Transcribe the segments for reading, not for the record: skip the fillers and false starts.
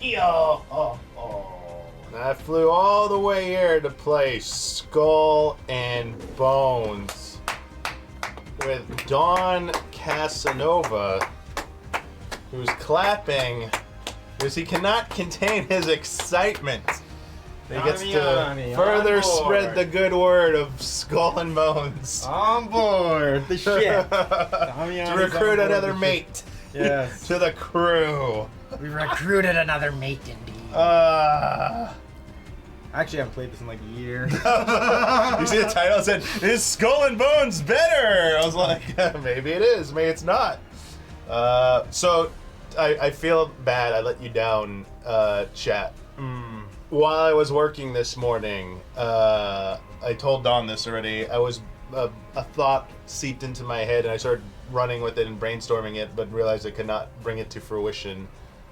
And I flew all the way here to play Skull and Bones with Don Casanova, who's clapping because he cannot contain his excitement. He gets to further spread the good word of Skull and Bones. On board the ship. To recruit another mate. Yes. To the crew. We recruited another mate indeed. I actually haven't played this in like a year. You see the title? It said, "Is Skull and Bones better?" I was like, maybe it is, maybe it's not. So I feel bad. I let you down, chat. While I was working this morning, I told Don this already. I was a thought seeped into my head, and I started running with it and brainstorming it, but realized I could not bring it to fruition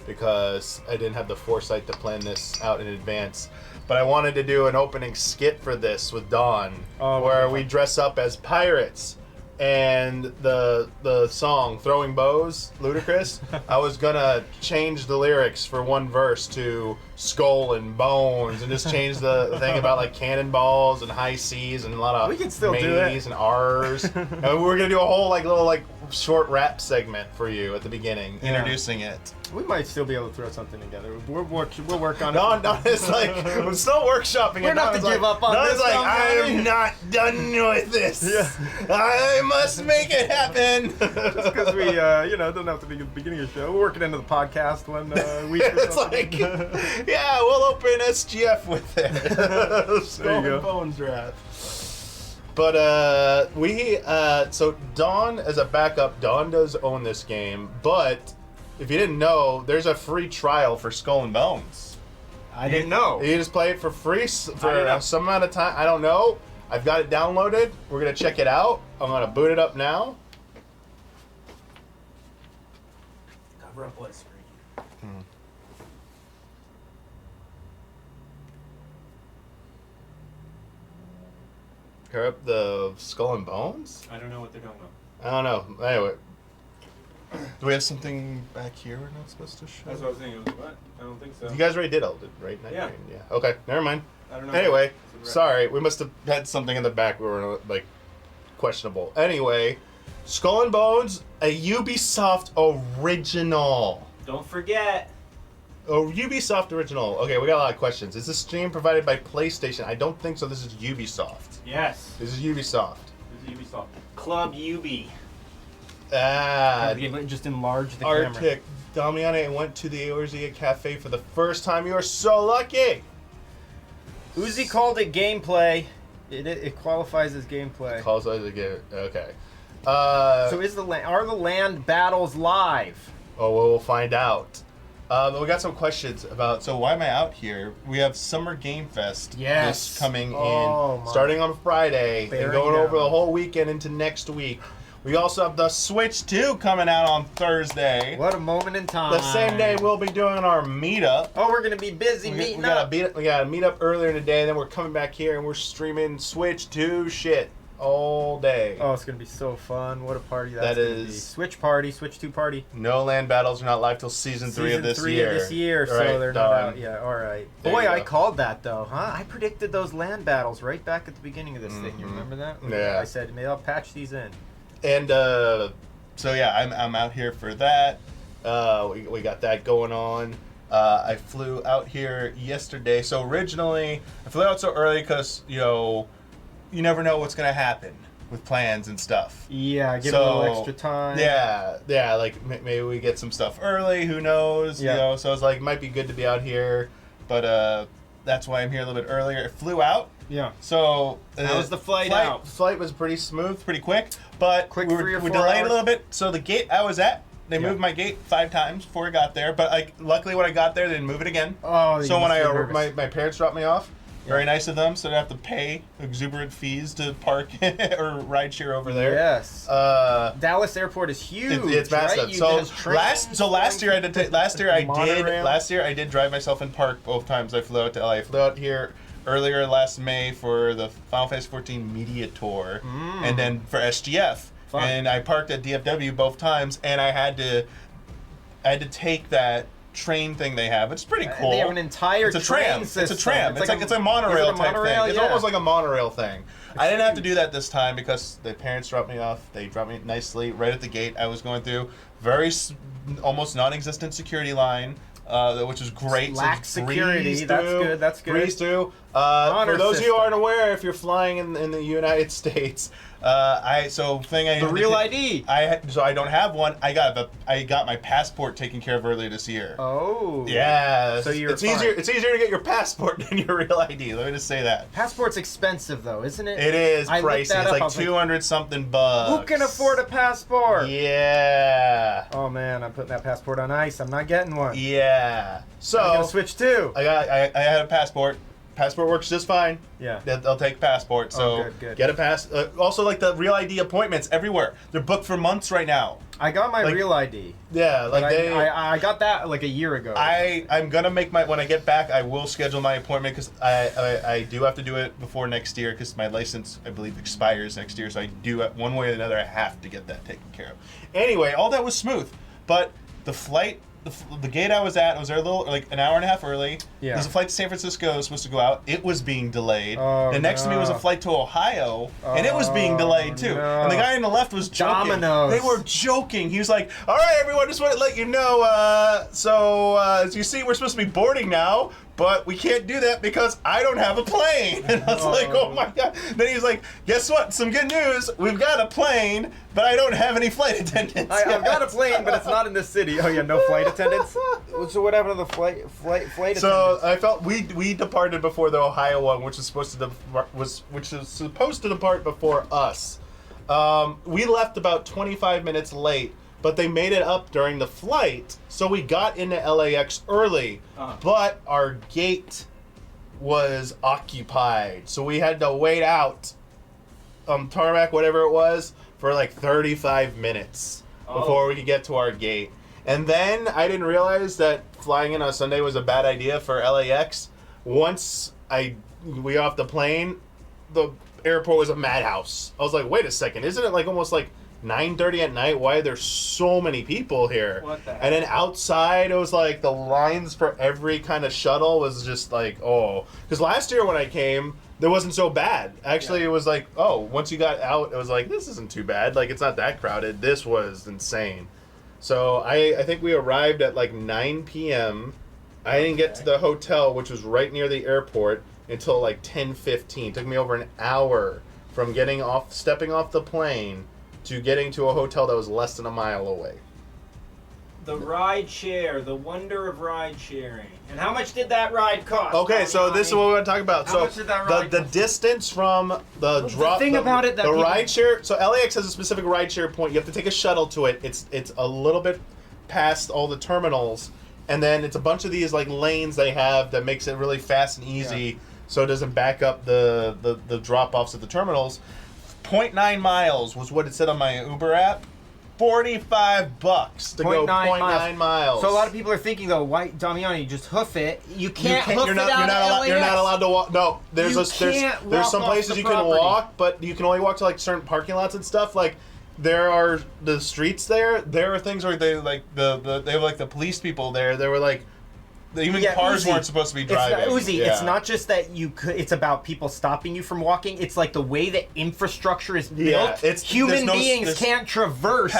because I didn't have the foresight to plan this out in advance. But I wanted to do an opening skit for this with Don, where we dress up as pirates. And the song "Throwing Bows," Ludacris, I was gonna change the lyrics for one verse to "Skull and Bones" and just change the thing about like cannonballs and high seas and a lot of we can still do it. and R's. And we were gonna do a whole like little like short rap segment for you at the beginning, introducing it. We might still be able to throw something together. We'll work on it. Don is like, I'm still working. We're not to give up on this. Don's like, I am not done with this. Yeah. I must make it happen. Just because we, don't have to be at the beginning of the show. We're working into the podcast one week or It's something. like, yeah, we'll open SGF with it. Skull and Bones draft. But so Don, as a backup, Don does own this game, but if you didn't know, there's a free trial for Skull and Bones. I didn't know. You just play it for free for some amount of time. I don't know. I've got it downloaded. We're going to check it out. I'm going to boot it up now. Cover up what screen? Cover up the Skull and Bones? I don't know what they're talking about. I don't know. Anyway. Do we have something back here we're not supposed to show? That's what I was thinking. What? I don't think so. You guys already did all it, right? Yeah. Yeah. Okay, never mind. I don't know. Anyway, sorry. We must have had something in the back we were, like, questionable. Anyway, Skull and Bones, a Ubisoft original. Don't forget. Oh, Ubisoft original. Okay, we got a lot of questions. Is this stream provided by PlayStation? I don't think so. This is Ubisoft. Yes. This is Ubisoft. This is Ubisoft. Club Ubi. Just enlarge the Arctic. camera. Damiani went to the Eorzea Cafe for the first time. You are so lucky. Uzi called it gameplay. It qualifies as gameplay. Calls out the game. Okay. So are the land battles live? Oh, well, we'll find out. We got some questions about. So why am I out here? We have Summer Game Fest. Yes. Coming in, starting on Friday and going over the whole weekend into next week. We also have the Switch 2 coming out on Thursday. What a moment in time. The same day we'll be doing our meetup. Oh, we're going to be busy meeting up. We got a meetup earlier in the day, and then we're coming back here and we're streaming Switch 2 shit all day. Oh, it's going to be so fun. What a party that's going to be. Switch party, Switch 2 party. No land battles are not live till season 3 of this year. So right, they're not out yet. All right. Boy, I called that, though, huh? I predicted those land battles right back at the beginning of this thing. You remember that? Yeah. I said, maybe I'll patch these in. And so yeah, I'm out here for that. We got that going on. I flew out here yesterday. So originally, I flew out so early because you never know what's gonna happen with plans and stuff. Yeah, give a little extra time. Yeah. Like maybe we get some stuff early. Who knows? Yeah. So it's like it might be good to be out here, but that's why I'm here a little bit earlier. I flew out. Yeah. So how was the flight out? Flight was pretty smooth, pretty quick, but we 3 or 4 delayed hours? a little bit. So the gate I was at, they moved my gate 5 times before I got there. But luckily when I got there, they didn't move it again. Oh, so when my parents dropped me off, very nice of them. So I have to pay exuberant fees to park or ride share over there. Yes. Dallas Airport is huge. It's massive. Right? Last year I did drive myself and park both times I flew out to LA. I flew out here earlier last May for the Final Fantasy 14 Media Tour, and then for SGF. Fun. And I parked at DFW both times, and I had to take that train thing they have. It's pretty cool. They have an entire It's a tram. system. It's a tram. It's like a monorail is it a type monorail? thing. It's Yeah. almost like a monorail thing. I didn't have to do that this time because the parents dropped me off. They dropped me nicely right at the gate I was going through. Almost non-existent security line. Which is great. Lax So security. That's good. That's good. Breeze through. Honor For those of you who system. aren't aware, if you're flying in the United States, The real ID. So I don't have one. I got my passport taken care of earlier this year. Oh. Yeah. So you're it's fine. easier. It's easier to get your passport than your real ID. Let me just say that. Passport's expensive though, isn't it? It is I looked pricey. that It's up. I like was like, 200 something bucks. who can afford a passport? Yeah. Oh man, I'm putting that passport on ice. I'm not getting one. Yeah. So I'm gonna switch too. I had a passport. Passport works just fine. Yeah. They'll take passport. So good. get a pass. Also, like the real ID appointments everywhere. They're booked for months right now. I got my Like- real ID. Yeah, like But I got that like a year ago. I'm gonna make when I get back, I will schedule my appointment because I do have to do it before next year because my license, I believe, expires next year. So I do, one way or another, I have to get that taken care of. Anyway, all that was smooth, but the flight, the gate I was at, I was there a little, like an hour and a half early. Yeah. There's a flight to San Francisco supposed to go out. It was being delayed. Oh, and next to me was a no. flight to Ohio, and it was being Oh, delayed too. no. And the guy on the left was joking. Dominoes. They were joking. He was like, "All right, everyone, just want to let you know. As you see, we're supposed to be boarding now, but we can't do that because I don't have a plane." And I was like, "Oh my god!" Then he was like, "Guess what? Some good news. We've got a plane, but I don't have any flight attendants." I've got a plane, but it's not in this city. Oh yeah, no flight attendants. So what happened to the flight attendants? So I felt we departed before the Ohio one, which is supposed to depart before us. We left about 25 minutes late, but they made it up during the flight, so we got into LAX early. But our gate was occupied, so we had to wait out tarmac, whatever it was, for like 35 minutes before we could get to our gate. And then I didn't realize that flying in on Sunday was a bad idea for LAX. Once we got off the plane, the airport was a madhouse. I was like, wait a second, isn't it like almost like 9:30 at night? Why are there so many people here? What the heck? And then outside, it was like the lines for every kind of shuttle was just like, oh. Because last year when I came, it wasn't so bad. Actually, It was like, oh, once you got out, it was like, this isn't too bad. Like, it's not that crowded. This was insane. So I think we arrived at like 9 p.m. I didn't get to the hotel, which was right near the airport, until like 10:15. It took me over an hour from stepping off the plane to getting to a hotel that was less than a mile away. The ride share, the wonder of ride sharing. And how much did that ride cost? Okay, so this is what we're going to talk about. How much did that ride the cost? distance from the drop. thing about it that the people- ride share. So LAX has a specific ride share point. You have to take a shuttle to it. It's a little bit past all the terminals, and then it's a bunch of these like lanes they have that makes it really fast and easy, so it doesn't back up the drop offs at the terminals. 0.9 miles was what it said on my Uber app. $45 to go 0.9 miles. So a lot of people are thinking though, why Damiani, you just hoof it. You can't hoof you're it out of you're not LAX. allowed to walk. No, there's can't there's walk some off places the you can property. walk, but you can only walk to like certain parking lots and stuff. Like there are the streets there. There are things where they like they have like the police people there. They were like. Even cars Uzi. weren't supposed to be driving. It's not, Uzi, Yeah. it's not just that you could. It's about people stopping you from walking. It's like the way the infrastructure is built. it's- Human there's beings can't traverse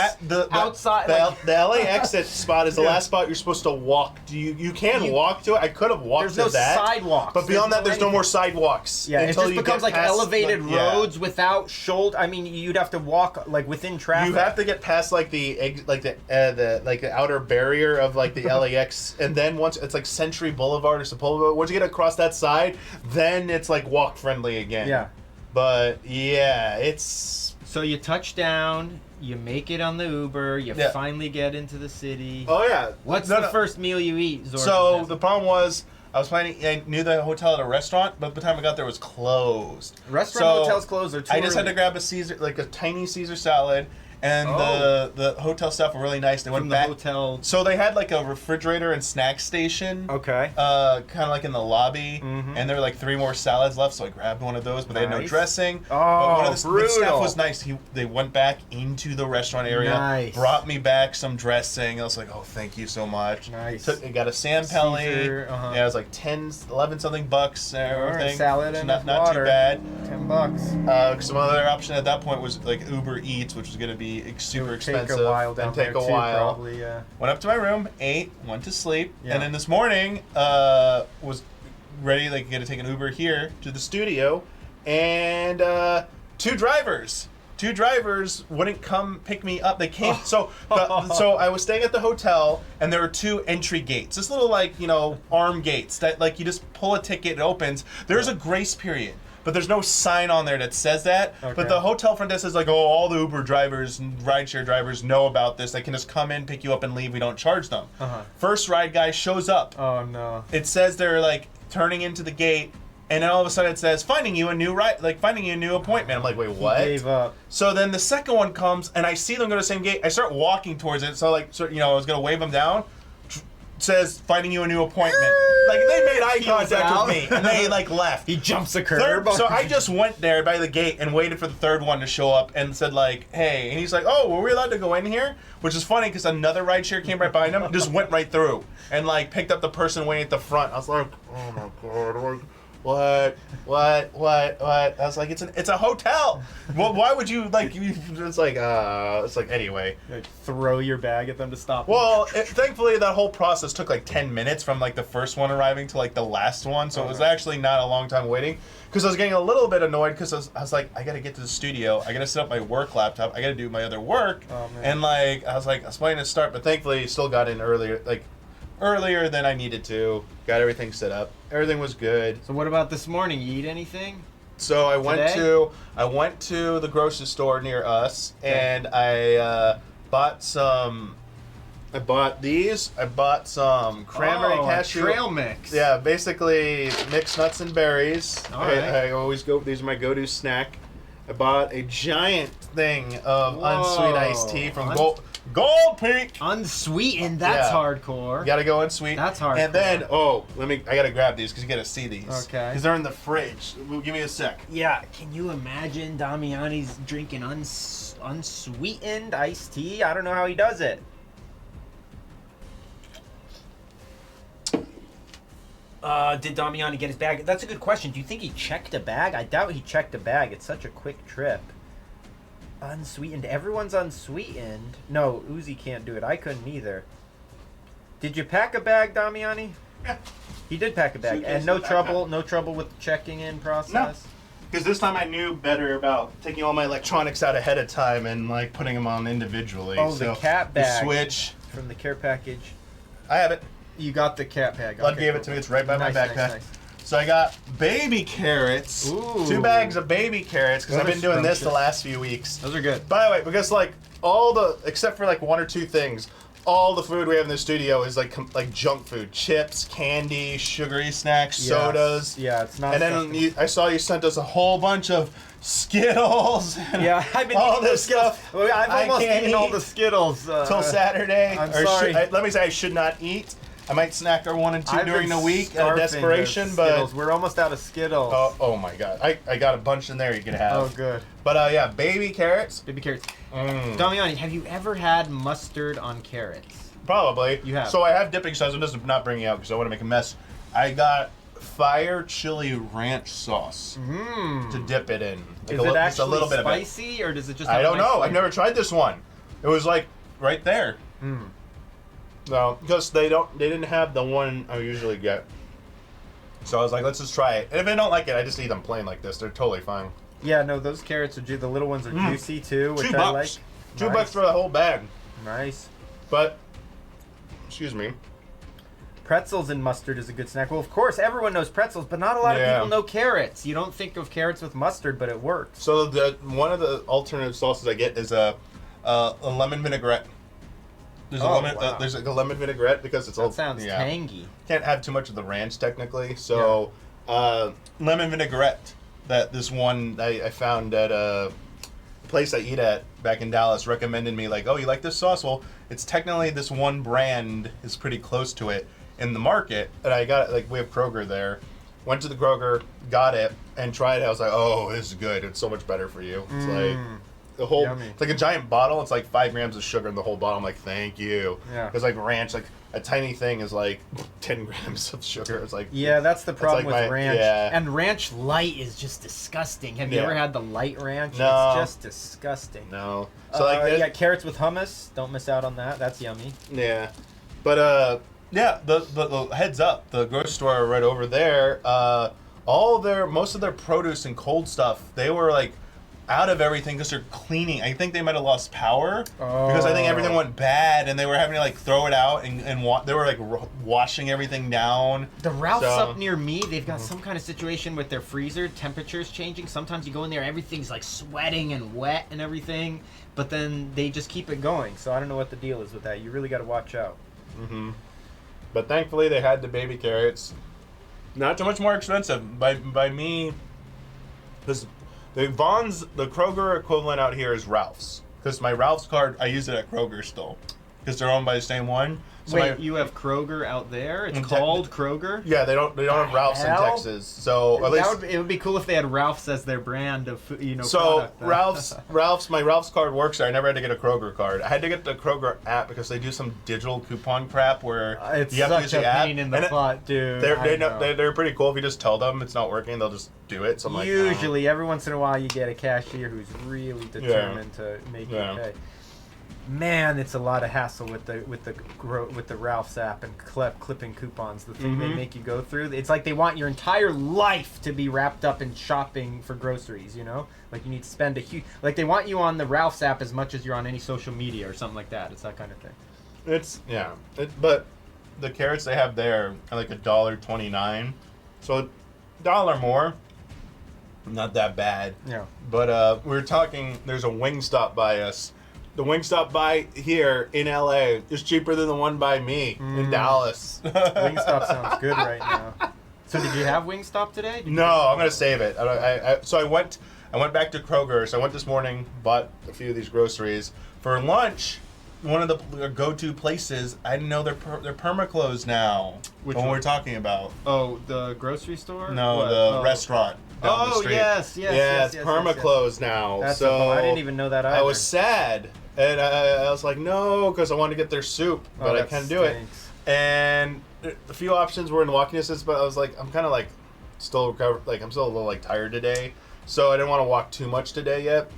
outside. The LA exit spot is the last spot you're supposed to walk. You can walk to it. I could have walked There's to no that. sidewalks. But beyond that, there's no anything. more sidewalks. Yeah, it until just you becomes get like past, elevated yeah. roads without shoulder. I mean, you'd have to walk like within traffic. You have to get past like the outer barrier of like the LAX, and then once it's like Century Boulevard or Sepulveda. Once you get across that side, then it's like walk friendly again. Yeah. But yeah, it's. So you touch down, you make it on the Uber, you Yeah. finally get into the city. Oh yeah. What's No, the no. first meal you eat? Zork So says? the problem was. I knew the hotel at a restaurant, but by the time I got there, it was closed. Restaurant So hotels closed are too I just had early. to grab a Caesar, like a tiny Caesar salad, and the hotel staff were really nice. They went back. The hotel. So they had like a refrigerator and snack station. Okay. Kind of like in the lobby, and there were like 3 more salads left, so I grabbed one of those, but they had no dressing. Oh, but one of the brutal. staff was nice. They went back into the restaurant area, brought me back some dressing. I was like, oh, thank you so much. Nice. Got a San Pelli. Yeah, it was like 11 something bucks and everything. Salad and not water. too bad. $10. Some other option at that point was like Uber Eats, which was going to be super expensive. Take a while and take a while. Probably, yeah. Went up to my room, ate, went to sleep, and then this morning was ready, like, going to take an Uber here to the studio, and 2 drivers wouldn't come pick me up. They came, so I was staying at the hotel, and there were 2 entry gates. This little, like, arm gates that, like, you just pull a ticket, it opens. There's a grace period, but there's no sign on there that says that. Okay. But the hotel front desk is like, oh, all the Uber drivers and rideshare drivers know about this. They can just come in, pick you up, and leave. We don't charge them. First ride guy shows up. Oh, no. It says they're, like, turning into the gate. And then all of a sudden it says, finding you a new appointment. I'm like, wait, what? He gave up. So then the second one comes, and I see them go to the same gate. I start walking towards it. So, like, I was going to wave them down. Says, finding you a new appointment. Like, they made eye contact with me, and they, like, left. He jumps the curb. So I just went there by the gate and waited for the third one to show up and said, like, hey. And he's like, oh, were we allowed to go in here? Which is funny, because another rideshare came right behind him and just went right through. And, like, picked up the person waiting at the front. I was like, oh, my God. What? I was like, it's a hotel. Well, why would you, like, it's like, anyway. Like, throw your bag at them to stop them. Well, thankfully, that whole process took, like, 10 minutes from, like, the first one arriving to, like, the last one. So it was actually not a long time waiting. Because I was getting a little bit annoyed because I was like, I got to get to the studio. I got to set up my work laptop. I got to do my other work. Oh, man. And, like, I was waiting to start. But thankfully, still got in earlier than I needed to. Got everything set up. Everything was good. So what about this morning? You eat anything? So I went to the grocery store near us, and I bought some. I bought these. I bought some cranberry cashew trail mix. Yeah, basically mixed nuts and berries. All right. I always go. These are my go-to snack. I bought a giant thing of unsweet iced tea from Gold Peak. Unsweetened. That's hardcore. You gotta go unsweet. That's hardcore. And then, I gotta grab these because you gotta see these. Okay. Because they're in the fridge. Give me a sec. Yeah. Can you imagine Damiani's drinking unsweetened iced tea? I don't know how he does it. Did Damiani get his bag? That's a good question. Do you think he checked a bag? I doubt he checked a bag. It's such a quick trip. Unsweetened. Everyone's unsweetened. No, Uzi can't do it. I couldn't either. Did you pack a bag, Damiani? Yeah. He did pack a bag. And no trouble with the checking in process? No. Because this time I knew better about taking all my electronics out ahead of time and, like, putting them on individually. Oh, the cat bag. The switch. From the care package. I have it. You got the cat bag. Bud gave it to me. It's right by my backpack. Nice. So I got baby carrots. Ooh. 2 bags of baby carrots because I've been doing this the last few weeks. Those are good. By the way, because like except for like 1 or 2 things, all the food we have in the studio is like junk food: chips, candy, sugary snacks, sodas. Yeah, it's not. And then I saw you sent us a whole bunch of Skittles. Yeah, I've been all eating this stuff. I've almost eaten all the Skittles till Saturday. I'm sorry. Let me say I should not eat. I might snack our 1 and 2 during the week out of desperation, but we're almost out of Skittles. Oh my God! I got a bunch in there you can have. Oh, good. But yeah, baby carrots. Baby carrots. Damiani, have you ever had mustard on carrots? Probably. You have. So I have dipping sauce. I'm just not bringing it out because I want to make a mess. I got fire chili ranch sauce to dip it in. Is it actually a little bit spicy, or does it just? I don't know. I've never tried this one. It was like right there. No, because they didn't have the one I usually get. So I was like, let's just try it. And if I don't like it, I just eat them plain like this. They're totally fine. Yeah, no, those carrots are the little ones are juicy too, which $2. I like. $2 for the whole bag. Nice. But, excuse me. Pretzels and mustard is a good snack. Well, of course, everyone knows pretzels, but not a lot of people know carrots. You don't think of carrots with mustard, but it works. So one of the alternative sauces I get is a lemon vinaigrette. There's there's a lemon vinaigrette because it's that sounds tangy. Can't have too much of the ranch technically, so lemon vinaigrette. This one I found at place I eat at back in Dallas recommended me, like, oh, you like this sauce? Well, it's technically this one brand is pretty close to it in the market. And I got it, like, we have Kroger there. Went to the Kroger, got it, and tried it. I was like, oh, this is good. It's so much better for you. It's like the whole, Yummy. it's like a giant bottle. It's like 5 grams of sugar in the whole bottle. I'm like, thank you. Yeah. Because like ranch, like a tiny thing is like 10 grams of sugar. It's like, Yeah, that's the problem like with my- ranch. yeah. And ranch light is just disgusting. Have you Yeah. ever had the light ranch? No. It's just disgusting. no. So like, you got carrots with hummus. Don't miss out on that. That's yummy. yeah. But yeah, the heads up, the grocery store right over there, most of their produce and cold stuff, they were like out of everything because they're cleaning. I think they might have lost power because I think everything went bad and they were having to like throw it out and they were like washing everything down. The Ralph's So- up near me, they've got some kind of situation with their freezer, temperatures changing. Sometimes you go in there, everything's like sweating and wet and everything, but then they just keep it going. So I don't know what the deal is with that. You really got to watch out. Mm-hmm. But thankfully they had the baby carrots. Not too much more expensive by me, because the Kroger equivalent out here is Ralph's. Because my Ralph's card, I use it at Kroger still, because they're owned by the same one. So Wait, you have Kroger out there? It's In called Kroger? yeah, they don't have Ralph's in hell? Texas. So at least It would be cool if they had Ralph's as their brand of so product. my Ralph's card works there. I never had to get a Kroger card. I had to get the Kroger app because they do some digital coupon crap where It's you have to use such the a app. pain in the and butt, dude. they're pretty cool. If you just tell them it's not working, they'll just do it. So I'm like, oh. Usually, every once in a while, you get a cashier who's really determined to make Yeah. you pay. Man, it's a lot of hassle with the Ralph's app and clipping coupons. The thing they make you go through. It's like they want your entire life to be wrapped up in shopping for groceries. You know, like you need to spend a huge. Like they want you on the Ralph's app as much as you're on any social media or something like that. It's that kind of thing. But the carrots they have there are like $1.29, so $1 more. Not that bad. Yeah. But we were talking. There's a Wingstop by us. The Wingstop by here in LA is cheaper than the one by me in Dallas. Wingstop sounds good right now. So did you have Wingstop today? No, I'm gonna save it. So I went back to Kroger. So I went this morning, bought a few of these groceries for lunch. One of the go-to places. I didn't know they're perma-closed now. Which one one? we're talking about? Oh, the grocery store? No, What? the restaurant down the Oh, street. yes. Yeah, it's perma-closed now. That's so I didn't even know that either. I was sad, and I was like, no, because I wanted to get their soup, but I can't do it. And a few options were in walking distance, but I was like, I'm kind of like still recovered, like I'm still a little like tired today, so I didn't want to walk too much today yet.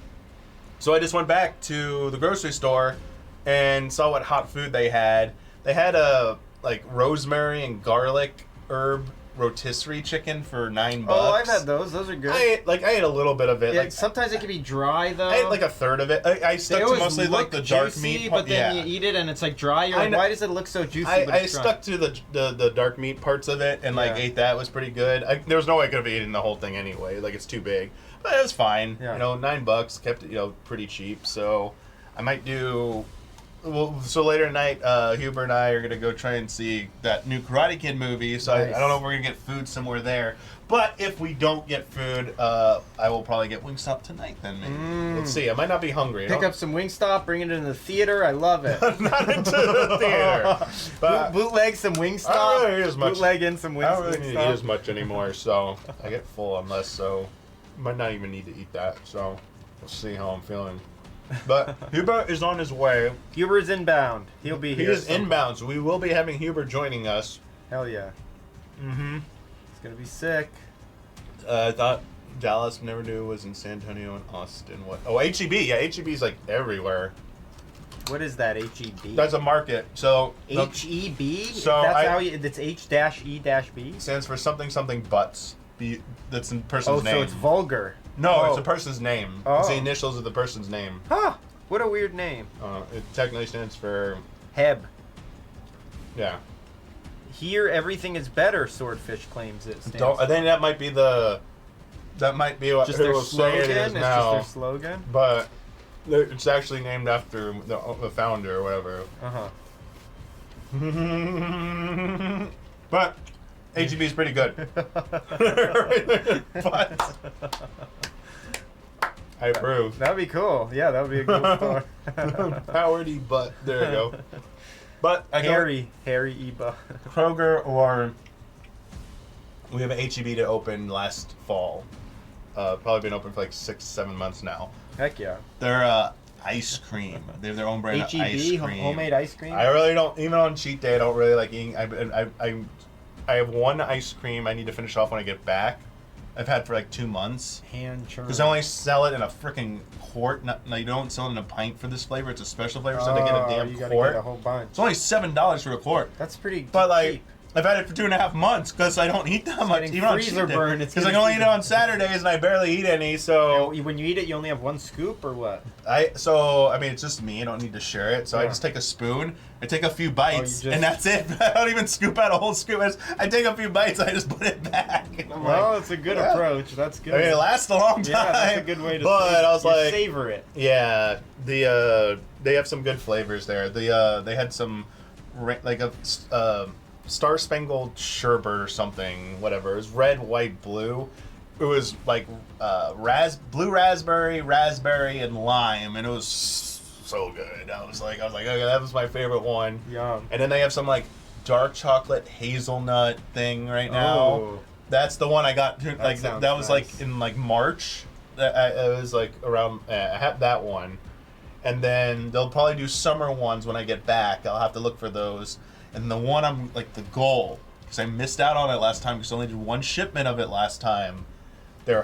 So I just went back to the grocery store and saw what hot food they had. They had a like rosemary and garlic herb rotisserie chicken for $9. Oh, I've had those. Those are good. I ate a little bit of it. Like Sometimes it can be dry though. I ate like a third of it. I They stuck to always mostly look like the dark juicy, meat. but then yeah. you eat it and it's like dry. You're I like, know- why does it look so juicy? but I it's dry? stuck to the dark meat parts of it and like Yeah. ate that. It was pretty good. There was no way I could have eaten the whole thing anyway. Like it's too big, but it was fine. Yeah. You know, $9 kept it pretty cheap. So I might do. Well, so later tonight, Huber and I are gonna go try and see that new Karate Kid movie. So Nice. I don't know if we're gonna get food somewhere there. But if we don't get food, I will probably get Wingstop tonight. Then maybe let's see. I might not be hungry. Pick up some Wingstop, bring it into the theater. I love it. Not into the theater. But Bootleg some Wingstop. I don't really eat as much. Bootleg in some I don't really Wingstop. need to eat as much anymore, so I get full on less. So might not even need to eat that. So we'll see how I'm feeling. But Huber is on his way. Huber's inbound. He'll be He here. is inbound, so we will be having Huber joining us. Hell yeah. Mm-hmm. It's gonna be sick. I thought Dallas never knew it was in San Antonio and Austin. What? Oh, HEB. Yeah, HEB is like everywhere. What is that? HEB. That's a market. So HEB. So that's how you. It's H-E-B. stands for something something butts. That's in person's Oh, name. so it's vulgar. No, Oh. it's a person's name. Oh. It's the initials of the person's name. Huh. What a weird name. It technically stands for Heb. yeah. Here, everything is better. Swordfish claims it. Stands I think that might be what just it their will say slogan. it is It's now. just their slogan. But it's actually named after the founder or whatever. Uh huh. But HEB is pretty good. But I approve. That'd be cool. Yeah, that would be a cool store. Powered E-Butt. There you go. But I Harry Eba. Kroger or we have an HEB to open last fall. Probably been open for like 6-7 months now. Heck yeah. They're ice cream. They have their own brand of ice HEB, cream. homemade ice cream. I really don't, even on cheat day, I don't really like eating. I have one ice cream I need to finish off when I get back. I've had for like 2 months. Hand churned. Because I only sell it in a freaking quart. No, you don't sell it in a pint for this flavor. It's a special flavor, so they get a damn you gotta quart. get a whole bunch. It's only $7 for a quart. That's pretty But like, cheap. I've had it for 2.5 months because I don't eat that much. getting Even on freezer cheat burn, day. it's Because I getting can only eat it freezer on Saturdays and I barely eat any. So When you eat it, you only have one scoop or what? I mean, it's just me. I don't need to share it. So I Yeah. just take a spoon. I take a few bites, just- and that's it. I don't even scoop out a whole scoop. I take a few bites. I just put it back. And I'm Well, like, it's a good yeah. approach. That's good. I mean, it lasts a long time. Yeah, that's a good way to But I was like, savor it. yeah, they have some good flavors there. They had some like a Star Spangled Sherbet or something, whatever. It was red, white, blue. It was like blue raspberry, and lime, and it was so good. I was like, okay, that was my favorite one. Yum. And then they have some like dark chocolate hazelnut thing right now. Oh. That's the one I got. Like sounds that was nice. like in like March. It was like around. I had that one, and then they'll probably do summer ones when I get back. I'll have to look for those. And the one I'm like the goal, because I missed out on it last time because I only did one shipment of it last time. Their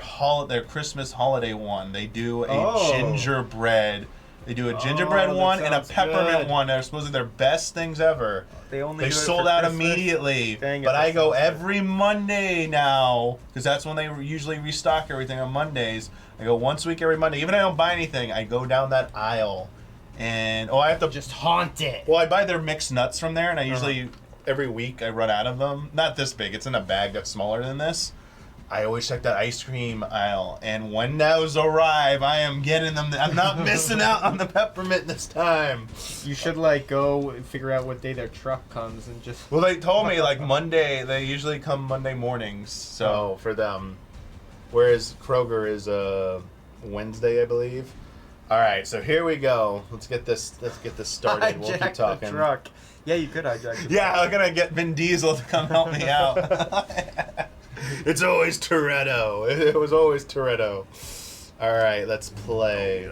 Christmas holiday one. They do a gingerbread. They do a gingerbread that one and a sounds peppermint good. one. They're supposedly their best things ever. They only They do it sold for out Christmas? immediately. Dang it, But I that go sounds good. every Monday now because that's when they usually restock everything on Mondays. I go once a week every Monday. Even if I don't buy anything, I go down that aisle. And I have to Just haunt it. Well, I buy their mixed nuts from there, and I usually every week I run out of them. Not this big. It's in a bag that's smaller than this. I always check that ice cream aisle, and when those arrive, I am getting them. I'm not missing out on the peppermint this time. You should like go and figure out what day their truck comes and just. Well, they told me like Monday. They usually come Monday mornings, so for them. Whereas Kroger is Wednesday, I believe. All right, so here we go. Let's get this started. We'll keep Hijack talking. the truck. Yeah, you could hijack the Yeah, truck. I'm gonna get Vin Diesel to come help me out. It's always Toretto. It was always Toretto. All right, let's play.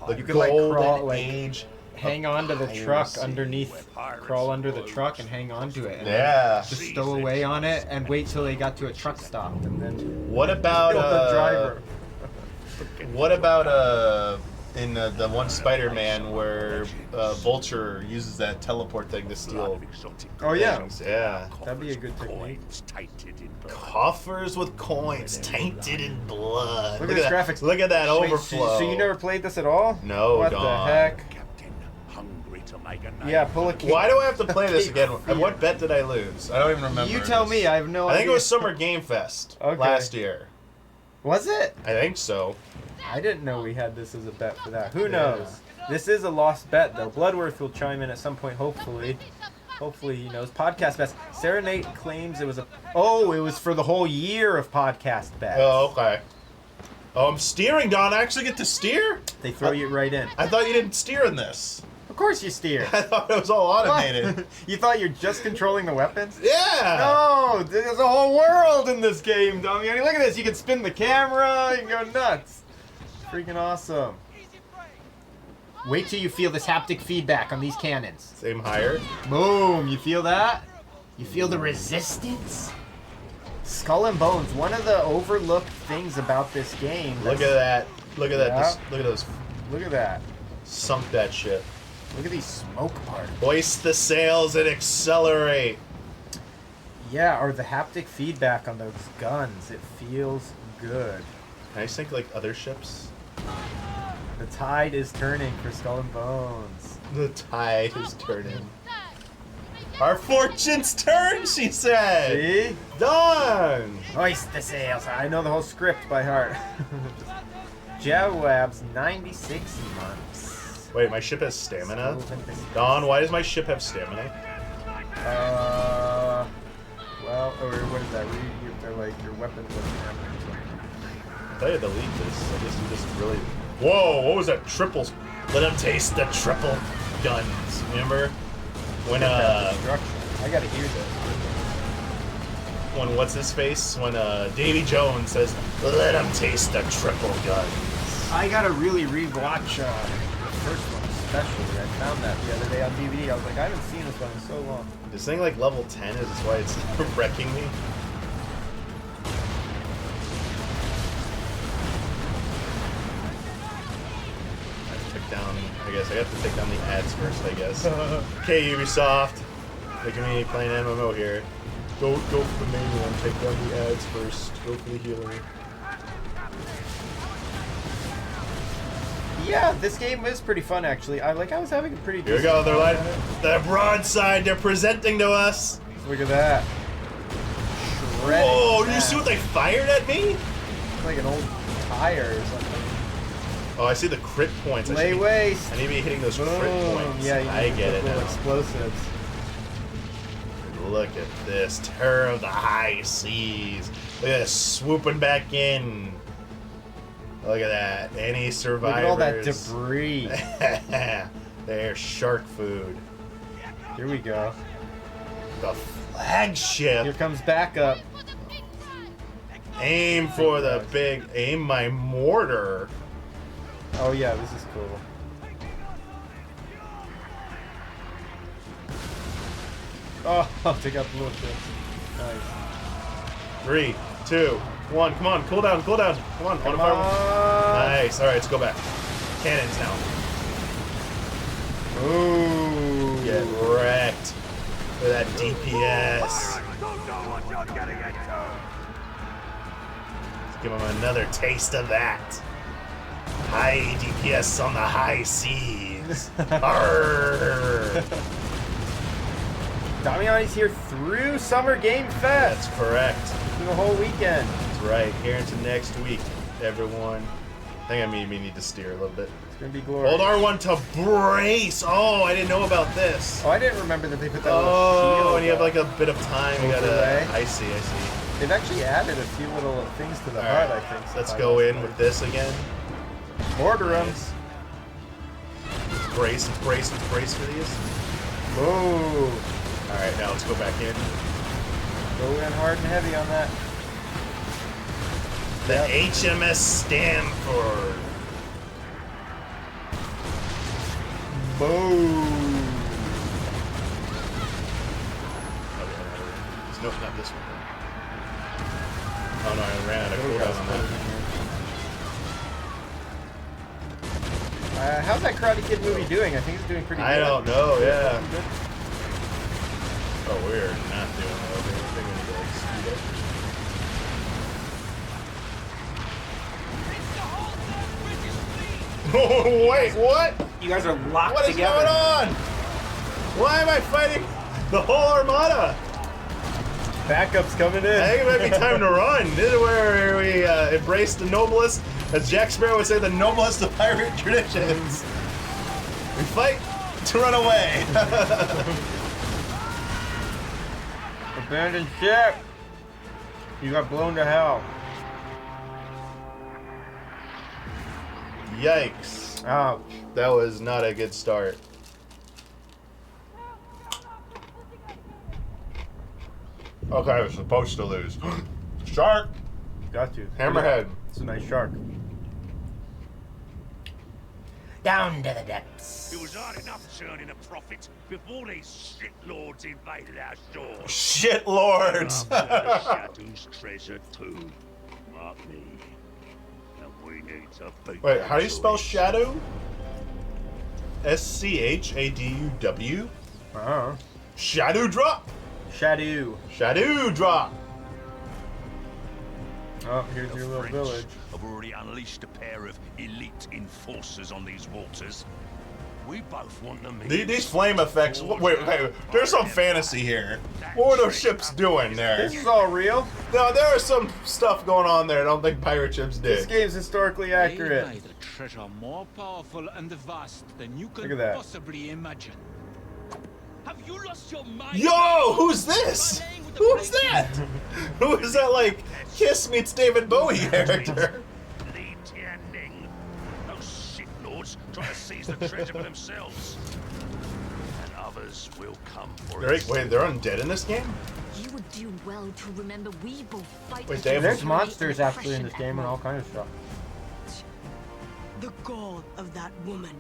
The You could, like, golden crawl, like, age. Hang on to the Piracy. truck underneath. Crawl under the truck and hang on to it. And Yeah. Just stow away on it and wait till they got to a truck stop and then What about kill the driver. What about in the one Spider-Man where Vulture uses that teleport thing to steal Oh yeah, things? Yeah. that'd be a good technique. Coffers with coins tainted in blood. Look at this that, graphics. Look at that Wait, overflow. So you never played this at all? No, What Don. the heck? Yeah, pull a key. Why do I have to play this again? Fear. What bet did I lose? I don't even remember. You tell me. I have no I idea. think it was Summer Game Fest Okay. last year. Was it? I think so. I didn't know we had this as a bet for that. Who knows? This is a lost bet, though. Bloodworth will chime in at some point, hopefully. Hopefully he knows. Podcast bets. Sarah Nate claims it was a... Oh, it was for the whole year of podcast bets. Oh, okay. Oh, I'm steering, Don. I actually get to steer? They throw you right in. I thought you didn't steer in this. Of course you steer. I thought it was all automated. What? You thought you're just controlling the weapons? Yeah. No, there's a whole world in this game, Damiani. Look at this. You can spin the camera. You can go nuts. Freaking awesome. Wait till you feel this haptic feedback on these cannons. Same higher. Boom. You feel that? You feel the resistance? Skull and Bones. One of the overlooked things about this game. Look at that. Look at that. Yeah. Look at those. Look at that. Sunk that shit. Look at these smoke particles. Hoist the sails and accelerate. Yeah, or the haptic feedback on those guns. It feels good. Can I just think like other ships? The tide is turning for Skull and Bones. The tide is turning. Our fortunes turn, she said. See? Done. Hoist the sails. I know the whole script by heart. Jawab's 96 months. Wait, my ship has stamina? Moving this- Don, why does my ship have stamina? Well, or what is that? They're like your weapons. thought you had to delete this. I guess you just really... Whoa, what was that? Triples. Let him taste the triple guns. Remember? When, Destruction. I gotta hear this. when what's his face? When, Davy Jones says, let him taste the triple guns. I gotta really rewatch the first one especially. I found that the other day on DVD. I was like, I haven't seen this one in so long. This thing like level 10 is why it's wrecking me. Down, I guess I have to take down the ads first, I guess. Okay, Ubisoft. Look at me playing MMO here. Go for the main one, take down the ads first. Go for the healer. Yeah, this game is pretty fun actually. I was having a pretty Here we go, they're like the broadside they're presenting to us. Look at that. Shredding. Whoa, did you see what they fired at me? It's like an old tire or something. Oh, I see the crit points. Lay waste. I need to be hitting those crit points. Yeah, you I get it little now. explosives. Look at this. Terror of the high seas. Look at this swooping back in. Look at that. Any survivors? Look at all that debris. They're shark food. Here we go. The flagship. Here comes backup. Aim for the big. Aim my mortar. Oh yeah, this is cool. Oh, I'll take out the little ships. Nice. 3, 2, 1. Come on, cool down, cool down. Come on, Come fire. on. Nice. All right, let's go back. Cannons now. Ooh. Get wrecked. Look at that DPS. Let's give him another taste of that. High DPS on the high seas. Arrgh. Damiani's here through Summer Game Fest. That's correct. Through the whole weekend. That's right. Here into next week, everyone. I think I may need to steer a little bit. It's gonna be glorious. Hold R1 to brace. Oh, I didn't know about this. Oh, I didn't remember that they put that little Oh, shield and you have up. like a bit of time. You Overlay. gotta. I see. They've actually added a few little things to the All HUD, right, I think. let's go in with this again. Mortar 'em. Nice. Brace for these. Whoa. All right, now let's go back in. Go in hard and heavy on that. The Yep. HMS Stanford. Boom. Nope, not this one. Oh no, I ran out of cooldown on that. How's that Karate Kid movie doing? I think it's doing pretty good. I don't know, yeah. Good. Oh, we're not doing that. I think we need to like speed up. Oh, wait, what? You guys are locked What is together. going on? Why am I fighting the whole armada? Backup's coming in. I think it might be time to run. This is where we embrace the noblest, as Jack Sparrow would say, the noblest of pirate traditions. We fight to run away. Abandoned ship. You got blown to hell. Yikes. Ouch. That was not a good start. Okay, I was supposed to lose. Shark! Got you. Hammerhead. It's a nice shark. Down to the depths. It was hard enough churning a profit before these shitlords invaded our shores. Shit lords! The Shadow's treasure too. Not me. And we need to beat Wait, how do you them spell to it. shadow? SCHADUW? Uh-huh. Shadow drop! Shadow. Shadow drop! Oh, here's The your little French village. have already unleashed a pair of elite enforcers on these waters. We both want them. These flame effects. Wait, there's some fantasy here. What were those ships doing there? This is all real. No, there was some stuff going on there I don't think pirate ships This did. game's historically accurate. They hide a treasure more powerful and vast than you Look can at that. possibly imagine. Have you lost your mind? Yo, who's this? Who is that? Who is that, like, Kiss meets David Bowie character? try to seize the treasure for themselves. And others will come for Wait, it. they're undead in this game? You would do well to remember we both fight. Wait, Dave, There's monsters actually in this game and all kinds of stuff. The god of that woman.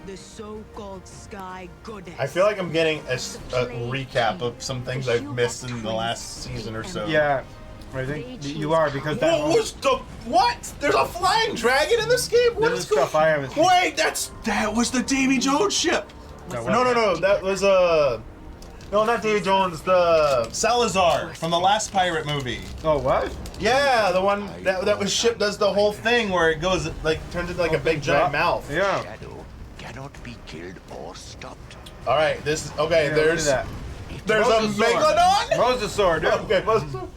The so-called sky goddess. I feel like I'm getting a recap of some things I've missed in the last season or so. Yeah, I think you are because that. What was the what? There's a flying dragon in this game. What This is is stuff I haven't seen. Wait, that was the Davy Jones ship. No, that was no, not Davy Jones. The Salazar from the last pirate movie. Oh, what? Yeah, the one that was ship does the whole thing where it goes like turns into like a big giant mouth. Yeah. Shadow cannot be killed or stopped. All right, this is okay. Yeah, look at that. There's a Mosasaur. megalodon. Mosasaur, dude. Okay, Mosasaur.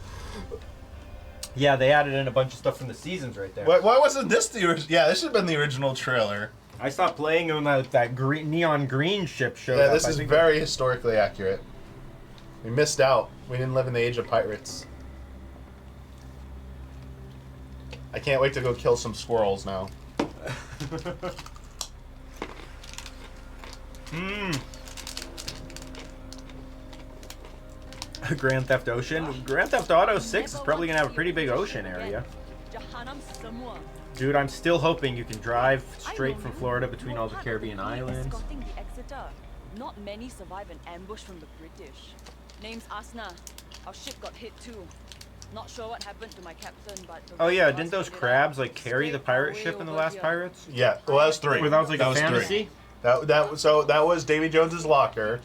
Yeah, they added in a bunch of stuff from the seasons right there. Why wasn't this the original? Yeah, this should have been the original trailer. I stopped playing when that green, neon green ship showed Yeah, up. this I is think very historically accurate. We missed out. We didn't live in the age of pirates. I can't wait to go kill some squirrels now. Grand Theft Ocean. Grand Theft Auto 6 is probably gonna have a pretty big ocean area. Dude, I'm still hoping you can drive straight from Florida between all the Caribbean islands. Escorting the Exeter. Not many survive an ambush from the British. Name's Asna. Our ship got hit too. Not sure what happened to my captain, but Oh yeah, didn't those crabs like carry the pirate ship in the last Pirates? Yeah, well that was 3. Where that was like a was fantasy? 3. That was Davy Jones's locker.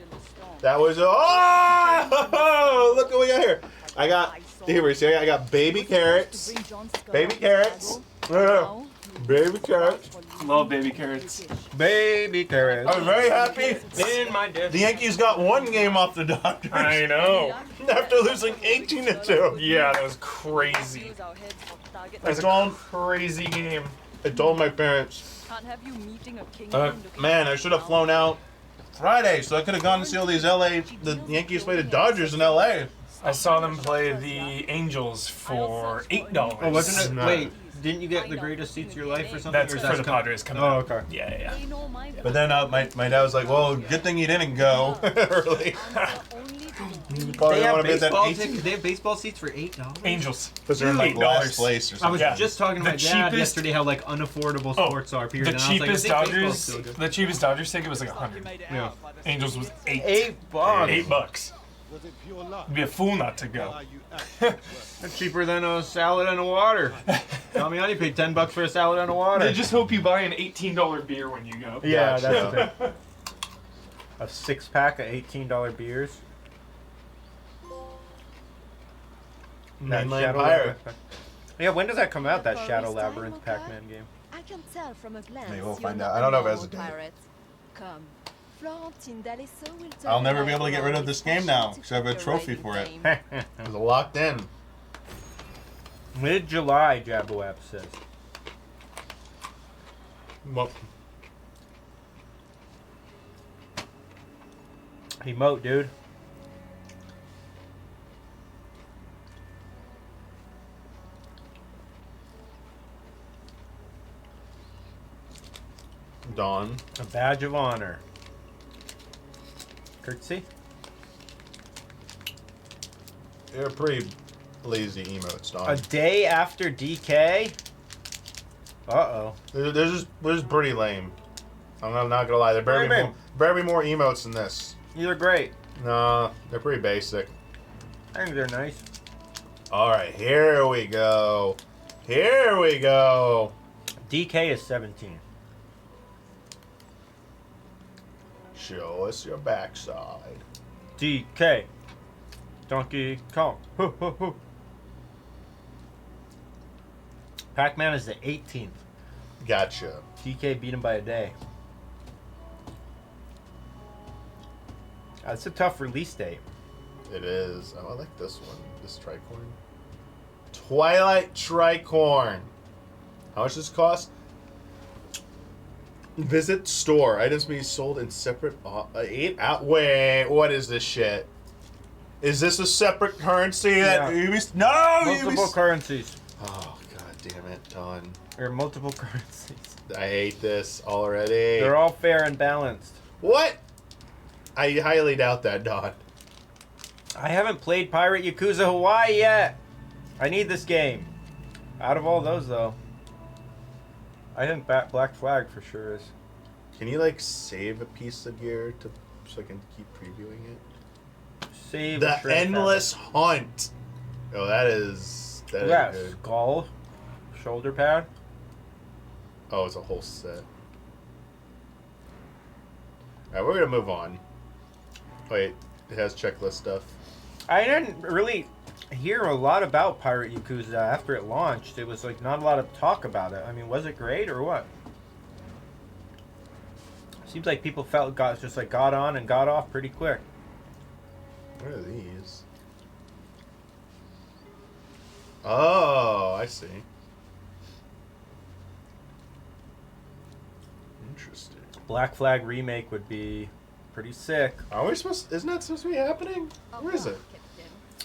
That was oh look what we got here. I got here we see I got baby carrots. Baby carrots. Baby carrots. Love baby carrots. Baby carrots. I was very happy. In my dish. The Yankees got 1 game off the Dodgers. I know. After losing 18-2. Yeah, that was crazy. That's a crazy game. I told my parents, Can't have you meeting a king man, I should have flown out Friday so I could have gone to see all these the Yankees play the Dodgers in LA. I saw them play the Angels for $8. Oh, wasn't it? No. Wait, didn't you get the greatest seats of your life or something? That's Or is for that the Padres coming Oh, out. okay. Yeah. But then my dad was like, well, good thing you didn't go early. You probably They don't have, want to be at that baseball 18 they have baseball seats for $8? Angels. because they're in like $8. last place or I was something. Yeah. just talking to The my dad cheapest- yesterday how like unaffordable sports are. Period. The And I was like, I cheapest think baseball's Dodgers, still good. the cheapest Dodgers ticket was like $100. Yeah. Angels was $8. $8. $8. You'd be a fool not to go. That's cheaper than a salad and a water. Damiani paid $10 for a salad and a water. They just hope you buy an $18 beer when you go. Yeah, Gotcha. that's the thing. A 6-pack of $18 beers. That Mainland Shadow Pirate. Labyrinth Pac- Yeah, when does that come out? That Shadow Labyrinth Pac-Man game. I can tell from a glance. Maybe we'll you're find not out. I don't know if it a has a date. pirate. Come. Florentine D'Alessio will tell I'll you never why be able to get rid of this game now because I have a trophy for it. It's locked in. Mid-July, Jabowab says. Well, Emote, dude. Dawn. A badge of honor. Curtsy? They're pretty lazy emotes, A Dawn. day after DK? Uh-oh. They're just pretty lame. I'm not gonna lie. There better be more emotes than this. These are great. No, they're pretty basic. I think they're nice. All right, here we go. Here we go. DK is 17. Show us your backside. DK. Donkey Kong. Hoo, hoo, hoo. Pac-Man is the 18th. Gotcha. DK beat him by a day. That's a tough release date. It is. Oh, I like this one. This tricorn. Twilight Tricorn. How much does this cost? Visit store. Items being sold in separate. 8 out. Wait, what is this shit? Is this a separate currency that Ubisoft? No, Multiple Ubisoft. currencies. Oh god damn it, Don. Or multiple currencies. I hate this already. They're all fair and balanced. What? I highly doubt that, Don. I haven't played Pirate Yakuza Hawaii yet. I need this game. Out of all those, though, I think Black Flag for sure is. Can you like save a piece of gear so I can keep previewing it? Save the endless hunt. Oh, that is good. Skull, shoulder pad. Oh, it's a whole set. Alright, we're gonna move on. Wait, it has checklist stuff. I didn't really hear a lot about Pirate Yakuza after it launched. It was like not a lot of talk about it. I mean, was it great or what? Seems like people got on and got off pretty quick. What are these? Oh, I see. Interesting. Black Flag remake would be pretty sick. Are we supposed? Isn't that supposed to be happening? Where is it?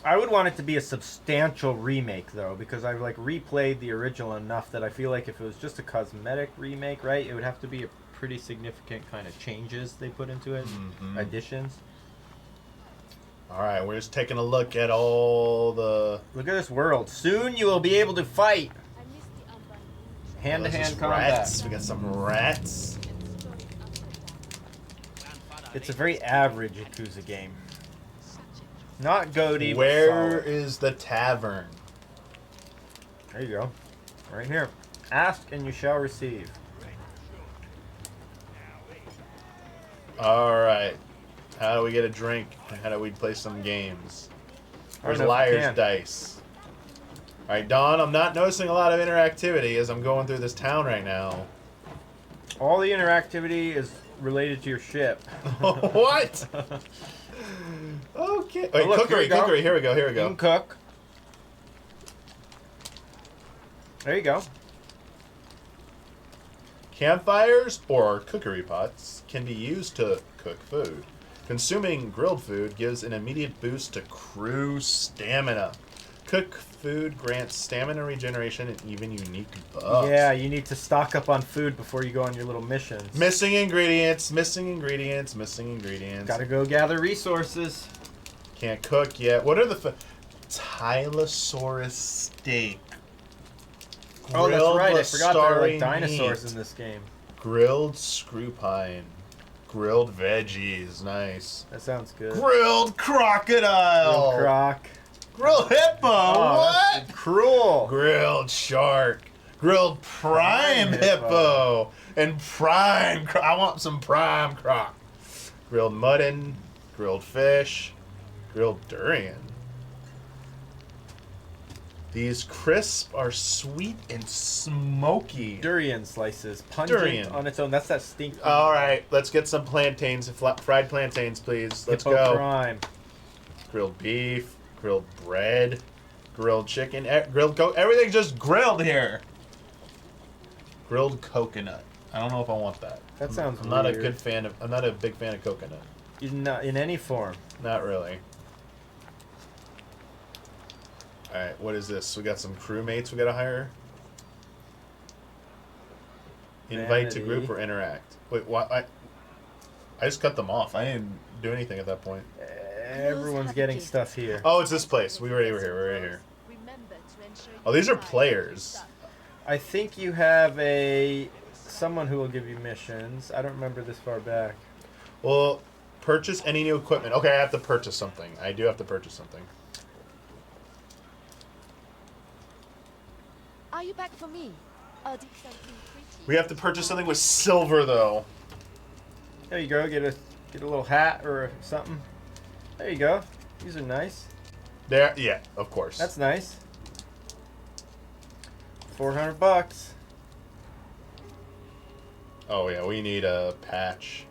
I would want it to be a substantial remake though, because I've like replayed the original enough that I feel like if it was just a cosmetic remake, right, it would have to be a pretty significant kind of changes they put into it, additions. All right, we're just taking a look at all the. Look at this world. Soon you will be able to fight. Hand-to-hand combat. Rats. We got some rats. It's a very average Yakuza game. Not goaty. Where is the tavern? There you go. Right here. Ask and you shall receive. All right. How do we get a drink? How do we play some games? Where's I don't know if you Liar's can. Dice? All right, Don, I'm not noticing a lot of interactivity as I'm going through this town right now. All the interactivity is related to your ship. What? Okay. Wait, look, cookery. Here we go. You can cook. There you go. Campfires or cookery pots can be used to cook food. Consuming grilled food gives an immediate boost to crew stamina. Cook food grants stamina regeneration and even unique buffs. Yeah, you need to stock up on food before you go on your little missions. Missing ingredients, missing ingredients, missing ingredients. Gotta go gather resources. Can't cook yet. What are the... Tylosaurus steak. Oh, that's Grilled right. I forgot there were like Lestari dinosaurs meat. in this game. Grilled screw pine. Grilled veggies. Nice. That sounds good. Grilled crocodile. Grilled croc. Grilled hippo. Oh, what? that's cruel. Grilled shark. Grilled prime hippo. And prime I want some prime croc. Grilled mutton. Grilled fish. Grilled durian. These crisps are sweet and smoky. Durian slices. Pungent Durian. on its own. That's that stink. All right, let's get some plantains. Fried plantains, please. Let's Hippo go. prime. Grilled beef, grilled bread, grilled chicken, grilled goat. Everything's just grilled here. Grilled coconut. I don't know if I want that. That sounds I'm not a weird. good fan of. I'm not a big fan of coconut. Not in any form. Not really. All right, what is this? We got some crewmates we gotta hire. Invite to group Vanity. or interact. Wait, what? I just cut them off. I didn't do anything at that point. Everyone's getting stuff here. Oh, it's this place. We already were here. We're right here. Oh, these are players. I think you have someone who will give you missions. I don't remember this far back. Well, purchase any new equipment. Okay, I have to purchase something. I do have to purchase something. Are you back for me? Did something pretty? We have to purchase something with silver, though. There you go. Get a little hat or something. There you go. These are nice. There, yeah, of course. That's nice. $400. Oh yeah, we need a patch.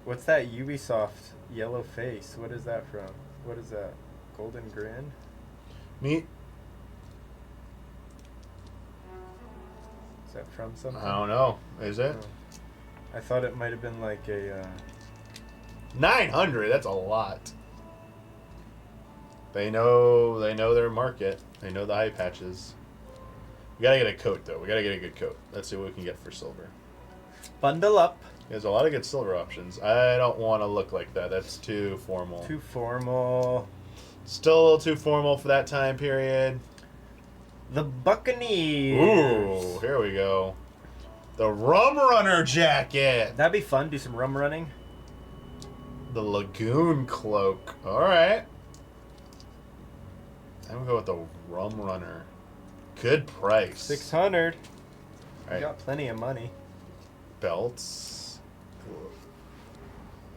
What's that Ubisoft yellow face? What is that from? What is that? Golden Grin? Me? Is that from something? I don't know. Is it? I thought it might have been like a... 900. That's a lot. They know their market. They know the eye patches. We gotta get a coat though. We gotta get a good coat. Let's see what we can get for silver. Bundle up. There's a lot of good silver options. I don't want to look like that. That's too formal. Too formal. Still a little too formal for that time period. The Buccaneers. Ooh, here we go. The Rum Runner jacket. That'd be fun. Do some rum running. The Lagoon cloak. All right. I'm gonna go with the Rum Runner. Good price. 600. All right. You got plenty of money. Belts.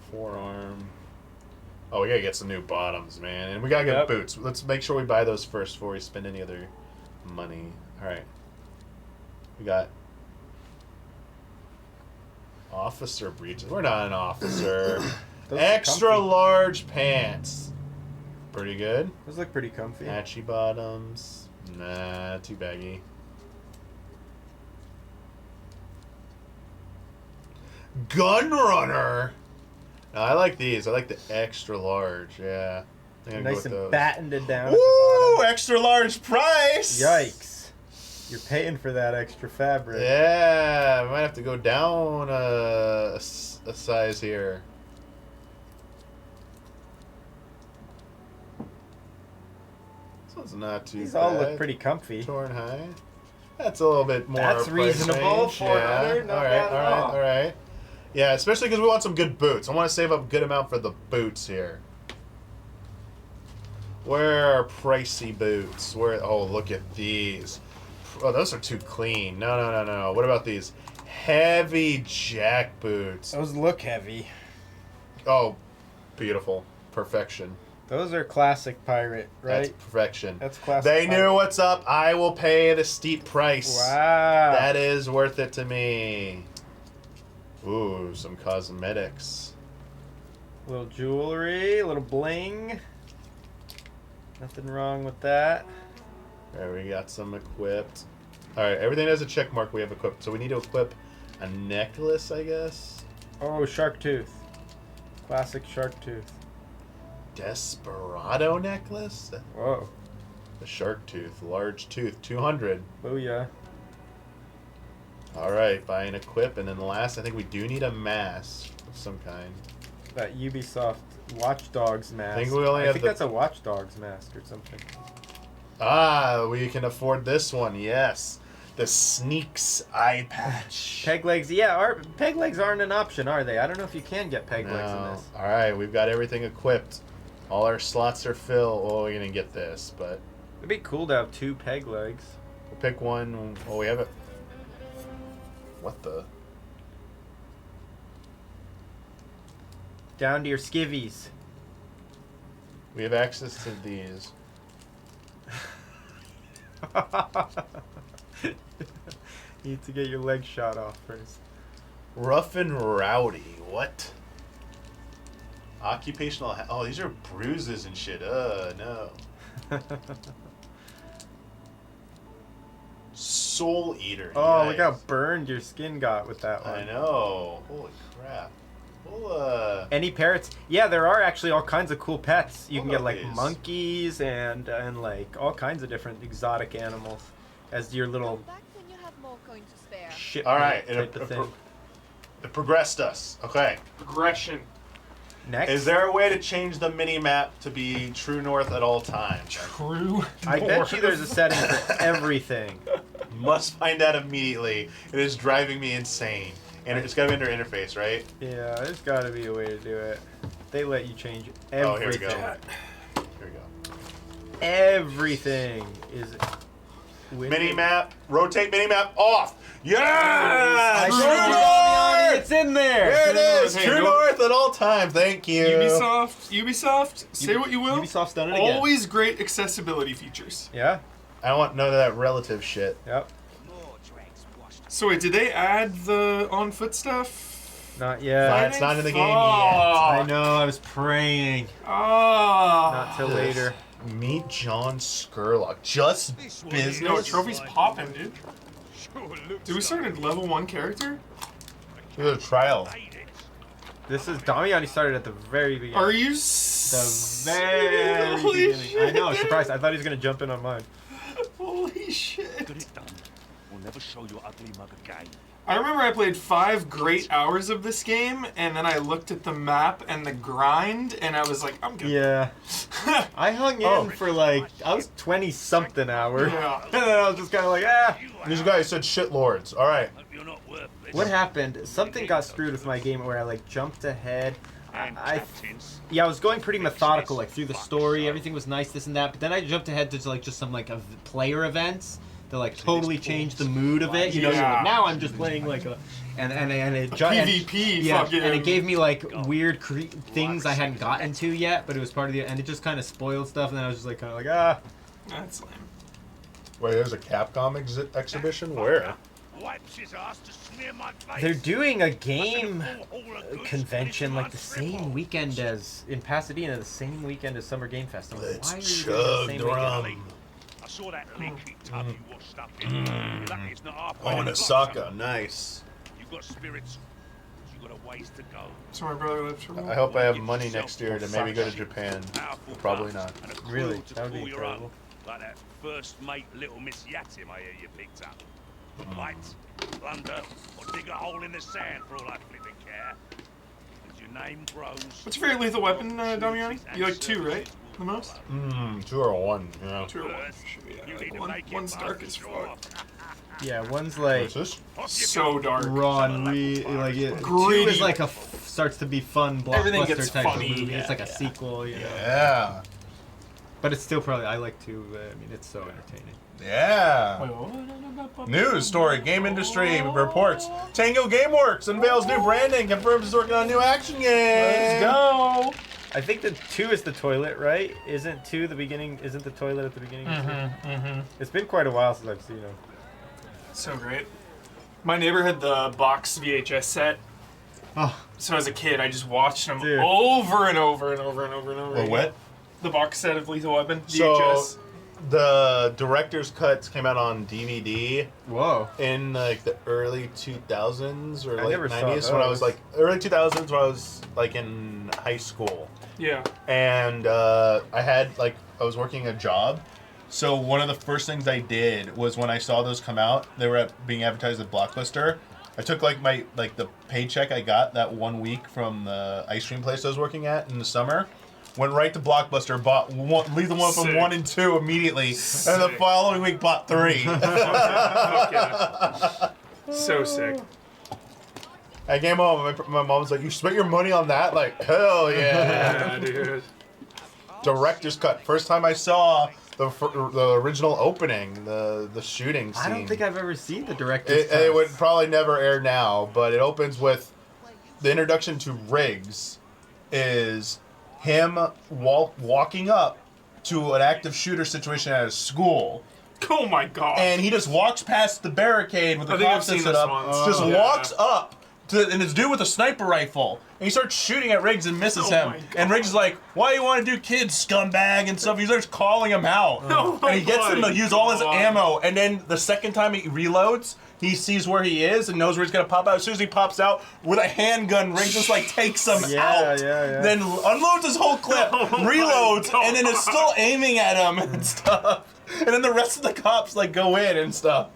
Forearm. Oh, we gotta get some new bottoms, man, and we gotta get boots. Let's make sure we buy those first before we spend any other money. All right. We got officer breeches. We're not an officer. Extra large pants. Pretty good. Those look pretty comfy. Patchy bottoms. Nah, too baggy. Gun Runner. No, I like these. I like the extra large. Yeah. Nice and battened down. Woo! Extra large price. Yikes. You're paying for that extra fabric. Yeah, we might have to go down a size here. This one's not too These bad. all look pretty comfy. Torn high. That's a little bit more. That's reasonable. 400. All right. Yeah, especially because we want some good boots. I want to save up a good amount for the boots here. Where are pricey boots? Where? Oh, look at these. Oh, those are too clean. No. What about these heavy jack boots? Those look heavy. Oh, beautiful. Perfection. Those are classic pirate, right? That's perfection. That's classic. They knew what's up. I will pay the steep price. Wow. That is worth it to me. Ooh, some cosmetics. A little jewelry, a little bling. Nothing wrong with that. There, we got some equipped. Alright, everything has a check mark we have equipped. So we need to equip a necklace, I guess. Oh, shark tooth. Classic shark tooth. Desperado necklace? Whoa. The shark tooth, large tooth, 200. Booyah. Alright, buy and equip. And then the last, I think we do need a mask of some kind. That Ubisoft Watch Dogs mask. I think we only have that's a Watch Dogs mask or something. Ah, we can afford this one, yes. The Sneaks eye patch. Peg legs, yeah, peg legs aren't an option, are they? I don't know if you can get peg legs in this. Alright, we've got everything equipped. All our slots are filled. Well, we're going to get this, but... It'd be cool to have 2 peg legs. We'll pick one. Oh, we have it. What the? Down to your skivvies. We have access to these. You need to get your leg shot off first. Rough and rowdy. What? Occupational. Oh, these are bruises and shit. No. Soul Eater. Oh, Yikes. look how burned your skin got with that one. I know. Holy crap. We'll, Any parrots? Yeah, there are actually all kinds of cool pets. You can get like these. monkeys and like all kinds of different exotic animals as your little ship all right, type of thing. It progressed us. Okay. Progression. Next, Is there a way to change the mini map to be true north at all times? True. I bet you there's a setting for everything. Must find out immediately. It is driving me insane. And it's got to be under interface, right? Yeah, there's got to be a way to do it. They let you change everything. Oh, here we go. Here we go. Everything is. Mini map. Rotate mini map off. Yes! I True told you, north! Damiani, it's in there. There it is. Hey, True no- north at all times. Thank you. Ubisoft, say what you will. Ubisoft's done it again. Always great accessibility features. Yeah. I don't want none of that relative shit. Yep. So wait, did they add the on foot stuff? Not yet. Fine, it's not in the game yet. I know. I was praying. Ah. Not till later. Meet John Skurlock. Just business. No, trophies popping, dude. Did we start at level 1 character? This is a trial. This is Damiani started at the very beginning. Are you The very Holy beginning. shit, I know. dude. Surprised. I thought he was gonna jump in on mine. Holy shit. never show your ugly mug again. I remember I played 5 great hours of this game, and then I looked at the map and the grind, and I was like, I'm good. Yeah. I hung in for like, I was 20-something hours. Yeah. And then I was just kind of like, ah. These guys said shitlords. All right. You're not worth this. What happened? Something got screwed with my game where I like jumped ahead. I was going pretty methodical, like through the story. Everything was nice, this and that. But then I jumped ahead to like just some like player events that like totally changed the mood of it. You know, you're like, now I'm just playing like a and it PvP. Yeah, fucking. and it gave me like weird things I hadn't gotten to yet, but it was part of the and it just kind of spoiled stuff. And then I was just like kind of like ah. That's lame. Wait, there's a Capcom exhibition? Where? They're doing a game convention like the same weekend as in Pasadena, the same weekend as Summer Game Fest. I'm like, why are you doing the same weekend? I saw that leaky tub you washed up in. You're lucky it's not halfway Oh, to the Osaka. Nice. You've got spirits. You've got a ways to go. So my brother lives from. I hope I have money next year to maybe go to Japan. Probably not. Really? That would be incredible. Like that first mate, little Miss Yatim, I hear you picked up. Fight, plunder, or dig a hole in the sand for all I flipping care. As your name grows. What's your favorite lethal weapon, Damiani? You like 2, right? The most? 2 or 1. Yeah. 2 or 1. Should be, one's dark as fuck. Yeah, one's like so dark. Raw and like it. 2 is like a starts to be fun Everything blockbuster gets type funny. of movie. Yeah, It's like a sequel, you know. Yeah. But it's still probably I like 2. I mean, it's so entertaining. Yeah. News story. Game industry reports. Tango Gameworks unveils new branding. Confirms it's working on a new action game. Let's go. I think the 2 is the toilet, right? Isn't 2 the beginning? Isn't the toilet at the beginning? It's been quite a while since I've seen them. So great. My neighbor had the box VHS set. Oh. So as a kid, I just watched them over and over and over and over and over. Well, what? The box set of Lethal Weapon VHS. So the director's cuts came out on DVD. Whoa. In like the early 2000s or I late never saw 90s when I was those. like early 2000s when I was like in high school. Yeah. And I was working a job. So one of the first things I did was when I saw those come out, they were being advertised at Blockbuster. I took like the paycheck I got that 1 week from the ice cream place I was working at in the summer. Went right to Blockbuster, bought Lethal Weapon 1 and 2 immediately, and the following week bought 3. So sick. I came home, and my mom was like, "You spent your money on that? Like, hell yeah!" Yeah, dude. Director's cut. First time I saw the original opening, the shooting scene. I don't think I've ever seen the director's cut. It would probably never air now, but it opens with the introduction to Riggs is him walking up to an active shooter situation at a school. Oh my god. And he just walks past the barricade with the I think I've cops seen set this up. once. Just Yeah. walks up and it's dude with a sniper rifle. And he starts shooting at Riggs and misses him. And Riggs is like, "Why you want to do kids, scumbag?" and stuff. He starts calling him out. And he gets him to use all his ammo. And then the second time he reloads, he sees where he is and knows where he's gonna pop out. As soon as he pops out with a handgun, Riggs just like takes him out. Then unloads his whole clip, reloads, and then is still aiming at him and stuff. And then the rest of the cops like go in and stuff.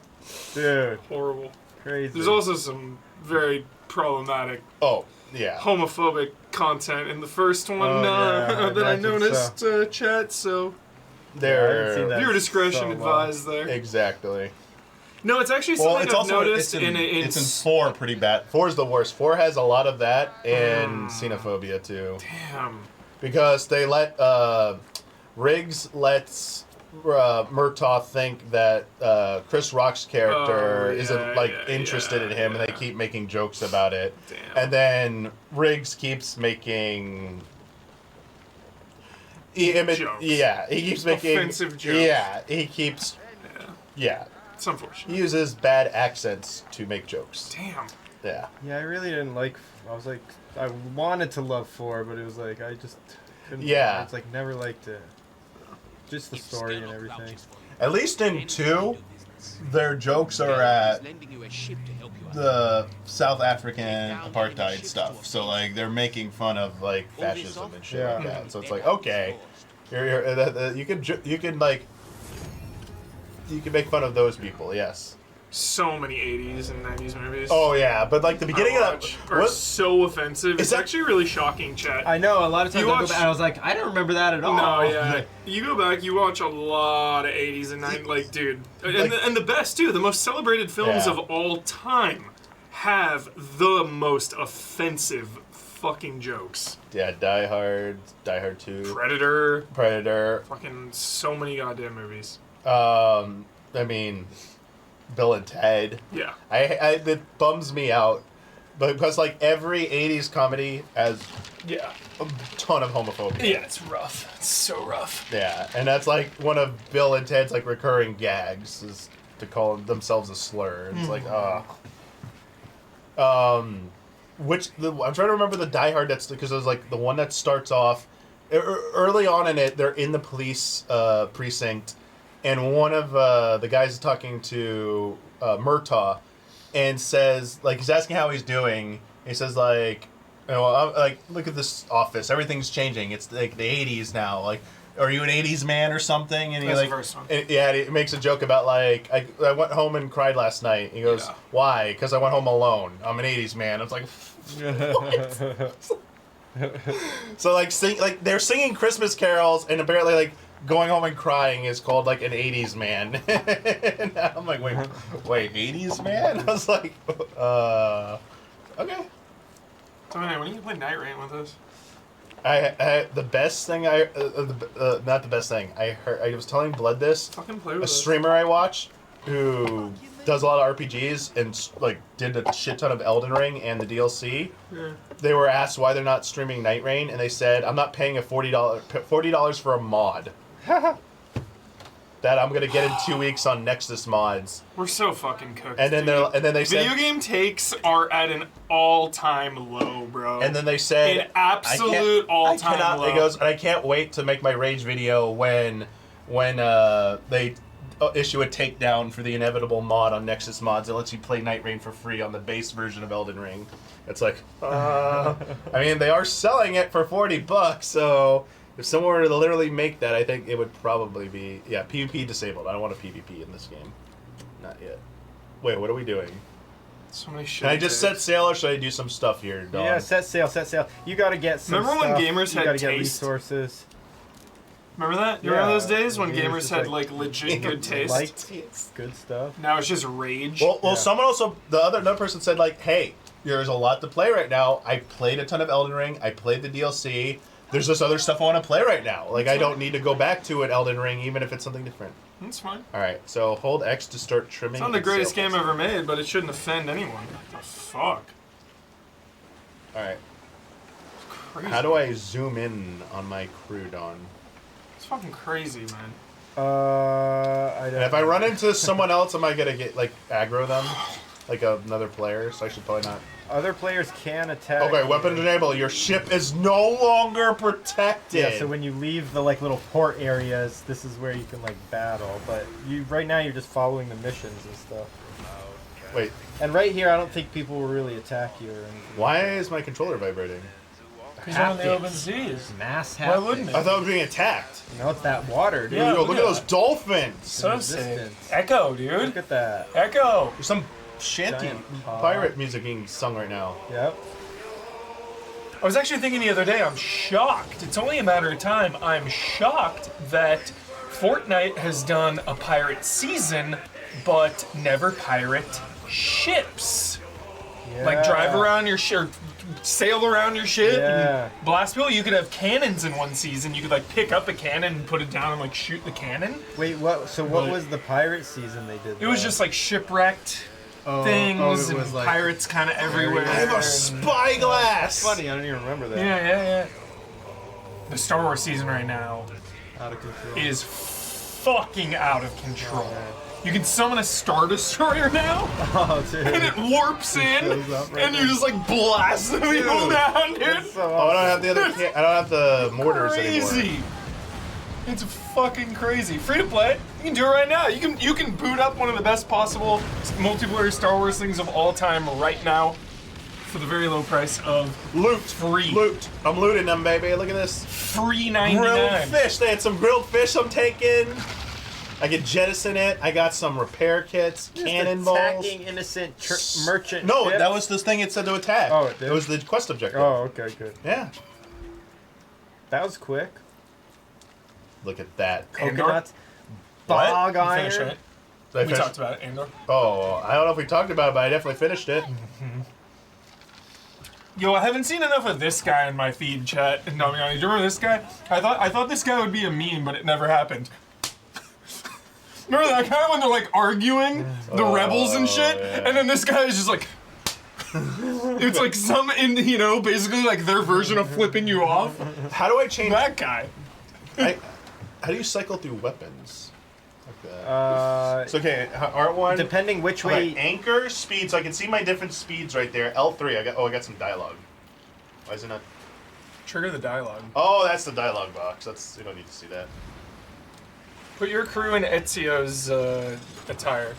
Dude. Horrible. Crazy. There's also some very problematic homophobic content in the first one that I noticed, chat, so viewer discretion advised there. Exactly. No, it's actually something I've noticed it's in 4 pretty bad. 4 is the worst. 4 has a lot of that and xenophobia too. Damn. Because they let Riggs lets Murtaugh think that Chris Rock's character isn't interested in him, and they keep making jokes about it. Damn. And then Riggs keeps making jokes. Yeah, he keeps making offensive jokes. Yeah, he keeps. Yeah. It's unfortunate. He uses bad accents to make jokes. Damn. Yeah. Yeah, I really didn't like. I was like, I wanted to love 4, but it was like I just couldn't. Yeah. It's like never liked it. Just the story and everything. At least in 2, their jokes are at the South African apartheid stuff. So like they're making fun of like fascism and shit like that. So it's like, okay, you can make fun of those people, yes. so many 80s and 90s movies. Oh yeah, but like the beginning of that are so offensive. It's actually really shocking, chat. I know, a lot of times I go back and I was like, I don't remember that at all. No, yeah. You go back, you watch a lot of 80s and 90s, like, dude. And the best, too, the most celebrated films of all time have the most offensive fucking jokes. Yeah, Die Hard 2. Predator. Fucking so many goddamn movies. I mean, Bill and Ted. Yeah. It bums me out, because like every 80s comedy has a ton of homophobia. Yeah, it's rough. It's so rough. Yeah, and that's like one of Bill and Ted's like recurring gags is to call themselves a slur. It's like, I'm trying to remember the Die Hard because it was like the one that starts off early on in it. They're in the police precinct. And one of the guys is talking to Murtaugh and says, like, he's asking how he's doing. He says, like, you know, like, look at this office. Everything's changing. It's like the 80s now. Like, are you an 80s man or something? And he like, and he makes a joke about like, I went home and cried last night. He goes, why? Because I went home alone. I'm an 80s man. I was like, what? So like they're singing Christmas carols and apparently like going home and crying is called like an 80s man. And I'm like, wait, 80s man? I was like, okay. So anyway, when are you gonna play Night Rain with us? The best thing not the best thing. I was telling Blood this. Fucking play with a streamer I watch who does a lot of RPGs and like did a shit ton of Elden Ring and the DLC. Yeah. They were asked why they're not streaming Night Rain, and they said, "I'm not paying a $40 for a mod." That I'm gonna get in 2 weeks on Nexus mods. We're so fucking cooked. And then they said video game takes are at an all-time low, bro. And then they said an absolute all-time low. It goes, and I can't wait to make my rage video when they issue a takedown for the inevitable mod on Nexus mods that lets you play Night Rain for free on the base version of Elden Ring. It's like, I mean, they are selling it for $40, so. If someone were to literally make that, I think it would probably be, PvP disabled. I don't want a PvP in this game. Not yet. Wait, what are we doing? So many shit. Can I just set sail or should I do some stuff here, Dawn? Yeah, set sail. You gotta get some Remember stuff. When gamers had gotta taste? Get resources. Remember that? You remember those days when gamers had like legit good taste? Liked good stuff. Now it's just rage. Well, someone also, another person said like, hey, there's a lot to play right now. I played a ton of Elden Ring. I played the DLC. There's this other stuff I want to play right now. Like, I don't need to go back to an Elden Ring, even if it's something different. That's fine. Alright, so hold X to start trimming. It's not the greatest game ever made, but it shouldn't offend anyone. What the fuck? Alright. It's crazy. How do I zoom in on my crew, Dawn? It's fucking crazy, man. I don't and if I run into someone else, am I going to get, like, aggro them? Like another player? So I should probably not. Other players can attack. Okay, weapon enable. Your ship is no longer protected. Yeah, so when you leave the like little port areas, this is where you can like battle. But right now you're just following the missions and stuff. Wait. And right here, I don't think people will really attack you or anything. Why is my controller vibrating? Because you're on the open seas. Mass haptics. Why wouldn't it? I thought I was being attacked. No, it's that water, dude. Yeah, look at those dolphins. So sick. Echo, dude. Look at that. Echo. There's some shanty pirate music being sung right now. Yep. I was actually thinking the other day, I'm shocked. It's only a matter of time. I'm shocked that Fortnite has done a pirate season, but never pirate ships. Yeah. Like drive around your ship, sail around your ship, and blast people. You could have cannons in one season. You could like pick up a cannon and put it down and like shoot the cannon. Wait, what? So what was the pirate season they did? It was just like shipwrecked things and like pirates kind of everywhere. I have a spyglass. That's funny. I don't even remember that. Yeah. The Star Wars season right now out of control. Is fucking out of control. You can summon a Star Destroyer now, and it warps in, and you just like blast the people down, dude. So I don't have the other. I don't have the mortars anymore. It's fucking crazy. Free to play. You can do it right now. You can boot up one of the best possible multiplayer Star Wars things of all time right now for the very low price of free. Loot. I'm looting them, baby. Look at this. Free $99. Grilled fish. They had some grilled fish I'm taking. I can jettison it. I got some repair kits, cannonballs. Attacking innocent merchant. No, ships? that was the thing it said to attack. Oh, it did? It was the quest objective. Oh, okay, good. Yeah. That was quick. Look at that. Coconuts. What? Bog iron. Finish it. Did I We finish- talked about it, Andor. Oh, I don't know if we talked about it, but I definitely finished it. Yo, I haven't seen enough of this guy in my feed, chat. Damiani, do you remember this guy? I thought this guy would be a meme, but it never happened. Remember that guy when they're like arguing the rebels and shit, yeah. and then this guy is just like. It's like basically like their version of flipping you off. How do I change that guy? How do you cycle through weapons? Like that. It's okay. R1. Depending which way. Anchor speed, so I can see my different speeds right there. L3. I got some dialogue. Why is it not? Trigger the dialogue. Oh, that's the dialogue box. You don't need to see that. Put your crew in Ezio's attire.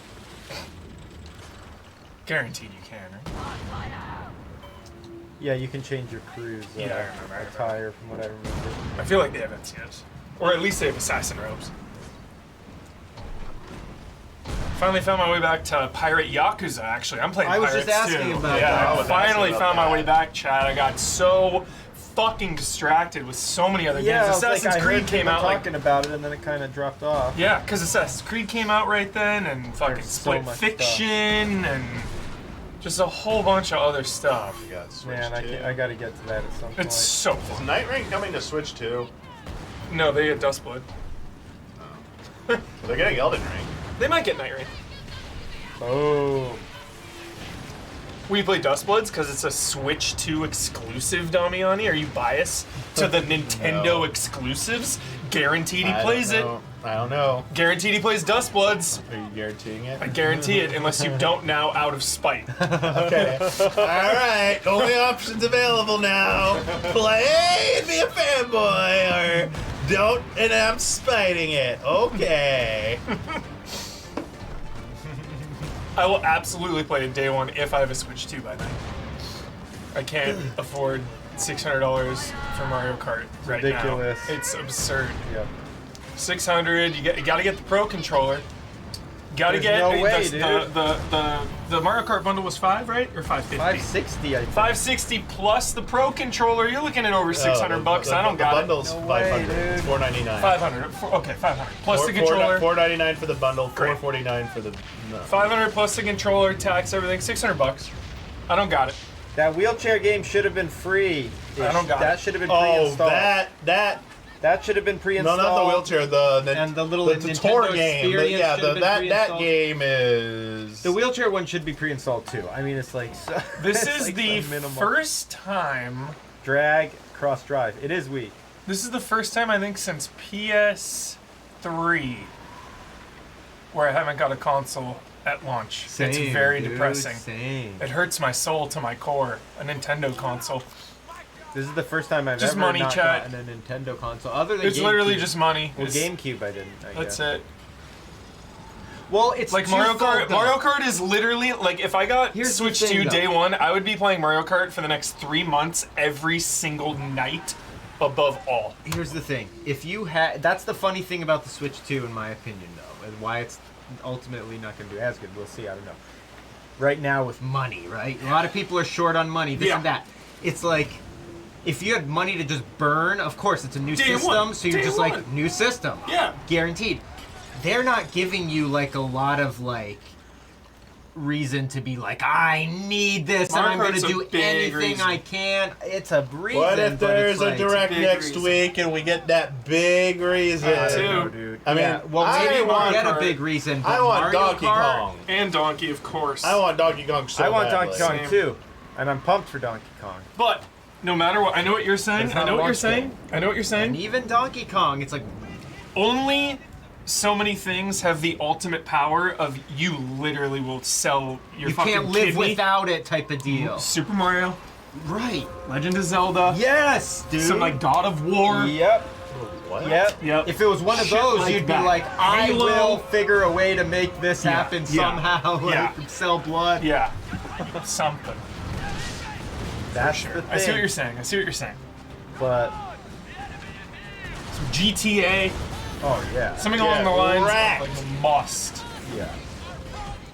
Guaranteed you can, right? Yeah, you can change your crew's I remember. attire from what I remember. I feel like they have Ezio's. Or at least they have assassin robes. Finally found my way back to Pirate Yakuza, actually. I'm playing I was Pirates just asking too. about yeah, that. I finally found my way back, Chad. I got so fucking distracted with so many other Yeah, games. Assassin's I Creed heard came people out like... talking about it, and then it kind of dropped off. Yeah, because Assassin's Creed came out right then, and fucking There's so Split much Fiction, and just a whole bunch of other stuff. You got Switch Man, I gotta get to that at some point. It's so Is fun. Night Rain coming to Switch too? No, they get Dustblood. They're getting Elden Ring. They might get Night Rain. Oh. We play Dustbloods because it's a Switch 2 exclusive, Damiani. Are you biased to the Nintendo exclusives? Guaranteed he plays it. I don't know. Guaranteed he plays Dustbloods. Are you guaranteeing it? I guarantee it, unless you don't now out of spite. Okay. Alright, only options available now. Play and be a fanboy, or don't and I'm spiting it. Okay. I will absolutely play it day one if I have a Switch 2 by then. I can't afford $600 for Mario Kart right ridiculous. now. It's absurd. Yep. $600. You gotta get the Pro controller. Gotta There's get no way, the Mario Kart bundle was $5, right? Or $550? $560, I think. $560 plus the Pro controller. You're looking at over $600. I don't got it. The bundle's No way, $500. dude. It's $499. $500. Okay, $500 plus the controller. $499 for the bundle. Great. $449 for the. No. $500 plus the controller, tax, everything. $600. I don't got it. That wheelchair game should have been free. I don't got that it. should have been Oh, pre-installed. That should have been No, pre-installed. not the wheelchair. And the little the Nintendo tour game. Experience Yeah, should have been that pre-installed. game is. The wheelchair one should be pre-installed too. I mean, it's like so, This it's is like the so minimal. first time. drag cross drive. It is weak. This is the first time I think since PS3 where I haven't got a console at launch. It's very depressing. Same. It hurts my soul to my core. A Nintendo console. This is the first time I've Just ever money, not chat. gotten a Nintendo console. Other than It's GameCube. literally just money. Well, It's- GameCube I didn't. I That's guess. it. Well, it's Like Mario twofold, Kart. though. Mario Kart is literally like if I got Here's the Switch thing, 2 though. day one, I would be playing Mario Kart for the next 3 months every single night, above all. Here's the thing. If you had, that's the funny thing about the Switch 2, in my opinion, though, and why it's ultimately not going to do as good. We'll see. I don't know. Right now with money, right? A lot of people are short on money. This and that. It's like, if you had money to just burn, of course, it's a new Day system, one. so you're Day just one. like, new system. Yeah. Guaranteed. They're not giving you, like, a lot of, like, reason to be like, I need this, Mario and I'm going Kart's to a do big anything reason. I can. It's a reason. What if but there's it's a like, direct big next reason. week and we get that big reason? I don't know, dude. I mean, well, I maybe we'll want get a Kart. big reason. But I want Mario Donkey Kart, Kong. And Donkey, of course. I want Donkey Kong so I want badly. Donkey Kong Same. too, and I'm pumped for Donkey Kong. But no matter what, I know what you're saying. It's I not know a what you're launch saying. game. I know what you're And saying. even Donkey Kong, it's like, Only so many things have the ultimate power of you literally will sell your you fucking can't live kidney. without it type of deal. Super Mario, Right. Legend of Zelda, Yes, dude. some like God of War. Yep. What? Yep. Yep. If it was one of Shit those, like you'd that. be like, I Halo. will figure a way to make this happen Yeah. somehow. Like, Yeah. sell blood. Yeah, something. That's the thing. I see what you're saying. I see what you're saying. But Some GTA. Oh yeah. Something along the lines wrecked. of like a must. Yeah.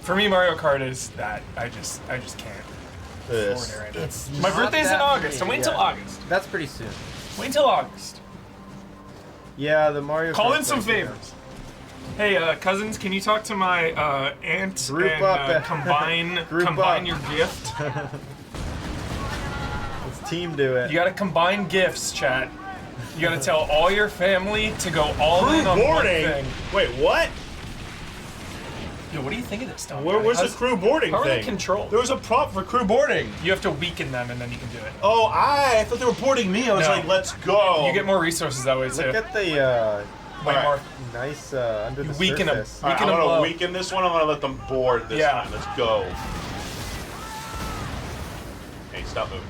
For me, Mario Kart is that I just can't. This. afford it right now. It's My not birthday's in that August. I'm many, waiting till yeah. August. That's pretty soon. Wait until August. Yeah, the Mario. Call Kart in some thing, yeah. favors. Hey, cousins, can you talk to my aunt Group and up. combine Group combine up. your gift? Let's team do it. You gotta combine gifts, chat. You gotta tell all your family to go all Crew in on one boarding? thing. Wait, what? Yo, what do you think of this stuff? Where's the crew boarding How are thing? they controlled? There was a prop for crew boarding. You have to weaken them and then you can do it. Oh, I thought they were boarding me. I was No. like, let's go. You get more resources that way too. Look at the Way Alright. more. nice under the Weaken 'em. surface. All right, Weaken I'm them gonna low. weaken this one. I'm gonna let them board this Yeah. time. Let's go. Hey, stop moving.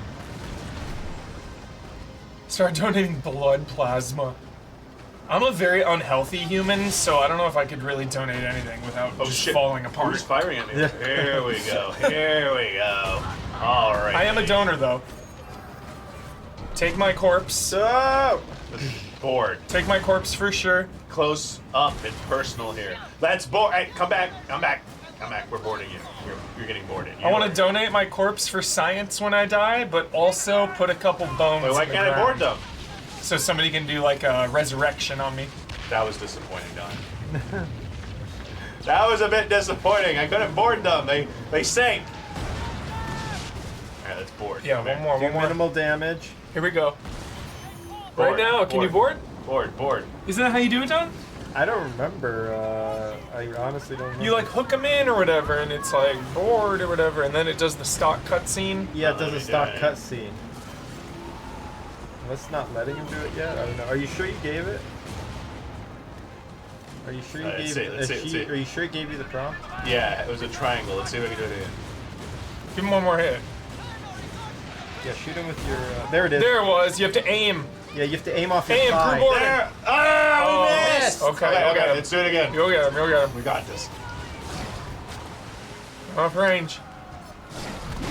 Start donating blood plasma. I'm a very unhealthy human, so I don't know if I could really donate anything without Oh just shit! falling apart. Who's firing at me? Yeah. Here we go. Here we go. All right. I am a donor though. Take my corpse. So Board. Take my corpse for sure. Close up and personal here. Let's board. Hey, come back. Come back. Come back. We're boarding you. You're getting boarded. I want to donate my corpse for science when I die, but also put a couple bones. Wait, why in the can't I board ground. them? So somebody can do like a resurrection on me. That was disappointing, Don. That was a bit disappointing. I couldn't board them. They sank. All right, let's board. Yeah, Come one here. more, do one more. minimal damage. Here we go. Board, Right now, can you board? Board. Isn't that how you do it, Don? I don't remember. I honestly don't remember. You like hook them in or whatever, and it's like board or whatever, and then it does the stock cutscene. Yeah, it Oh, does let a me stock die. cutscene. Let's not letting him do it yet. I don't know. Are you sure you gave it? Are you sure you Let's gave see, it? let's see, let's see. Are you sure he gave you the prompt? Yeah, it was a triangle. Let's see if we can do it again. Give him one more hit. Yeah, shoot him with your. There it is. There it was. You have to aim. Yeah, you have to aim off his Aim, thigh. crew board. There! Ah, Oh, we missed! okay, Okay, okay. okay, let's do it again. Go get him. Go get him. We got this. Off range.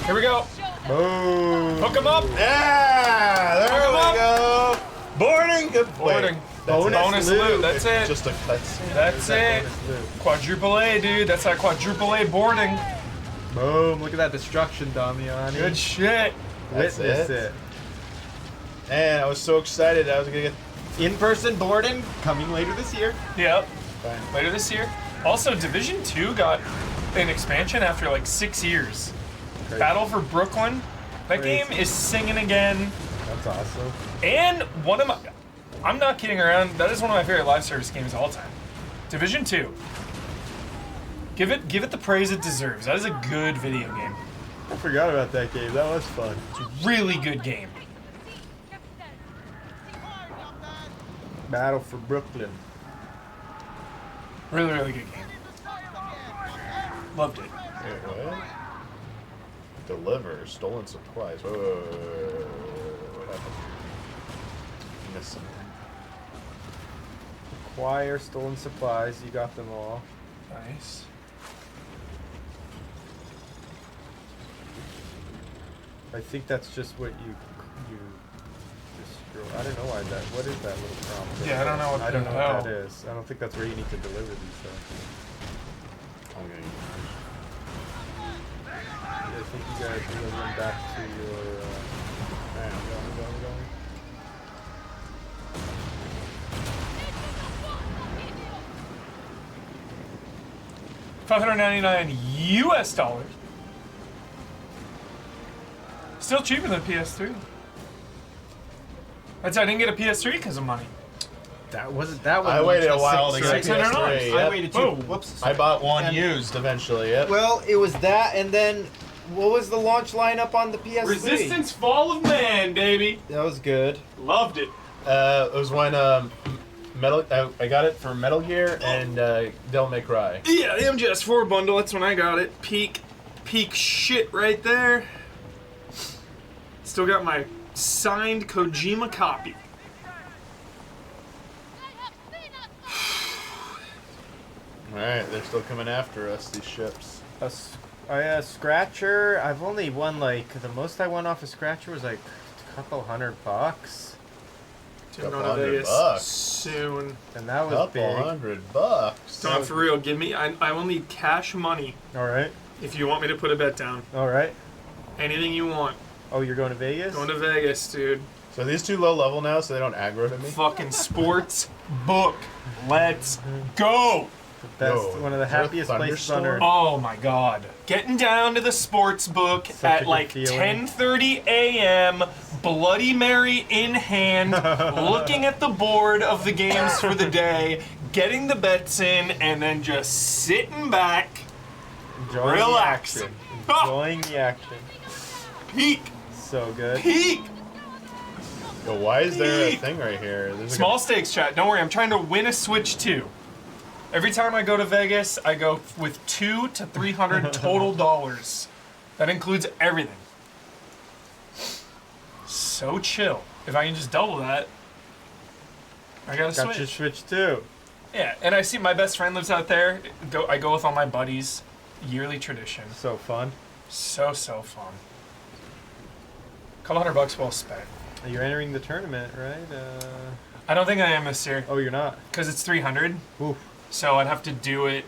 Here we go. Boom. Hook him up. Yeah! There Hook 'em we up. go! Boarding! Good Boarding. Bonus loot. That's it. Just a cutscene. That's it. Quadruple A, dude. That's that quadruple A boarding. Boom. Look at that destruction, Damiani. Good shit. That's Witness it. it. Man, I was so excited. I was gonna get. In-person boarding coming later this year. Yep. Fine. Later this year. Also, Division 2 got an expansion after like 6 years. Crazy. Battle for Brooklyn. That Crazy. game is singing again. That's awesome. And one of my, I'm not kidding around, that is one of my favorite live service games of all time. Division 2. Give it the praise it deserves. That is a good video game. I forgot about that game. That was fun. It's a really good game. Battle for Brooklyn. Really, really good game. Loved it. Wait, what? Deliver stolen supplies. Whoa. What happened? Missed something. Acquire stolen supplies. You got them all. Nice. I think that's just what you just scroll. I don't know why that. What is that little prompt? Yeah, I don't know what I don't the know what hell. that is. I don't think that's where you need to deliver these things. Okay. I think you guys deliver them back to your. Alright, I'm going. 599 US dollars. Still cheaper than PS3. I didn't get a PS3 because of money. That wasn't that one. I waited a while to get a $600. PS3. I Yep. waited too. Boom. Whoops. I bought one And- used eventually. Yep. Well, it was that, and then what was the launch lineup on the PS3? Resistance Fall of Man, baby. That was good. Loved it. It was when Metal. I got it for Metal Gear and Devil May Cry. Yeah, the MGS4 bundle, that's when I got it. Peak shit right there. Still got my signed Kojima copy. Alright, they're still coming after us, these ships. A Scratcher. I've only won like the most I won off a Scratcher was like a couple $100. Didn't Couple go to $100 Vegas. bucks. soon. And that was Couple big. $100. Don, for real, give me. I will need cash money. All right. If you want me to put a bet down. All right. Anything you want. Oh, you're going to Vegas? Going to Vegas, dude. So are these two low level now, so they don't aggro to me? Fucking sports book. Let's go. The best, one of the happiest places on earth. Oh my god. Getting down to the sports book at like 10:30 a.m., Bloody Mary in hand, looking at the board of the games for the day, getting the bets in, and then just sitting back, relaxing. Enjoying the action. Peak. So good. Peak. Yo, why is there a thing right here? There's Small stakes, chat. Don't worry, I'm trying to win a Switch 2. Every time I go to Vegas, I go with $200 to $300 total dollars. That includes everything. So chill. If I can just double that, I got a Switch. Got your Switch too. Yeah, and I see my best friend lives out there. I go with all my buddies. Yearly tradition. So fun. So fun. Couple $100 well spent. You're entering the tournament, right? I don't think I am this year. Oh, you're not? Because it's 300. Oof. So I'd have to do it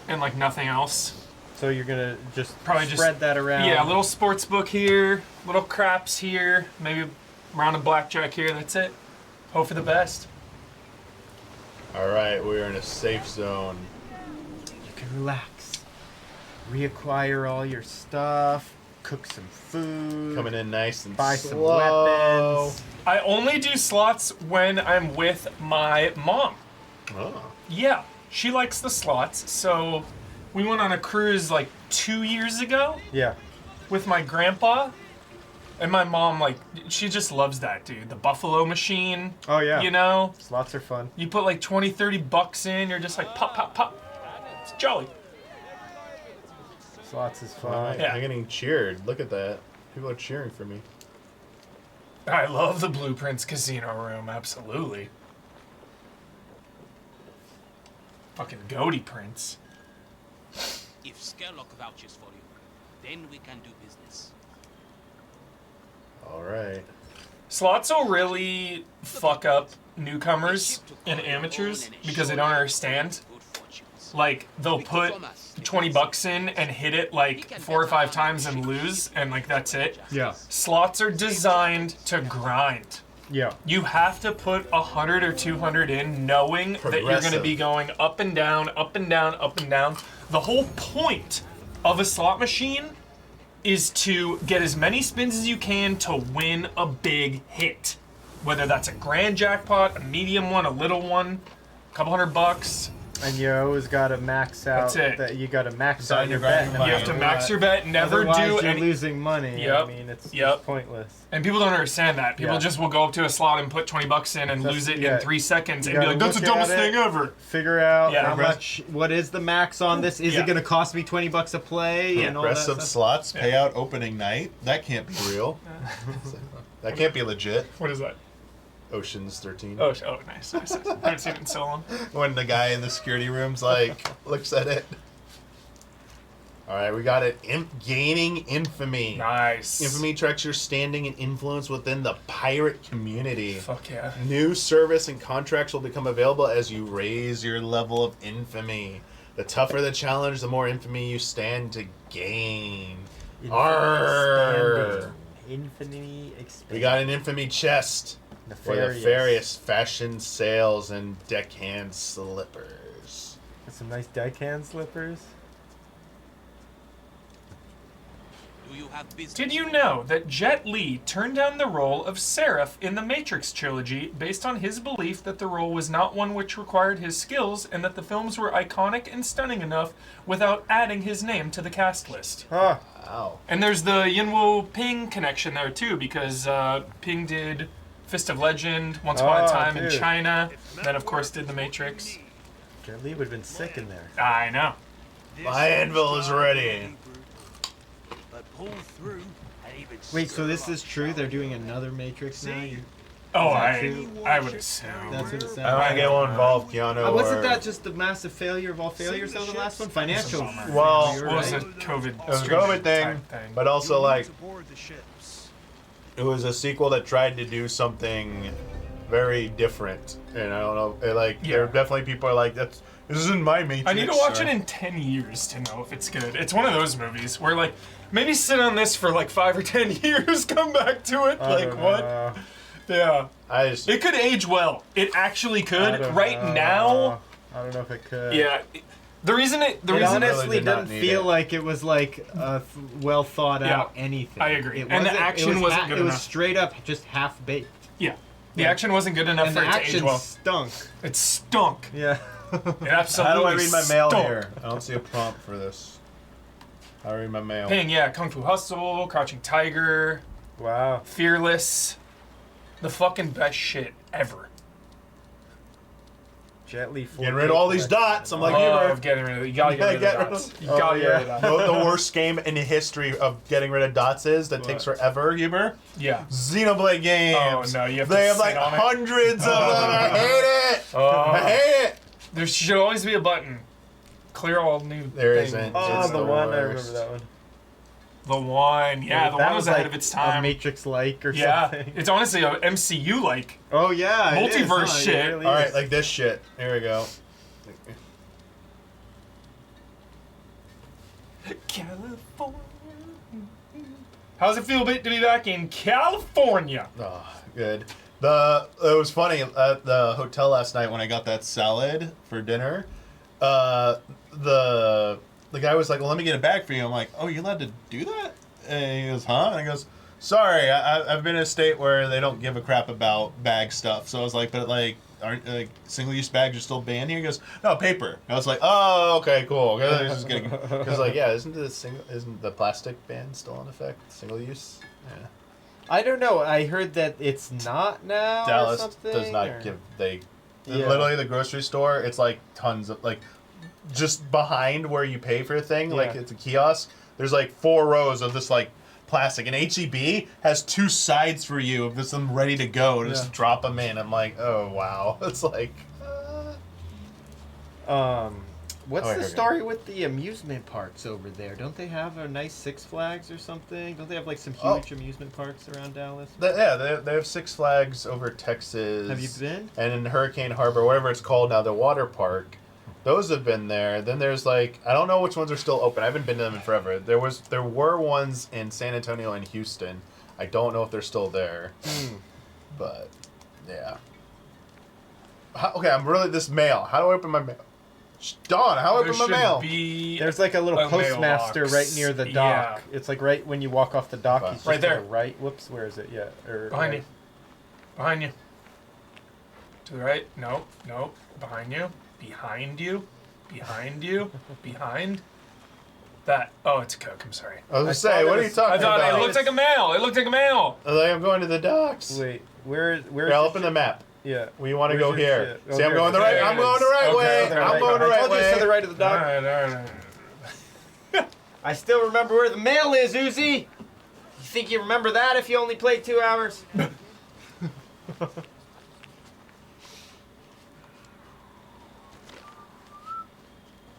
and like nothing else. So you're gonna just probably spread that around? Yeah, a little sports book here, little craps here, maybe a round of blackjack here. That's it. Hope for the best. All right, we're in a safe zone. You can relax, reacquire all your stuff, cook some food, Coming in nice and buy slow. some weapons. I only do slots when I'm with my mom. Oh. Yeah, she likes the slots, so we went on a cruise like 2 years ago. Yeah. With my grandpa. And my mom, like, she just loves that, dude. The buffalo machine. Oh, yeah. You know? Slots are fun. You put like 20, 30 bucks in, you're just like pop, pop, pop. It's jolly. Slots is fun. Right, Yeah. I'm getting cheered. Look at that. People are cheering for me. I love the Blueprints casino room, absolutely. Fucking goatee prints. If Skerlock vouches for you, then we can do business. All right. Slots will really fuck up newcomers and amateurs because they don't understand. Like, they'll put 20 bucks in and hit it like 4 or 5 times and lose, and like that's it. Yeah. Slots are designed to grind. Yeah. You have to put 100 or 200 in knowing that you're going to be going up and down, up and down, up and down. The whole point of a slot machine is to get as many spins as you can to win a big hit. Whether that's a grand jackpot, a medium one, a little one, a couple $100. And you always gotta max out. That's it. That you gotta max out your bet. You have to max your bet. Never Otherwise do you're any. losing money. Yep. I mean, it's Yep. pointless. And people don't understand that. People Yeah. just will go up to a slot and put 20 bucks in and Just- lose it yeah. in 3 seconds You and be like, gotta that's the look dumbest at it, thing ever. Figure out Yeah. how much. What is the max on this? Is Yeah. it gonna cost me 20 bucks a play? And all that Rest of stuff? slots payout opening night. That can't be real. That can't be legit. What is that? Ocean's 13. Oh, nice. I haven't seen it in so long. When the guy in the security room's like, looks at it. All right, we got it. Gaining infamy. Nice. Infamy tracks your standing and influence within the pirate community. Fuck yeah. New service and contracts will become available as you raise your level of infamy. The tougher the challenge, the more infamy you stand to gain. Arrgh. Infamy expanded. We got an infamy chest. For nefarious fashion sales and deckhand slippers. Got some nice deckhand slippers. Do you have business? Did you know that Jet Li turned down the role of Seraph in the Matrix trilogy based on his belief that the role was not one which required his skills and that the films were iconic and stunning enough without adding his name to the cast list? Huh. Wow. And there's the Yinwo Ping connection there too, because Ping did Fist of Legend, Once Upon a Time in dude. China, then of course did the Matrix. Jet Li would have been sick in there. I know. My anvil is ready. Wait, so this is true? They're doing another Matrix now? Oh, Is that I true? would assume. That's what it sounds I want to get one involved, Keanu. Wasn't or- that just the massive failure of all failures of the last one? Financial. Well, failure, What was right? it? COVID. It was a streaming COVID thing, type but also like it was a sequel that tried to do something very different, and I don't know. There are definitely people are like, this isn't my Matrix. I need to watch it in 10 years to know if it's good. It's one of those movies where like maybe sit on this for like 5 or 10 years, come back to it. Like what? Yeah. It could age well. It actually could. Right now. I don't know if it could. Yeah. The reason it honestly didn't feel like it was like well thought out anything. I agree. And the action wasn't good enough. It was straight up just half baked. Yeah. The action wasn't good enough for it to age well. Stunk. It stunk. Yeah. It absolutely How do I read my mail stunk. here? I don't see a prompt for this. How do I read my mail? Dang, yeah. Kung Fu Hustle, Crouching Tiger. Wow. Fearless. The fucking best shit ever. Jet Li. Getting rid of all these dots. I'm like, getting rid of it. You gotta get rid of the dots. You gotta get rid of that. The worst game in the history of getting rid of dots is that takes forever, Huber. Yeah. Xenoblade games. Oh no, you have to They have sit like on it. hundreds of them. I hate it. I hate it. There should always be a button. Clear all new There things. isn't. Oh, It's the the one. worst. I remember that one. The one. Yeah, the that one was ahead like of its time. Matrix-like or Yeah. something. It's honestly a MCU-like. Oh yeah. it is, Multiverse huh? It shit. really All right, is. like this shit. Here we go. California. How's it feel to be back in California? Oh, good. It was funny at the hotel last night when I got that salad for dinner. The guy was like, "Well, let me get a bag for you." I'm like, "Oh, you're allowed to do that?" And he goes, "Huh?" And I goes, "Sorry, I've been in a state where they don't give a crap about bag stuff." So I was like, "But like, aren't single-use bags are still banned here?" He goes, "No, paper." And I was like, "Oh, okay, cool." Because like, yeah, isn't the plastic ban still in effect? Single-use? Yeah. I don't know. I heard that it's not now. Dallas or something, does not or? give literally the grocery store. It's like tons of like just behind where you pay for a thing. Like it's a kiosk. There's like 4 rows of this like plastic, and HEB has 2 sides for you of this them ready to go. Just drop them in. I'm like, oh wow. It's like. What's the story with the amusement parks over there? Don't they have a nice Six Flags or something? Don't they have like some huge amusement parks around Dallas? They have Six Flags over Texas. Have you been? And in Hurricane Harbor, whatever it's called now, the water park. Those have been there. Then there's like, I don't know which ones are still open. I haven't been to them in forever. There were ones in San Antonio and Houston. I don't know if they're still there. But yeah. I'm really this mail. How do I open my mail? Dawn, how do I open my mail? There's like a little postmaster right near the dock. It's like right when you walk off the dock. He's just right there. To the right. Whoops, where is it? Yeah. Behind you. Behind you. To the right. No. Behind you. Behind you. Behind you. Behind. That. Oh, it's a Coke. I'm sorry. I was gonna say, what are you talking about? I thought it looked like a mail. It looked like a mail. I'm going to the docks. Wait, where? I'll open the map. Yeah. We want to go here. Oh, See, I'm going the right. I'm going the right way. I'm going the right way. To the right of the dock. All right. I still remember where the mail is, Uzi. You think you remember that if you only played 2 hours?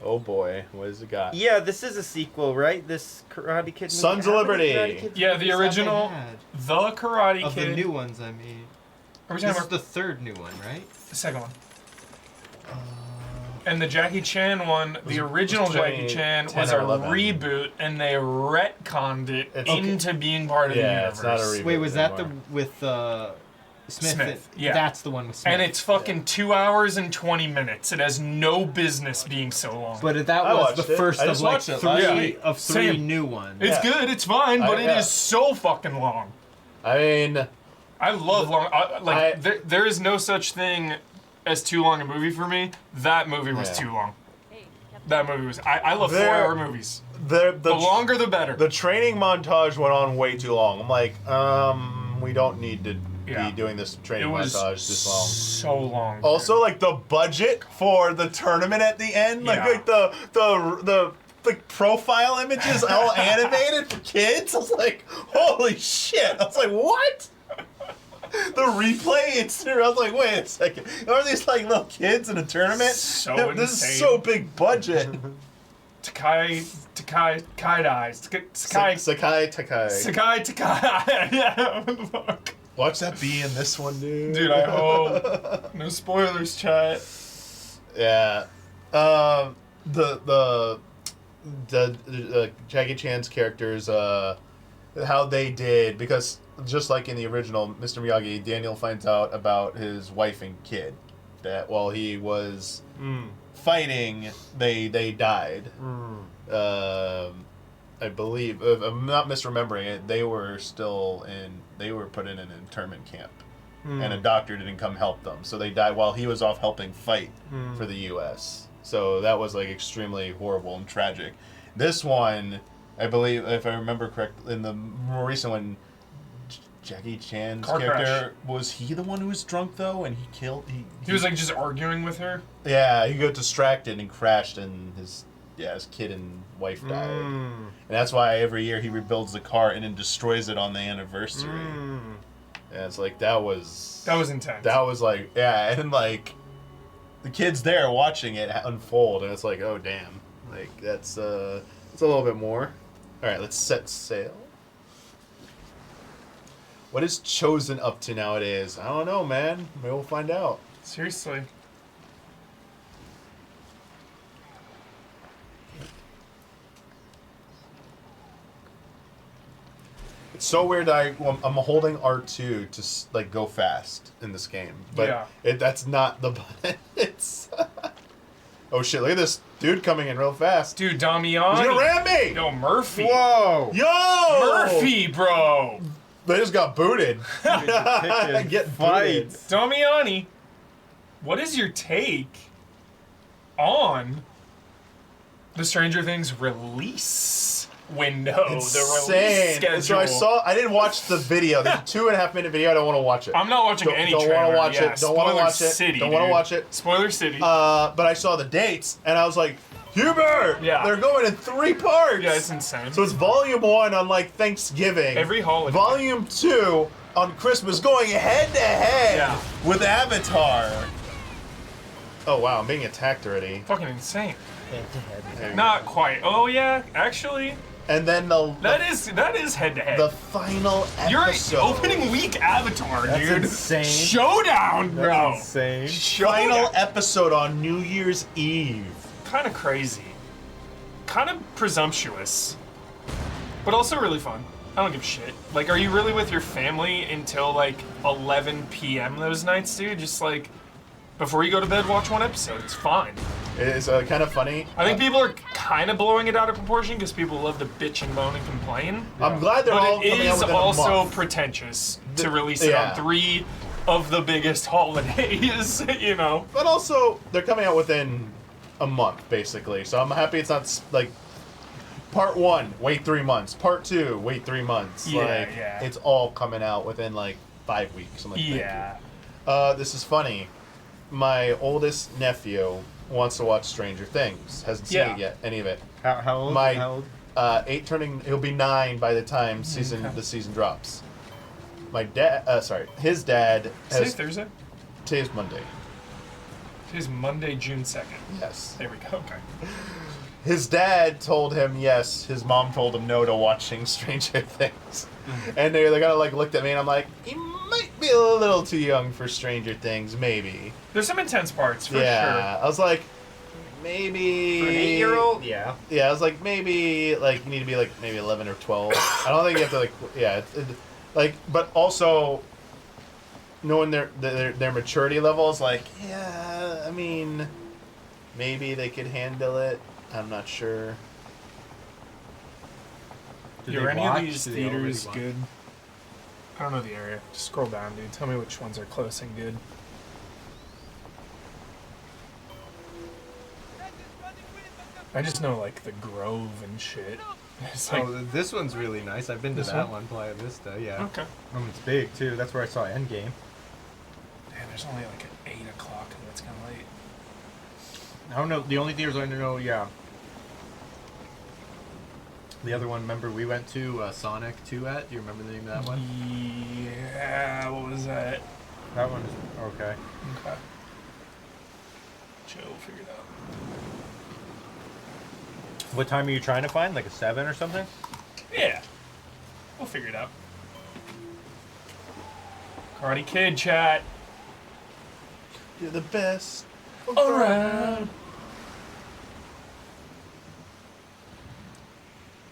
Oh boy, what has it got? Yeah, this is a sequel, right? This Karate Kid movie. Sons of Liberty. Yeah, the original, the Karate Kid. Of the new ones, I mean. This is the 3rd new one, right? The 2nd one. And the Jackie Chan one, the original Jackie Chan was a reboot, and they retconned it into being part of the universe. It's not a reboot. Wait, was that the with Smith? Yeah, that's the one with Smith. And it's fucking 2 hours and 20 minutes. It has no business being so long. But that was the first of like 3 new ones. It's good. It's fine, but it is so fucking long. I mean, I love long. There is no such thing as too long a movie for me. That movie was too long. That movie was. I love 4-hour movies. The longer, the better. The training montage went on way too long. I'm like, we don't need to be doing this training montage this long. So long. Also, like the budget for the tournament at the end, like the profile images all animated for kids. I was like, holy shit! I was like, what? The replay, I was like, wait a second. Are these like little kids in a tournament? So this insane. is so big budget. Sakai. Yeah, what the fuck? Watch that be in this one, dude. Dude, I hope. No spoilers, chat. Yeah. The Jackie Chan's characters, how they did, because just like in the original Mr. Miyagi, Daniel finds out about his wife and kid. That while he was fighting, they died. I believe, if I'm not misremembering it, they were put in an internment camp. And a doctor didn't come help them. So they died while he was off helping fight for the U.S. So that was like extremely horrible and tragic. This one, I believe, if I remember correctly, in the more recent one, Jackie Chan's character, was he the one who was drunk though? And he was like just arguing with her? Yeah, he got distracted and crashed and his kid and wife died. And that's why every year he rebuilds the car and then destroys it on the anniversary. And it's like, that was intense. That was like, yeah, and like, the kid's there watching it unfold, and it's like, oh damn. Like, it's a little bit more. Alright, let's set sail. What is Chosen up to nowadays? I don't know, man. Maybe we'll find out. Seriously. It's so weird that I'm holding R2 to like go fast in this game, but that's not the button. It's oh shit! Look at this dude coming in real fast. Dude, Damiani. He's gonna ram me. Yo, Murphy. Whoa. Yo. Murphy, bro. They just got booted. Get fight. Damiani, what is your take on the Stranger Things release window? Insane. The release schedule. So I didn't watch the video. The 2.5-minute video. I don't want to watch it. I'm not watching any trailer. Don't want to watch it. Don't want to watch it. Don't want to watch it. Spoiler City. But I saw the dates and I was like, Hubert! Yeah. They're going in 3 parts! Yeah, it's insane. So it's volume 1 on like Thanksgiving. Every holiday. Volume 2 on Christmas, going head to head with Avatar. Oh wow, I'm being attacked already. Fucking insane. Head to head. Not quite. Oh yeah, actually. And then that is head to head. The final episode. You're opening week Avatar, That's dude. Insane. Showdown, bro. That's insane. Final episode on New Year's Eve. Kind of crazy. Kind of presumptuous. But also really fun. I don't give a shit. Like, are you really with your family until like 11 p.m. those nights, dude? Just like before you go to bed, watch one episode. It's fine. It is kind of funny. I think people are kind of blowing it out of proportion because people love to bitch and moan and complain. I'm glad they're all coming out within a month. It is also pretentious to release it on 3 of the biggest holidays, you know. But also, they're coming out within a month, basically. So I'm happy it's not like part 1, wait 3 months. Part 2, wait 3 months. It's all coming out within like 5 weeks. I'm like, yeah. This is funny. My oldest nephew wants to watch Stranger Things. Hasn't seen it yet, any of it. How old? How old? 8 turning. He'll be 9 by the time the season drops. My dad. His dad. Today's Thursday. Today's Monday. Today's Monday, June 2nd. Yes. There we go. Okay. His dad told him yes. His mom told him no to watching Stranger Things. And they kind of like looked at me, and I'm like, he might be a little too young for Stranger Things, maybe. There's some intense parts for sure. Yeah, I was like, maybe for an 8-year-old. Yeah. Yeah, I was like, maybe like you need to be like maybe 11 or 12. I don't think you have to like but also knowing their maturity levels, like I mean, maybe they could handle it. I'm not sure. Are any of these theaters good? I don't know the area. Just scroll down, dude. Tell me which ones are close and good. I just know, like, the Grove and shit. It's like, this one's really nice. I've been to that one, Playa Vista, yeah. Okay. It's big, too. That's where I saw Endgame. Damn, there's only, like, an 8 o'clock, and that's kind of late. I don't know. The only theaters I know, The other one, remember, we went to Sonic 2 at? Do you remember the name of that one? Yeah, what was that? That one is okay. Okay. Joe figured out. What time are you trying to find? Like a 7 or something? Yeah. We'll figure it out. Karate Kid, chat. You're the best. Around.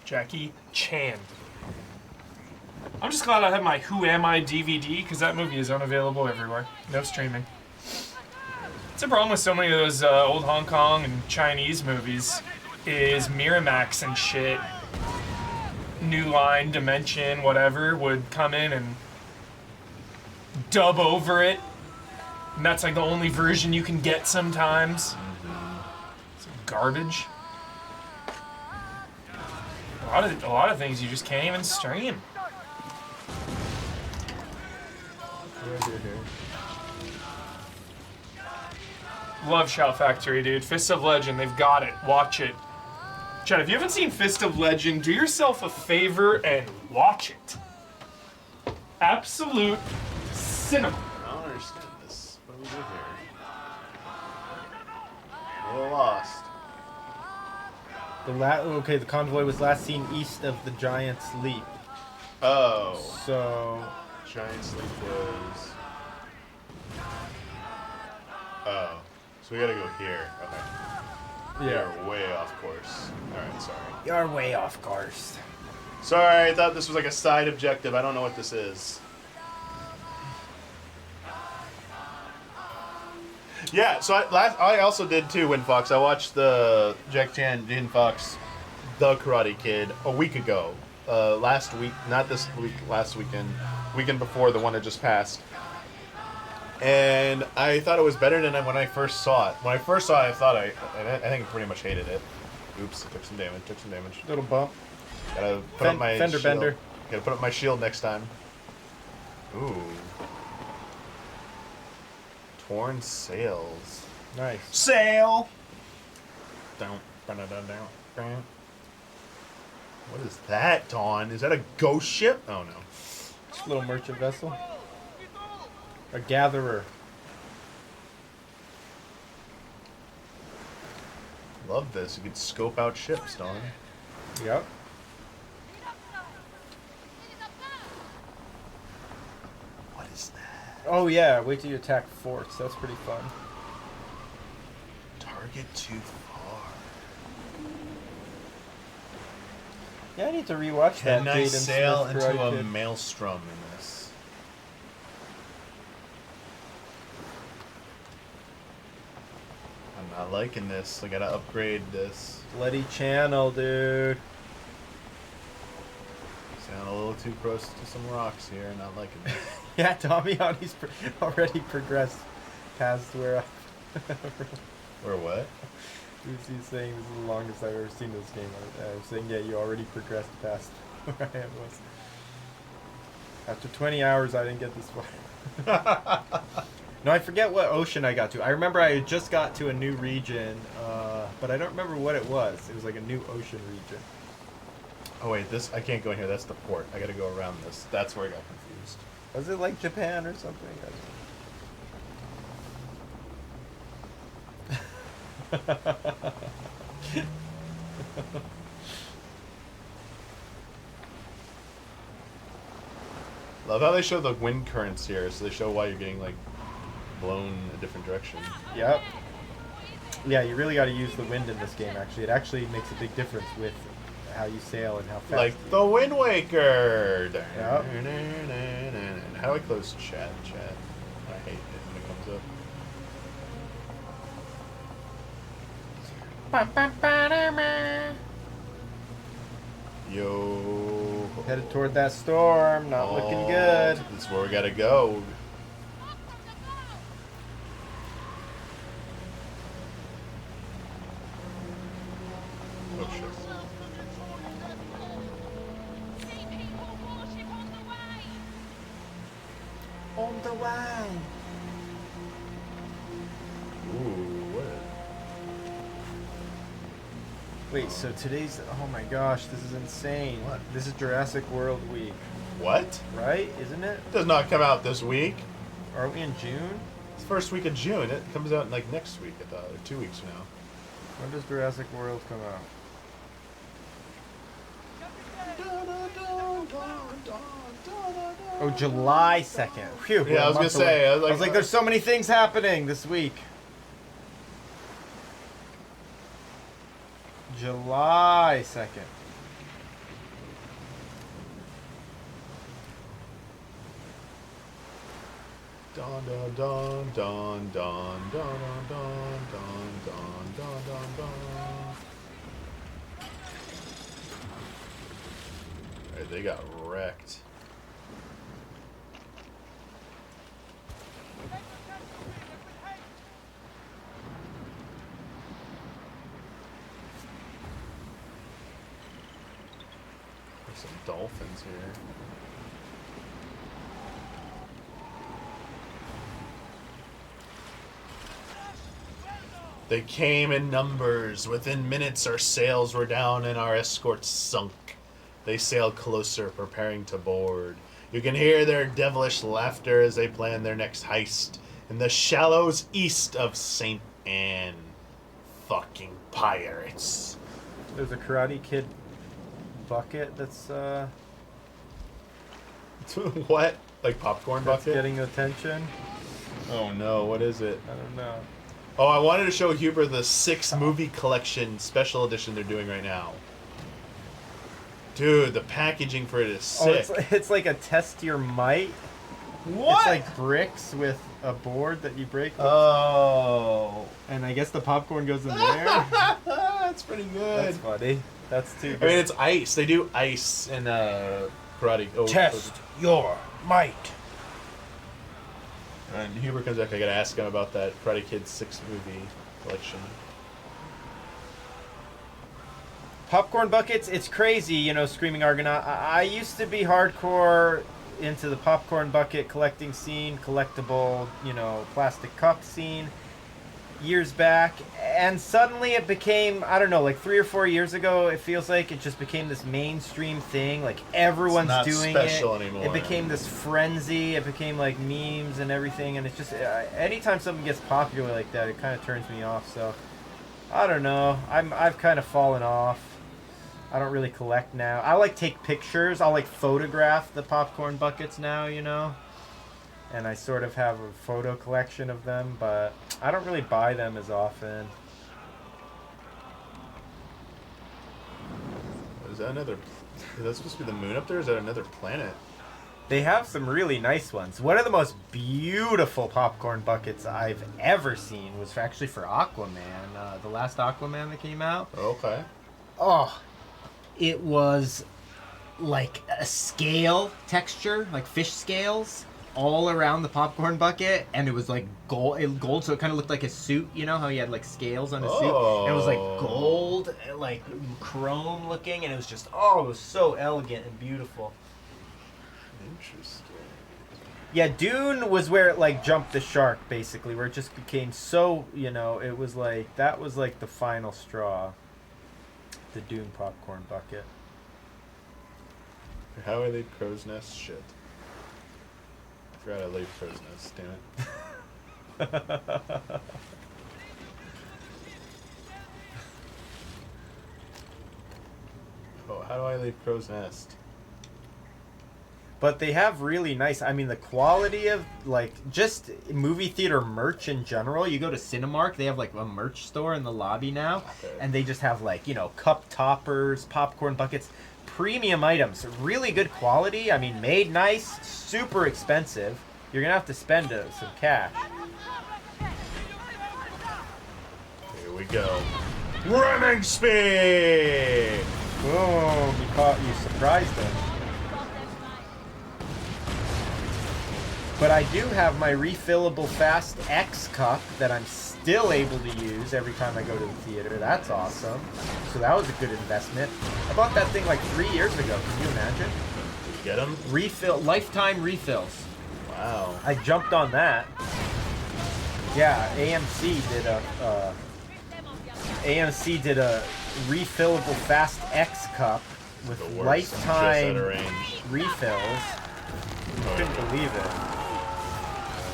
Jackie Chan. I'm just glad I have my Who Am I DVD, because that movie is unavailable everywhere. No streaming. It's a problem with so many of those old Hong Kong and Chinese movies, is Miramax and shit, New Line, Dimension, whatever, would come in and dub over it. And that's like the only version you can get sometimes. It's garbage. A lot of things you just can't even stream. Love Shout Factory, dude. Fist of Legend, they've got it. Watch it. Chad, if you haven't seen Fist of Legend, do yourself a favor and watch it. Absolute cinema. I don't understand this. What do we do here? A little lost. Okay, the convoy was last seen east of the Giant's Leap. Oh. So... Giant's Leap was... Oh. So we gotta go here. Okay. Yeah. You're way off course. Alright, sorry. You're way off course. Sorry, I thought this was like a side objective. I don't know what this is. Yeah, so I also did too, Win Fox. I watched the Jack Chan, Jin Fox, The Karate Kid a week ago. Last week, not this week, last weekend. Weekend before, the one that just passed. And I thought it was better than when I first saw it. When I first saw it, I think I pretty much hated it. Oops, took some damage, Little bump. Gotta put up my fender shield. bender. Gotta put up my shield next time. Ooh. Torn sails. Nice. Sail! What is that, Dawn? Is that a ghost ship? Oh no. Just a little merchant vessel. A gatherer. Love this. You could scope out ships, Dawn. Yep. What is that? Oh yeah, wait till you attack forts. That's pretty fun. Target too far. Yeah, I need to rewatch that. Can I Jaden sail Smith into Karate a Kid. maelstrom in this? I'm not liking this. I gotta upgrade this. Bloody channel, dude. Sound a little too close to some rocks here. Not liking this. Yeah, Damiani's already progressed past where Or what? He's saying this is the longest I've ever seen this game. I was saying, yeah, you already progressed past where I was. After 20 hours, I didn't get this far. No, I forget what ocean I got to. I remember I had just got to a new region, but I don't remember what it was. It was like a new ocean region. Oh wait, this I can't go in here. That's the port. I gotta go around this. That's where I got confused. Was it like Japan or something? Love how they show the wind currents here, so they show why you're getting like blown a different direction. Yep. Yeah, you really got to use the wind in this game. Actually, it actually makes a big difference with how you sail and how fast. Like the Wind Waker. Yep. How do I close chat? I hate it when it comes up. Yo. Headed toward that storm. Not looking good. That's where we gotta go. Oh shit. On the way. Ooh, what? Wait, so today's... Oh my gosh, this is insane. What? This is Jurassic World Week. What? Right? Isn't it? It does not come out this week. Aren't we in June? It's the first week of June. It comes out like next week, I thought, or 2 weeks from now. When does Jurassic World come out? Oh, July 2nd. Phew, Yeah, I was gonna say. I was like, there's so many things happening this week. July 2nd. Don don don don don don don don don don don don. Alright, they got wrecked. There's some dolphins here. They came in numbers. Within minutes, our sails were down and our escorts sunk. They sailed closer, preparing to board. You can hear their devilish laughter as they plan their next heist in the shallows east of St. Anne. Fucking pirates. There's a Karate Kid bucket that's What? Like popcorn bucket? getting attention. Oh no, what is it? I don't know. Oh, I wanted to show Huber the 6 movie collection special edition they're doing right now. Dude, the packaging for it is sick. Oh, it's like a test your might. What? It's like bricks with a board that you break. Oh. And I guess the popcorn goes in there. That's pretty good. That's funny. That's too good. I mean, it's ice. They do ice in karate. Oh, Test your might. And Huber comes back. I gotta ask him about that Karate Kid 6 movie collection. Popcorn buckets, it's crazy, you know, Screaming Argonaut. I used to be hardcore into the popcorn bucket collecting scene, collectible, you know, plastic cup scene years back. And suddenly it became, I don't know, like 3 or 4 years ago, it feels like it just became this mainstream thing. Like everyone's It's not doing special it. anymore. It became this frenzy. It became like memes and everything. And it's just, anytime something gets popular like that, it kind of turns me off. So, I don't know. I've kind of fallen off. I don't really collect now. I like take pictures. I'll like photograph the popcorn buckets now, you know. And I sort of have a photo collection of them, but I don't really buy them as often. Is that another? Is that supposed to be the moon up there? Or is that another planet? They have some really nice ones. One of the most beautiful popcorn buckets I've ever seen was actually for Aquaman, the last Aquaman that came out. Okay. Oh, it was like a scale texture, like fish scales, all around the popcorn bucket, and it was like gold, so it kind of looked like a suit. You know how he had like scales on his suit? And it was like gold, like chrome looking, and it was just, it was so elegant and beautiful. Interesting. Yeah, Dune was where it like jumped the shark, basically, where it just became so, you know, it was like, that was like the final straw. The Dune popcorn bucket. How I laid crow's nest? Shit. I forgot I laid crow's nest. Damn it. Oh, how do I leave crow's nest? But they have really nice, I mean, the quality of, like, just movie theater merch in general. You go to Cinemark, they have, like, a merch store in the lobby now. Okay. And they just have, like, you know, cup toppers, popcorn buckets, premium items. Really good quality. I mean, made nice, super expensive. You're going to have to spend some cash. Here we go. Running speed! Boom, you surprised them. But I do have my refillable Fast X cup that I'm still able to use every time I go to the theater. That's awesome. So that was a good investment. I bought that thing like 3 years ago. Can you imagine? Did you get them? Lifetime refills. Wow. I jumped on that. Yeah, AMC did a refillable Fast X cup with lifetime refills. Couldn't believe it.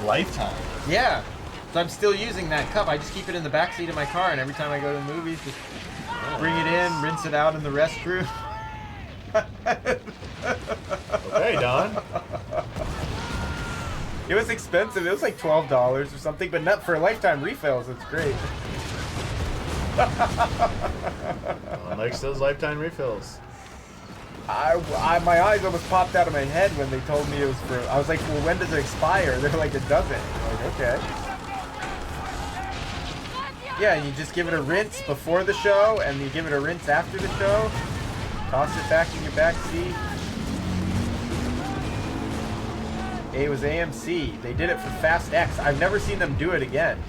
Lifetime? Yeah. So I'm still using that cup. I just keep it in the backseat of my car, and every time I go to the movies, just bring it in, rinse it out in the restroom. Okay, Don. It was expensive. It was like $12 or something, but not for lifetime refills. It's great. Likes those lifetime refills. My eyes almost popped out of my head when they told me it was for. I was like, well, when does it expire? They're like, it doesn't. I'm like, okay. Yeah, and you just give it a rinse before the show, and you give it a rinse after the show. Toss it back in your back seat. It was AMC. They did it for Fast X. I've never seen them do it again.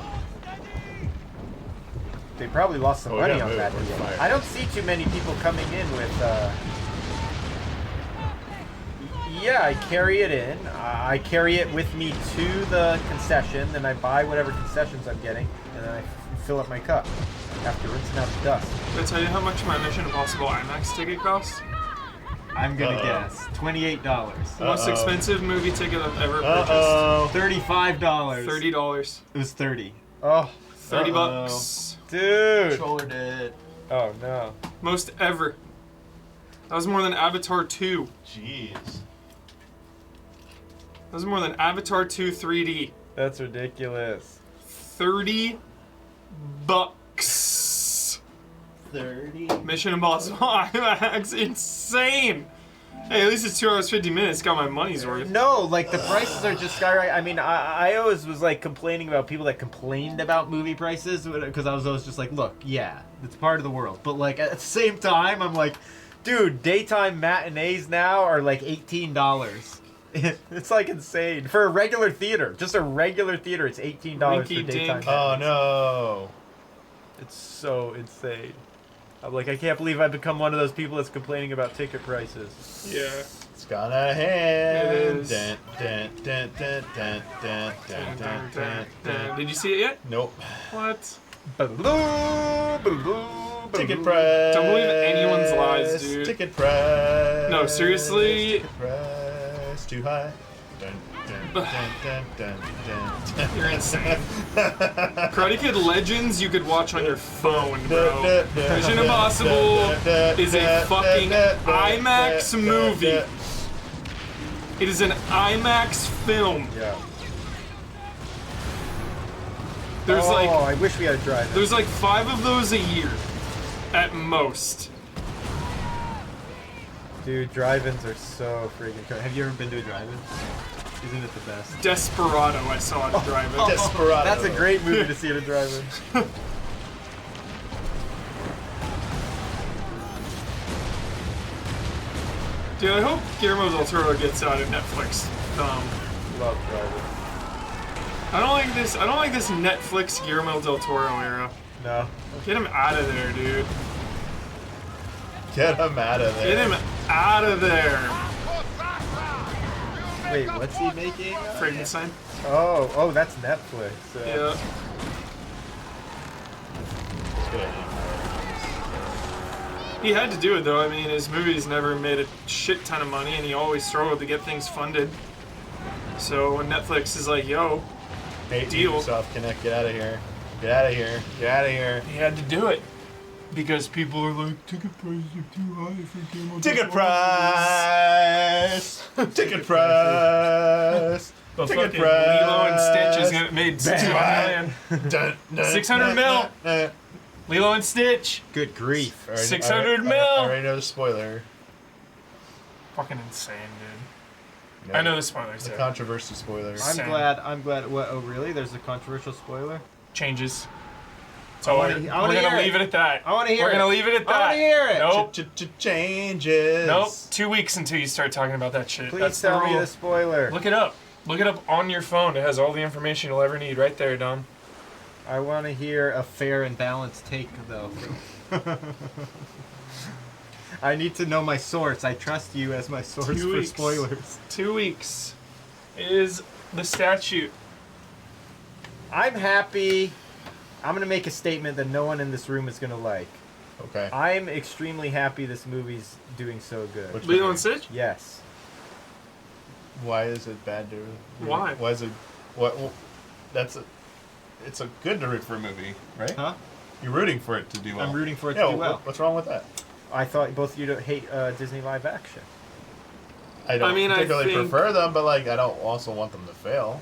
They probably lost some money on that deal. I don't see too many people coming in with. Yeah, I carry it in. I carry it with me to the concession, then I buy whatever concessions I'm getting, and then I fill up my cup after rinsing out the dust. Did I tell you how much my Mission Impossible IMAX ticket costs? I'm gonna guess $28. Most expensive movie ticket I've ever purchased. $35. $30. It was 30. Oh, $30, dude. Controller did. Oh no. Most ever. That was more than Avatar 2. Jeez. That was more than Avatar 2 3D. That's ridiculous. $30. 30. Mission Impossible IMAX, insane. Hey, at least it's 2 hours 50 minutes. Got my money's worth. No, like the prices are just skyrocketing. I mean, I always was like complaining about people that complained about movie prices because I was always just like, look, yeah, it's part of the world, but like at the same time, I'm like, dude, daytime matinees now are like $18. It's like insane for a regular theater. Just a regular theater, it's $18 for daytime. Oh no, it's so insane. I'm like, I can't believe I've become one of those people that's complaining about ticket prices. Yeah. It's got a hand. It is. Did you see it yet? Nope. What? Ticket price. Don't believe anyone's lies, dude. Ticket price. No, seriously. Ticket price too high. You're insane. Karate Kid Legends you could watch on your phone, bro. Mission Impossible is a fucking IMAX movie. It is an IMAX film. Yeah. There's like, I wish we had a drive-in. There's like 5 of those a year, at most. Dude, drive-ins are so freaking cool. Have you ever been to a drive-in? Isn't it the best? Desperado, I saw at a drive-in. Desperado. That's a great movie to see at a drive-in. Dude, I hope Guillermo del Toro gets out of Netflix. Love drive-in. I don't like this Netflix Guillermo del Toro era. No. Get him out of there, dude. Get him out of there. Get him out of there. Wait, what's he making? Frankenstein. Oh, that's Netflix. Yeah. He had to do it though. I mean, his movies never made a shit ton of money, and he always struggled to get things funded. So when Netflix is like, "Yo, deal," Microsoft Connect, get out of here. Get out of here. Get out of here. he had to do it because people are like, "Ticket prices are too high for Game of Ticket price. Ticket price. But Ticket fucking price. Lilo and Stitch is gonna made $200 million. 600 mil. Lilo and Stitch. Good grief. 600 mil. I already know the spoiler. Fucking insane, dude. No, I know the spoilers. The too. controversy spoiler. I'm glad. What? Oh, really? There's a controversial spoiler? Changes. So we're gonna leave it at that. I want to hear We're it. gonna leave it at that. I want to hear it. Nope. Changes. Nope. 2 weeks until you start talking about that shit. Please That's tell the me rule. the spoiler. Look it up. Look it up on your phone. It has all the information you'll ever need right there, Don. I want to hear a fair and balanced take, though. I need to know my source. I trust you as my source 2 for weeks. spoilers. 2 weeks is the statute. I'm happy. I'm going to make a statement that no one in this room is going to like. Okay. I'm extremely happy this movie's doing so good. Which Lilo movie? and Stitch? Yes. Why is it bad to? Why? Why is it? What? Well, it's a good to root for a movie, right? Huh? You're rooting for it to do well. I'm rooting for it Yeah, to do well. What's wrong with that? I thought both of you hate Disney live action. I don't particularly prefer them, but like I don't also want them to fail.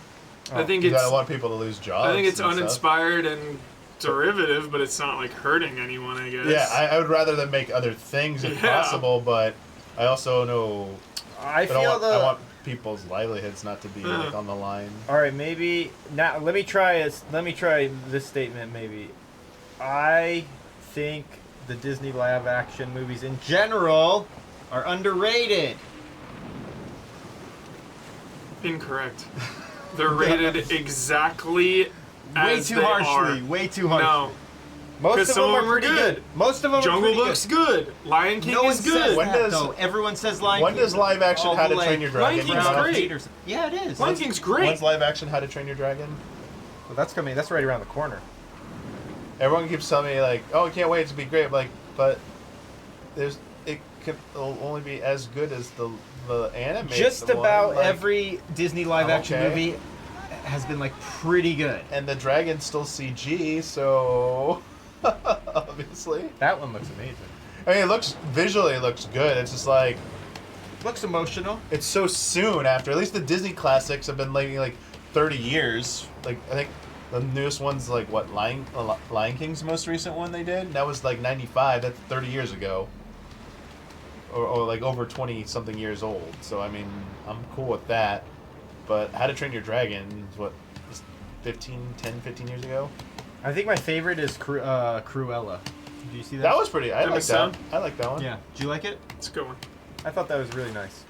I think I don't want people to lose jobs. I think it's and uninspired and derivative, but it's not like hurting anyone, I guess. Yeah, I would rather them make other things if possible, but I also know I want people's livelihoods not to be like on the line. All right, maybe now. Let me try this statement. Maybe I think the Disney live-action movies in general are underrated. Incorrect. They're rated exactly as they are. Way too harshly. No. Most of them are pretty good. Most of them Jungle are pretty Book's good. Lion King is good. When does everyone says Lion King? When does live action How to Train Your Dragon? Lion King's great. Yeah, it is. Lion King's great. When's live action How to Train Your Dragon? Well, that's coming. That's right around the corner. Everyone keeps telling me like, "Oh, I can't wait to be great." But it can only be as good as the anime. Just about every Disney live action movie has been like pretty good. And the dragon's still CG, so obviously that one looks amazing. I mean, visually looks good. It's just like looks emotional. It's so soon after. At least the Disney classics have been like 30 years. Like I think the newest one's like what Lion King's most recent one they did. That was like 95. That's 30 years ago. Or like over 20 something years old. So I mean, I'm cool with that. But How to Train Your Dragon is what 10, 15 years ago. I think my favorite is Cruella. Did you see that? That was pretty. I like that. I like that one. Yeah. Did you like it? It's a good one. I thought that was really nice.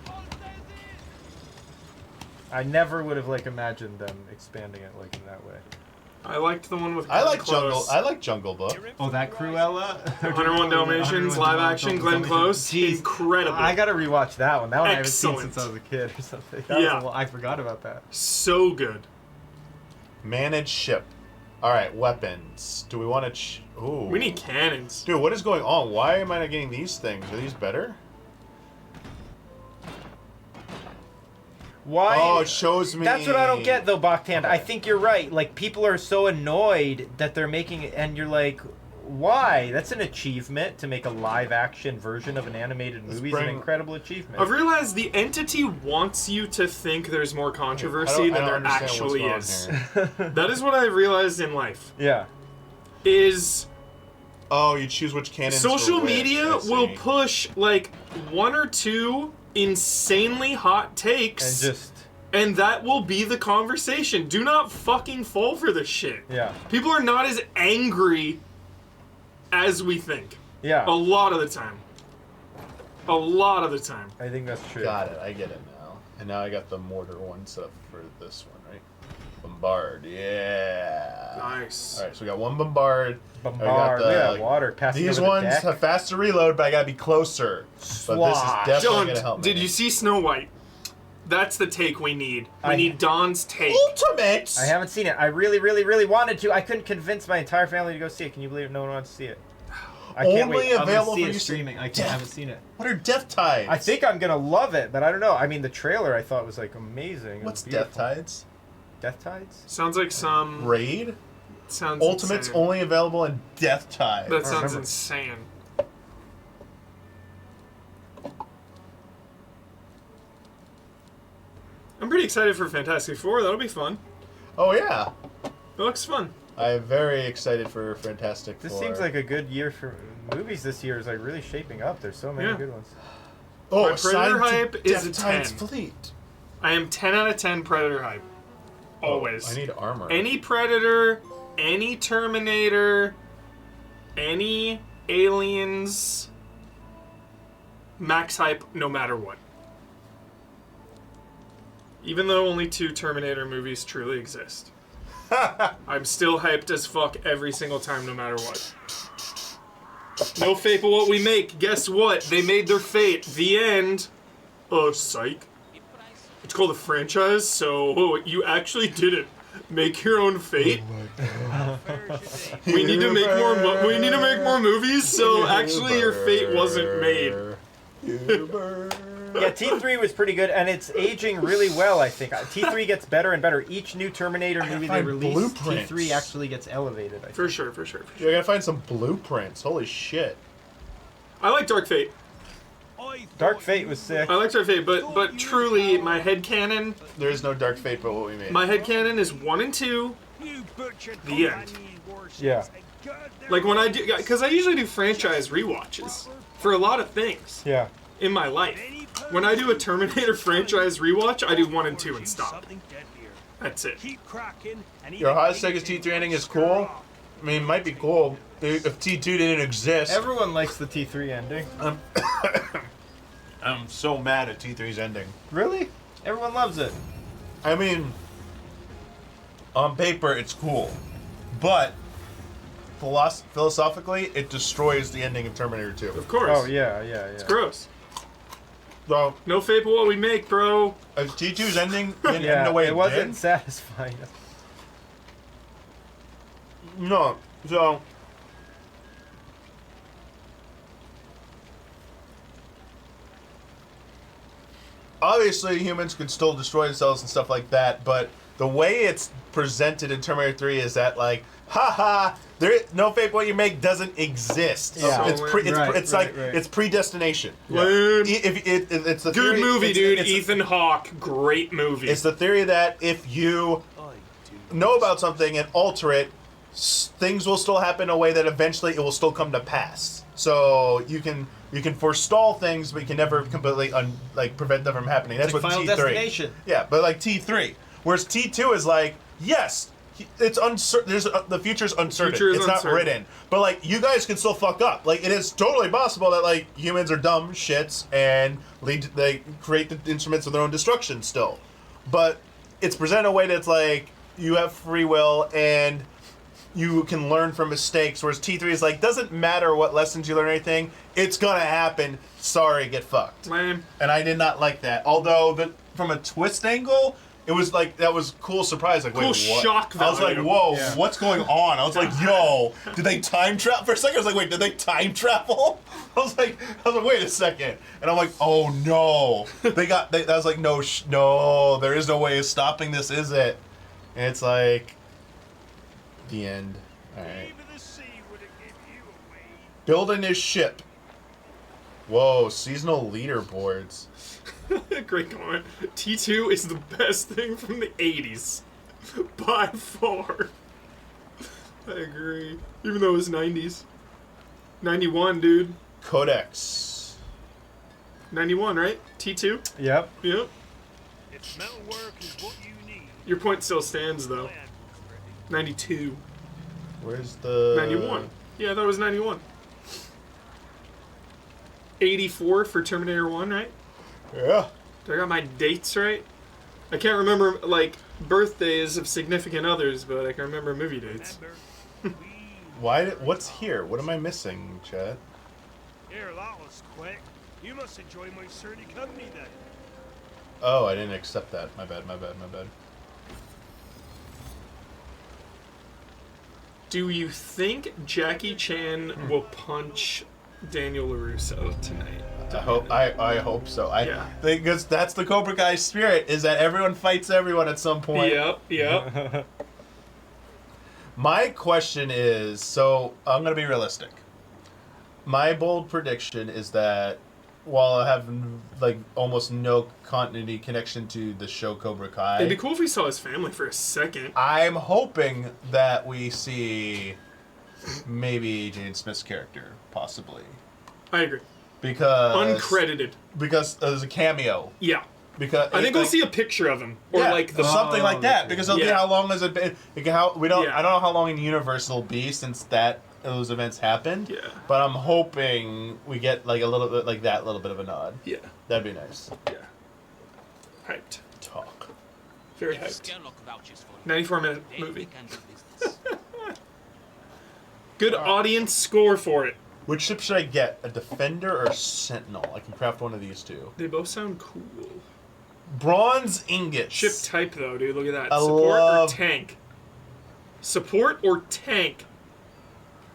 I never would have like imagined them expanding it like in that way. I liked the one with I like Jungle Book. Oh, that Cruella? 101 Dalmatians, live action, Glenn Close. Jeez. Incredible. I gotta rewatch that one. That one I haven't seen since I was a kid or something. I forgot about that. So good. Manage ship. Alright, weapons. Do we want to... Ooh. We need cannons. Dude, what is going on? Why am I not getting these things? Are these better? Why? Oh, it shows me. That's what I don't get, though, Bachtan. I think you're right. Like, people are so annoyed that they're making it, and you're like, why? That's an achievement to make a live-action version of an animated movie. Is an incredible achievement. I've realized the entity wants you to think there's more controversy than there actually is. That is what I've realized in life. Yeah. Oh, you choose which cannons. Social media will push, like, one or two insanely hot takes and that will be the conversation. Do not fucking fall for this shit. Yeah. People are not as angry as we think. Yeah. A lot of the time. A lot of the time. I think that's true. Got it. I get it now. And now I got the mortar one set up for this one, right? Bombard. Yeah. Nice. Alright, so we got one bombard. Look at that water passing These over ones the deck. have faster reload, but I gotta be closer. But this is definitely gonna help me. Did you see Snow White? That's the take we need. We need Dawn's take. Ultimate! I haven't seen it. I really, really, really wanted to. I couldn't convince my entire family to go see it. Can you believe it? No one wants to see it. I can't Only wait. available I'm gonna see for it streaming. I haven't seen it. What are Death Tides? I think I'm gonna love it, but I don't know. I mean, the trailer I thought was like amazing. What's Death Tides? Death Tides? Sounds like some raid. Sounds Ultimate's insane. only available in Death Tides. That sounds insane. I'm pretty excited for Fantastic Four. That'll be fun. Oh yeah. It looks fun. I'm very excited for Fantastic Four. This seems like a good year for movies. This year is like really shaping up. There's so many good ones. Oh, my Predator hype is a 10. Tides Fleet. I am 10 out of 10 Predator hype. Always. I need armor. Any Predator, any Terminator, any Aliens, max hype no matter what. Even though only 2 Terminator movies truly exist. I'm still hyped as fuck every single time no matter what. No fate but what we make. Guess what? They made their fate. The end. Oh, psych. It's called a franchise, so you actually didn't make your own fate. We need to make more. We need to make more movies. So actually, your fate wasn't made. Yeah, T3 was pretty good, and it's aging really well, I think. T3 gets better and better. Each new Terminator movie they release, T3 actually gets elevated, I think. For sure. I gotta find some blueprints. Holy shit. I like Dark Fate. Dark Fate was sick. I like Dark Fate, but truly, my headcanon... There is no Dark Fate but what we made. My headcanon is 1 and 2, the end. Yeah. Like when I do... Because I usually do franchise rewatches for a lot of things. Yeah. In my life. When I do a Terminator franchise rewatch, I do 1 and 2 and stop. That's it. Your hottest take is T3 ending is cool. I mean, it might be cool if T2 didn't exist. Everyone likes the T3 ending. I'm so mad at T3's ending. Really? Everyone loves it. I mean, on paper, it's cool. But philosophically, it destroys the ending of Terminator 2. Of course. Oh, yeah. It's gross. So, no fate but what we make, bro. T2's ending didn't end the way it wasn't satisfying. No. So, obviously humans could still destroy themselves and stuff like that, but the way it's presented in Terminator 3 is that, like, haha, no fate what you make doesn't exist. Yeah. It's predestination. Yeah. It's the good theory, movie, dude. Ethan Hawke, great movie. It's the theory that if you know about something and alter it, things will still happen in a way that eventually it will still come to pass. So you can forestall things, but you can never completely prevent them from happening. That's like what Final T3. Destination. Yeah, but like T3, whereas T2 is like, yes, it's uncertain. The future's uncertain. It's not written. But like, you guys can still fuck up. Like, it is totally possible that like humans are dumb shits and they create the instruments of their own destruction still. But it's presented in a way that's like you have free will and you can learn from mistakes. Whereas T3 is like, doesn't matter what lessons you learn or anything, it's gonna happen. Sorry, get fucked. Lame. And I did not like that. Although from a twist angle, it was like, that was cool surprise. Like, cool wait, what? shock value. I was like, whoa, what's going on? I was like, yo, did they time travel? For a second, I was like, wait, did they time travel? I was like, wait a second. And I'm like, oh no. I was like, no, there is no way of stopping this, is it? And it's like, the end. Alright. Building his ship. Whoa, seasonal leaderboards. Great comment. T2 is the best thing from the 80s. By far. I agree. Even though it was 90s. 91, dude. Codex. 91, right? T2? Yep. Yep. If metal work is what you need. Your point still stands, though. 92. Where's the... 91. Yeah, that was 91. 84 for Terminator 1, right? Yeah. Did I got my dates right? I can't remember, like, birthdays of significant others, but I can remember movie dates. What's here? What am I missing, Chad? Here, that was quick. You must enjoy my sturdy company then. Oh, I didn't accept that. My bad. Do you think Jackie Chan will punch Daniel LaRusso tonight? I hope so. Because that's the Cobra Kai spirit, is that everyone fights everyone at some point. Yep. My question is, so I'm going to be realistic. My bold prediction is that while I have like almost no continuity connection to the show Cobra Kai, it'd be cool if we saw his family for a second. I'm hoping that we see maybe Jaden Smith's character, possibly. I agree. Because uncredited. Because there's a cameo. Yeah. Because I think we'll see a picture of him, or like something like that. Because it'll be how long has it been? I don't know how long in the universe it'll be since those events happened. Yeah. But I'm hoping we get like a little bit like that, little bit of a nod. Yeah. That'd be nice. Yeah. Hyped. Talk. Very hyped. 94-minute movie. Good audience score for it. Which ship should I get? A Defender or a Sentinel? I can craft one of these two. They both sound cool. Bronze ingots. Ship type though, dude. Look at that. Support or tank? Support or tank?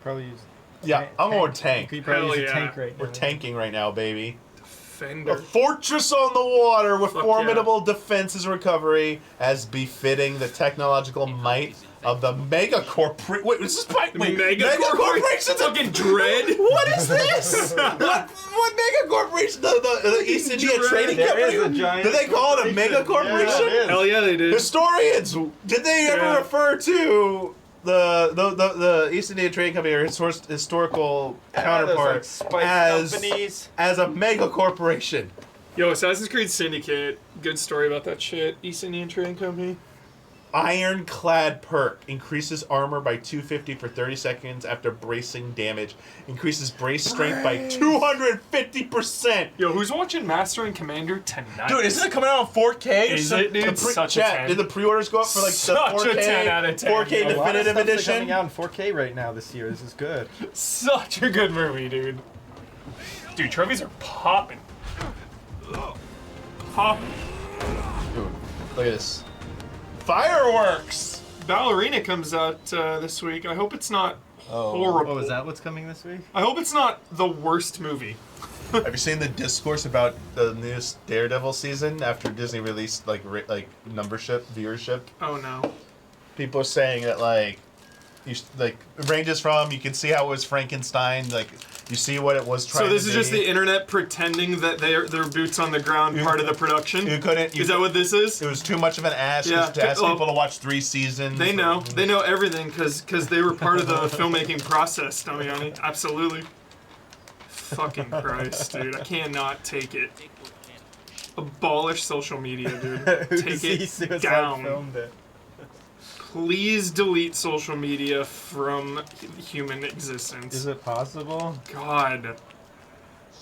Probably use. Yeah, I'm going tank. You probably use a tank right now. We're tanking right now, baby. defender. A fortress on the water with Fuck formidable defenses and recovery, as befitting the technological might of the mega corporate. Wait, is this Mega corporation? Fucking Dread? What is this? what mega corporation? The East India Trading Company? Is a giant Did they call it a mega corporation? Yeah, Hell yeah, they did. Historians, did they ever refer to the East India Trading Company or historical counterpart as a mega corporation? Yo, Assassin's Creed Syndicate. Good story about that shit. East Indian Trading Company. Ironclad perk. Increases armor by 250 for 30 seconds after bracing damage. Increases brace strength by 250%. Yo, who's watching Master and Commander tonight? Dude, isn't it coming out on 4K? Is it, dude? Such a 10. Did the pre-orders go up for like the Such 4K, a 10 out of 10. 4K definitive edition? Coming out in 4K right now this year. This is good. Such a good movie, dude. Dude, trophies are popping. Popping. Dude, look at this. Fireworks! Ballerina comes out this week. I hope it's not horrible. Oh, is that what's coming this week? I hope it's not the worst movie. Have you seen the discourse about the newest Daredevil season after Disney released like viewership? Oh no. People are saying that like it ranges from, you can see how it was Frankenstein, like you see what it was trying to be. So this is just the internet pretending that their boots on the ground part of the production? Is that what this is? It was too much of an ask to ask people to watch 3 seasons. They know. They know everything because they were part of the filmmaking process, Damiani. Absolutely. Fucking Christ, dude. I cannot take it. Abolish social media, dude. Take it down. Please delete social media from human existence. Is it possible? God.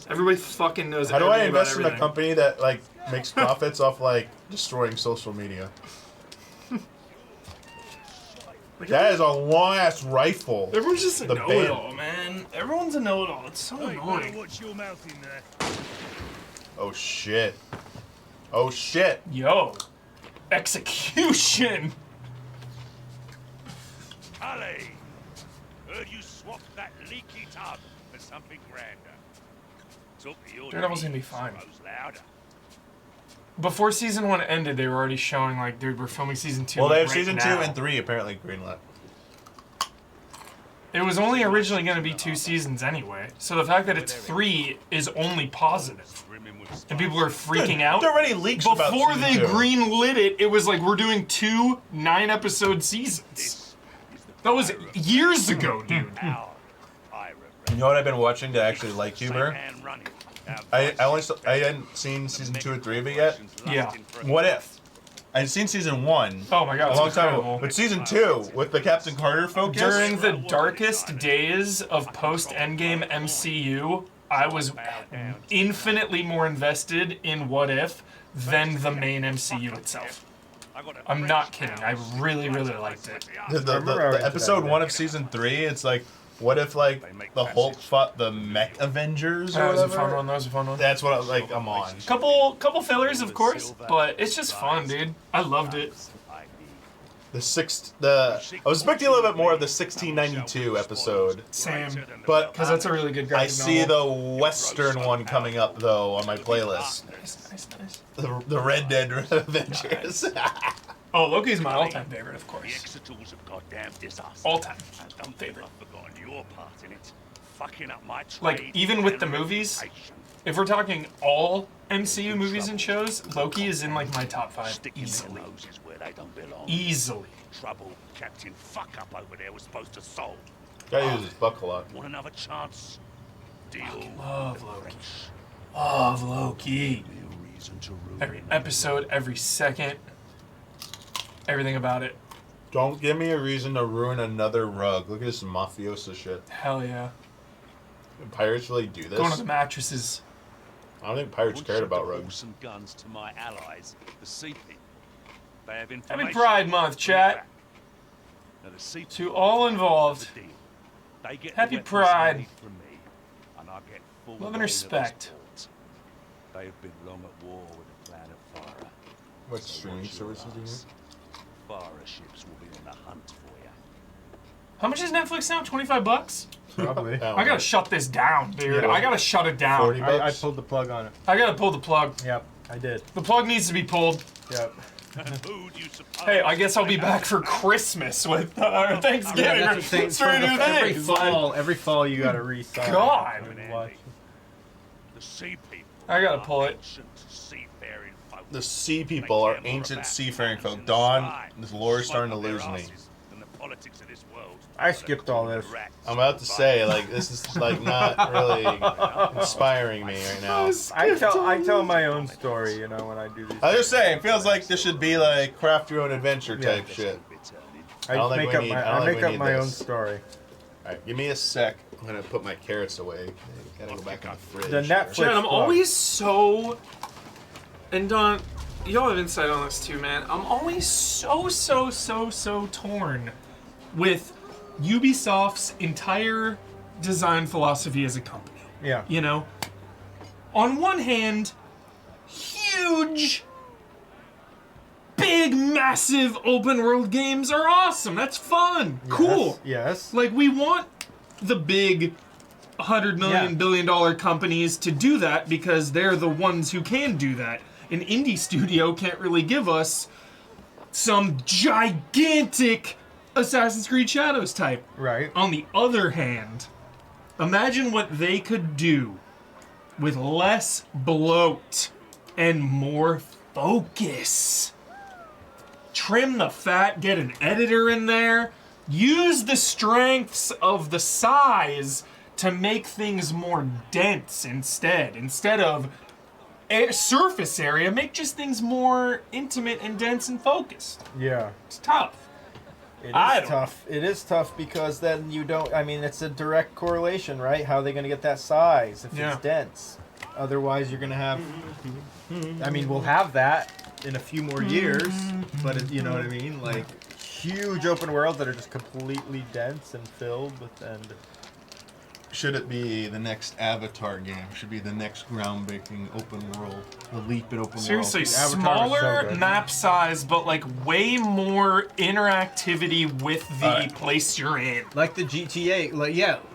Everybody fucking knows How do I everything about invest in a everything. company that like makes profits off like destroying social media? That is a long ass rifle. Everyone's just a The know-it-all, man. Everyone's a know-it-all. It's so annoying. Watch your mouth in there. Oh shit. Oh shit. Yo. Execution. Ali, heard you swapped that leaky tub for something grander. Took the Daredevil's gonna be fine. Louder. Before season 1 ended, they were already showing like, dude, we're filming season 2. Well, they have right season now. 2 and 3 apparently greenlit. It was only originally going to be 2 seasons anyway, so the fact that it's 3 is only positive. And people are freaking out. There already leaks about Before season they 2. green-lit it, it was like, we're doing 2 9-episode seasons. That was years ago, dude. You know what I've been watching to actually like humor? I hadn't seen season 2 or 3 of it yet. Yeah. What If? I had seen season 1. Oh my god, a it's long time incredible. ago. But season 2 with the Captain Carter focus. During the darkest days of post-Endgame MCU, I was infinitely more invested in What If than the main MCU itself. I'm not kidding. I really, really liked it. The episode 1 of season 3, it's like, what if like the Hulk fought the Mech Avengers or That was a whatever? fun one. That was a fun one. That's what I was like. I'm on. Couple fillers, of course, but it's just fun, dude. I loved it. I was expecting a little bit more of the 1692 episode. Same. But because that's a really good graphic I see novel. the Western one coming up though on my playlist. Nice. The Red Dead Avengers. Oh, Loki's my all-time favorite, of course. All-time favorite. Your part in it. Fucking up my trade. Like, even with the movies, if we're talking all MCU movies and shows, Loki is in like my top 5 easily. Easily. Trouble Captain Fuck Up over there was supposed to solve. Guy uses buck a lot. Want another chance? Deal. Love Loki. Love Loki. Every episode, every second, everything about it. Don't give me a reason to ruin another rug. Look at this mafioso shit. Hell yeah. Do pirates really do this? Going to the mattresses. I don't think pirates cared about rugs. Some guns to my allies, the Sea People. They have Happy information. Pride Month, chat. Now, the Sea To all involved. They get Happy the weapons Pride. they need from me, and I get full Love and reign of respect. this port. They have been long at war with the clan of Farah. What streaming services do you have? Farah ships will be on the hunt for you. How much is Netflix now? $25? Probably. I gotta shut this down, dude. Yeah. I gotta shut it down. 40 bucks? I pulled the plug on it. I gotta pull the plug. Yep, I did. The plug needs to be pulled. Yep. Hey, I guess I'll be back for Christmas with Thanksgiving. Yeah, that's the thing. Every fall you gotta restart. God. The sea people. I gotta pull it. The sea people are ancient seafaring folk. Dawn, this lore is starting to lose me. I skipped all this. I'm about to say, like, this is like not really inspiring me right now. I tell my own story, you know, when I do these. I was just saying, it feels like this should be like craft your own adventure type shit. I make up my own story. Alright, give me a sec. I'm gonna put my carrots away. Gotta go back on the fridge. The Netflix. Chad, I'm always so. And Don, y'all have insight on this too, man. I'm always so torn with Ubisoft's entire design philosophy as a company. Yeah. You know? On one hand, huge, big, massive open world games are awesome. That's fun. Yes, Cool. Yes. Like, we want the big $100 million, billion companies to do that because they're the ones who can do that. An indie studio can't really give us some gigantic Assassin's Creed Shadows type. Right. On the other hand, imagine what they could do with less bloat and more focus. Trim the fat, get an editor in there, use the strengths of the size to make things more dense instead of surface area, make just things more intimate and dense and focused. Yeah. It's tough. It is tough. It is tough because then you don't. I mean, it's a direct correlation, right? How are they going to get that size if it's dense? Otherwise, you're going to have. I mean, we'll have that in a few more years, but you know what I mean? Like huge open worlds that are just completely dense and filled with Should it be the next Avatar game? Should be the next groundbreaking open world, the leap in open Seriously, world. smaller map size, but like way more interactivity with the place you're in. Like the GTA,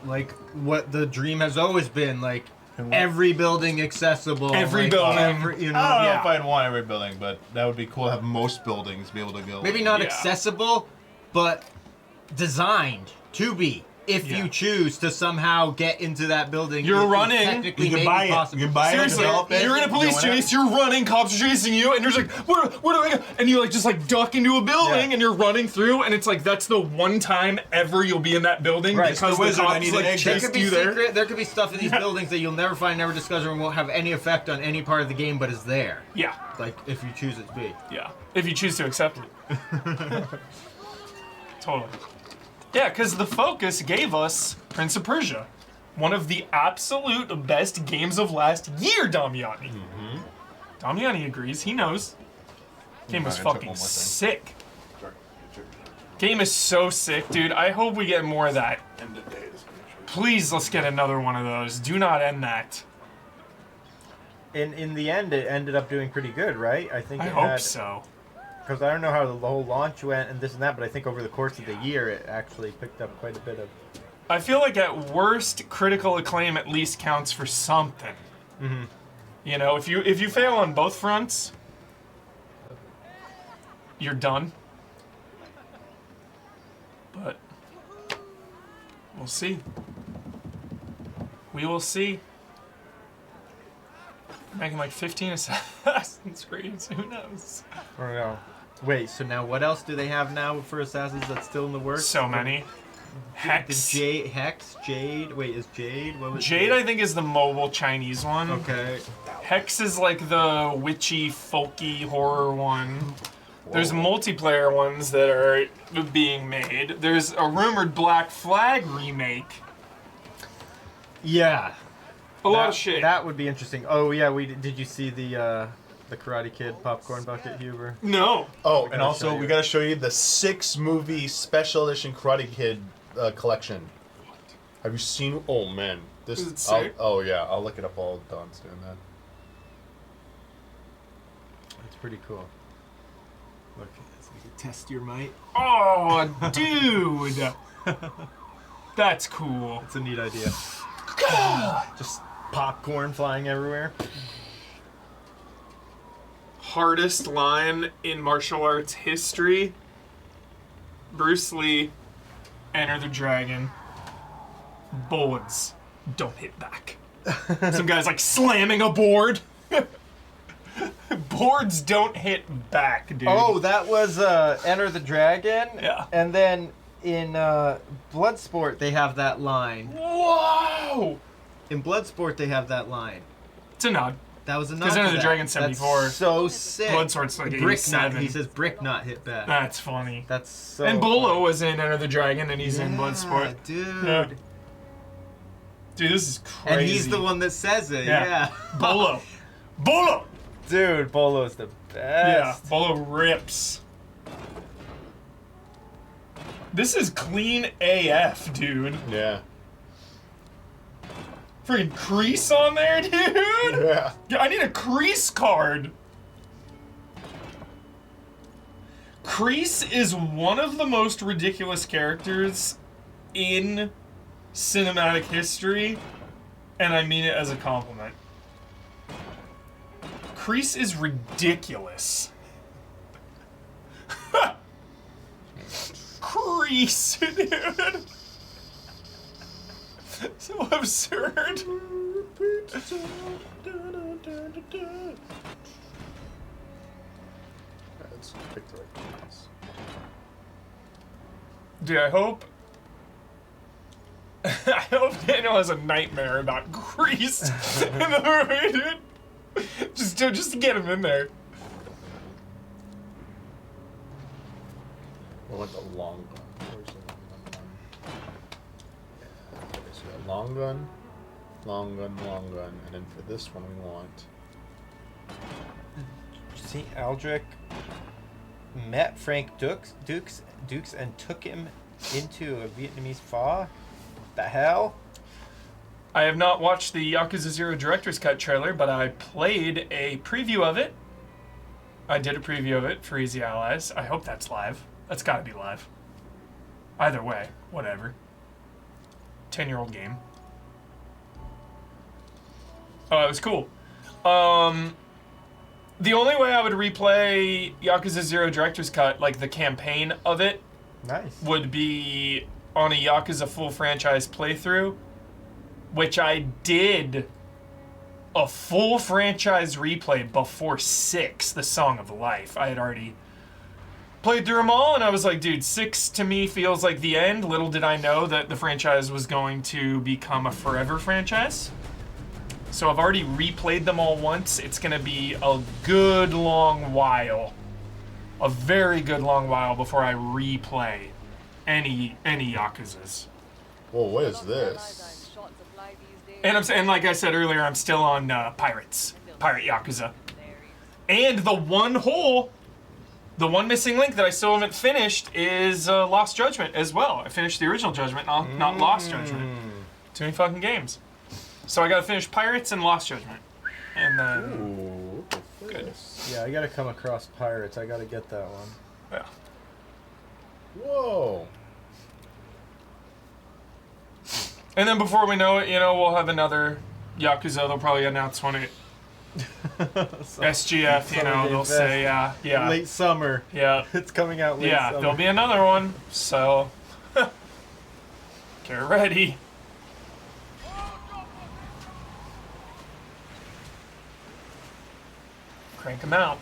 like what the dream has always been, like every building accessible. Every building. I don't know if I'd want every building, but that would be cool to have most buildings be able to go. Maybe not accessible, but designed to be. If you choose to somehow get into that building, you're running. Technically, you can buy it. You can buy Seriously, it. you're in a police chase. You're running. Cops are chasing you, and you're just like, where do I go? And you like just like duck into a building, and you're running through, and it's like that's the one time ever you'll be in that building because the cops like chased you there. There could be stuff in these buildings that you'll never find, never discover, and won't have any effect on any part of the game, but is there. Yeah. Like if you choose it to be. Yeah. If you choose to accept it. Totally. Yeah, because the Focus gave us Prince of Persia, one of the absolute best games of last year, Damiani. Damiani agrees. He knows. Game was fucking sick. Game is so sick, dude. I hope we get more of that. Please, let's get another one of those. Do not end that. In the end, it ended up doing pretty good, right? I think. I hope so. Because I don't know how the whole launch went and this and that, but I think over the course of the year, it actually picked up quite a bit of. I feel like at worst, critical acclaim at least counts for something. You know, if you fail on both fronts, you're done. But we'll see. We will see. Making like 15 Assassin's Creeds. Who knows? I don't know. Wait, so now what else do they have now for Assassins that's still in the works? So many. Hex. Jade. Wait, is Jade? What was Jade, I think, is the mobile Chinese one. Okay. Hex is like the witchy, folky horror one. There's multiplayer ones that are being made. There's a rumored Black Flag remake. Yeah. A lot of shit. That would be interesting. Oh yeah, did you see the Karate Kid popcorn bucket, Huber? No. Oh, and also we gotta show you the 6-movie special edition Karate Kid collection. Have you seen? Oh man, this. Is it sick? Oh yeah, I'll look it up while Don's doing that. It's pretty cool. Look, so you can test your might. Oh, dude. That's cool. It's a neat idea. Just popcorn flying everywhere. Hardest line in martial arts history. Bruce Lee, Enter the Dragon. Bullets don't hit back. Some guy's like slamming a board. Boards don't hit back, dude. Oh, that was Enter the Dragon? Yeah. And then in Bloodsport, they have that line. Whoa! In Bloodsport, they have that line. It's a nod. That was a nod. Because Enter the Dragon's 74. That's so sick. Bloodsport's like brick 87. Not, he says brick not hit back. That's funny. That's so And Bolo funny. was in Enter the Dragon, and he's in Bloodsport. Dude. Yeah. Dude, this is crazy. And he's the one that says it, yeah. Bolo. Bolo! Dude, Bolo's the best. Yeah, Bolo rips. This is clean AF, dude. Yeah. Freaking crease on there, dude! Yeah. I need a crease card. Crease is one of the most ridiculous characters in cinematic history, and I mean it as a compliment. Crease is ridiculous. Crease, dude. So absurd. Let's pick the right ones. Dude, I hope Daniel has a nightmare about Grease in the movie, dude. Just to get him in there. I want the long gun. Where's the long gun? Yeah, okay, so we got long gun, and then for this one we want. See, Aldrich met Frank Dukes and took him into a Vietnamese pho? The hell? I have not watched the Yakuza 0 Director's Cut trailer, but I played a preview of it. I did a preview of it for Easy Allies. I hope that's live. That's gotta be live. Either way, whatever. 10-year-old game. Oh, it was cool. The only way I would replay Yakuza 0 Director's Cut, like the campaign of it, would be on a Yakuza full franchise playthrough, which I did a full franchise replay before 6, the Song of Life. I had already played through them all, and I was like, dude, 6 to me feels like the end. Little did I know that the franchise was going to become a forever franchise. So I've already replayed them all once. It's going to be a good long while, a very good long while before I replay any Yakuzas. Whoa, what is this? And like I said earlier, I'm still on Pirate Yakuza. And the one missing link that I still haven't finished is Lost Judgment as well. I finished the original Judgment, not Lost Judgment. Too many fucking games. So I gotta finish Pirates and Lost Judgment. And then... Ooh, good. Yeah, I gotta come across Pirates. I gotta get that one. Yeah. Whoa. And then before we know it, we'll have another Yakuza. They'll probably announce when it... SGF, they'll say, yeah. Late summer. Yeah. It's coming out late summer. There'll be another one. So, get ready. Crank them out.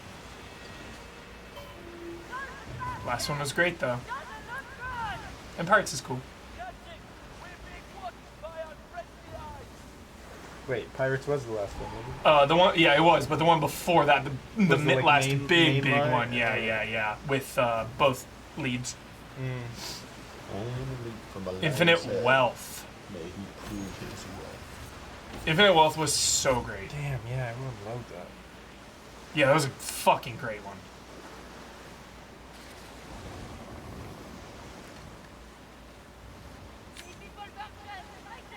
Last one was great, though. And Pirates is cool. Wait, Pirates was the last one, wasn't it? The one, yeah, it was, but the one before that, the last main big line? one, yeah, with both leads. Infinite Wealth. May he prove his wealth. Infinite Wealth was so great. Damn, yeah, everyone loved that. Yeah, that was a fucking great one.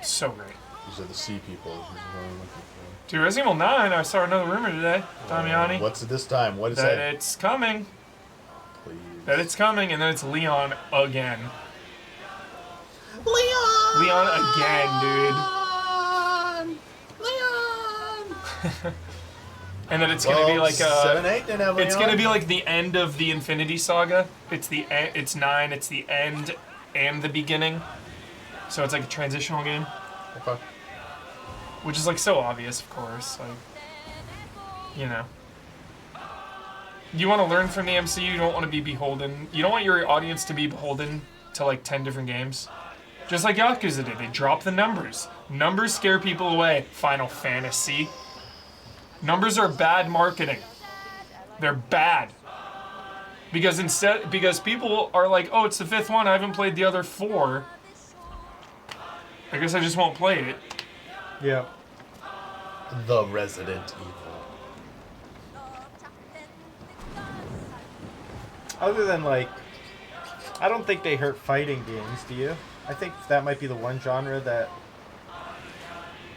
So great. These are the sea people. This is what I'm looking for. Dude, Resident Evil 9, I saw another rumor today, Damiani. What's it this time? What is that? That It's coming. Please. That it's coming, and then it's Leon again. Leon! Leon again, dude. And then it's gonna be like 7-8 didn't have it's Leon. gonna be like the end of the Infinity Saga. It's 9. It's the end and the beginning. So it's like a transitional game. Okay. Which is like so obvious, of course. Like, you know. You want to learn from the MCU. You don't want to be beholden. You don't want your audience to be beholden to like 10 different games. Just like Yakuza did. They drop the numbers. Numbers scare people away. Final Fantasy. Numbers are bad marketing. They're bad. Because people are like, oh, it's the 5th one. I haven't played the other 4. I guess I just won't play it. Yeah. The Resident Evil. Other than like, I don't think they hurt fighting games. Do you? I think that might be the one genre that.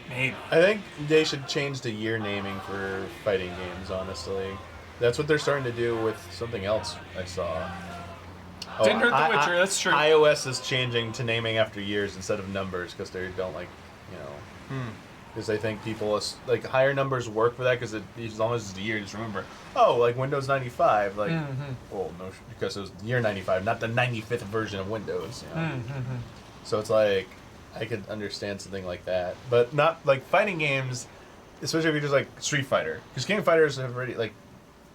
Maybe. I think they should change the year naming for fighting games, honestly. That's what they're starting to do with something else I saw. Didn't hurt The Witcher, that's true. iOS is changing to naming after years instead of numbers because they don't like, because I think people, like, higher numbers work for that because as long as it's the year, just remember, like Windows 95, like, well, no, because it was year 95, not the 95th version of Windows, So it's like, I could understand something like that, but not like fighting games, especially if you're just like Street Fighter, because King of Fighters have already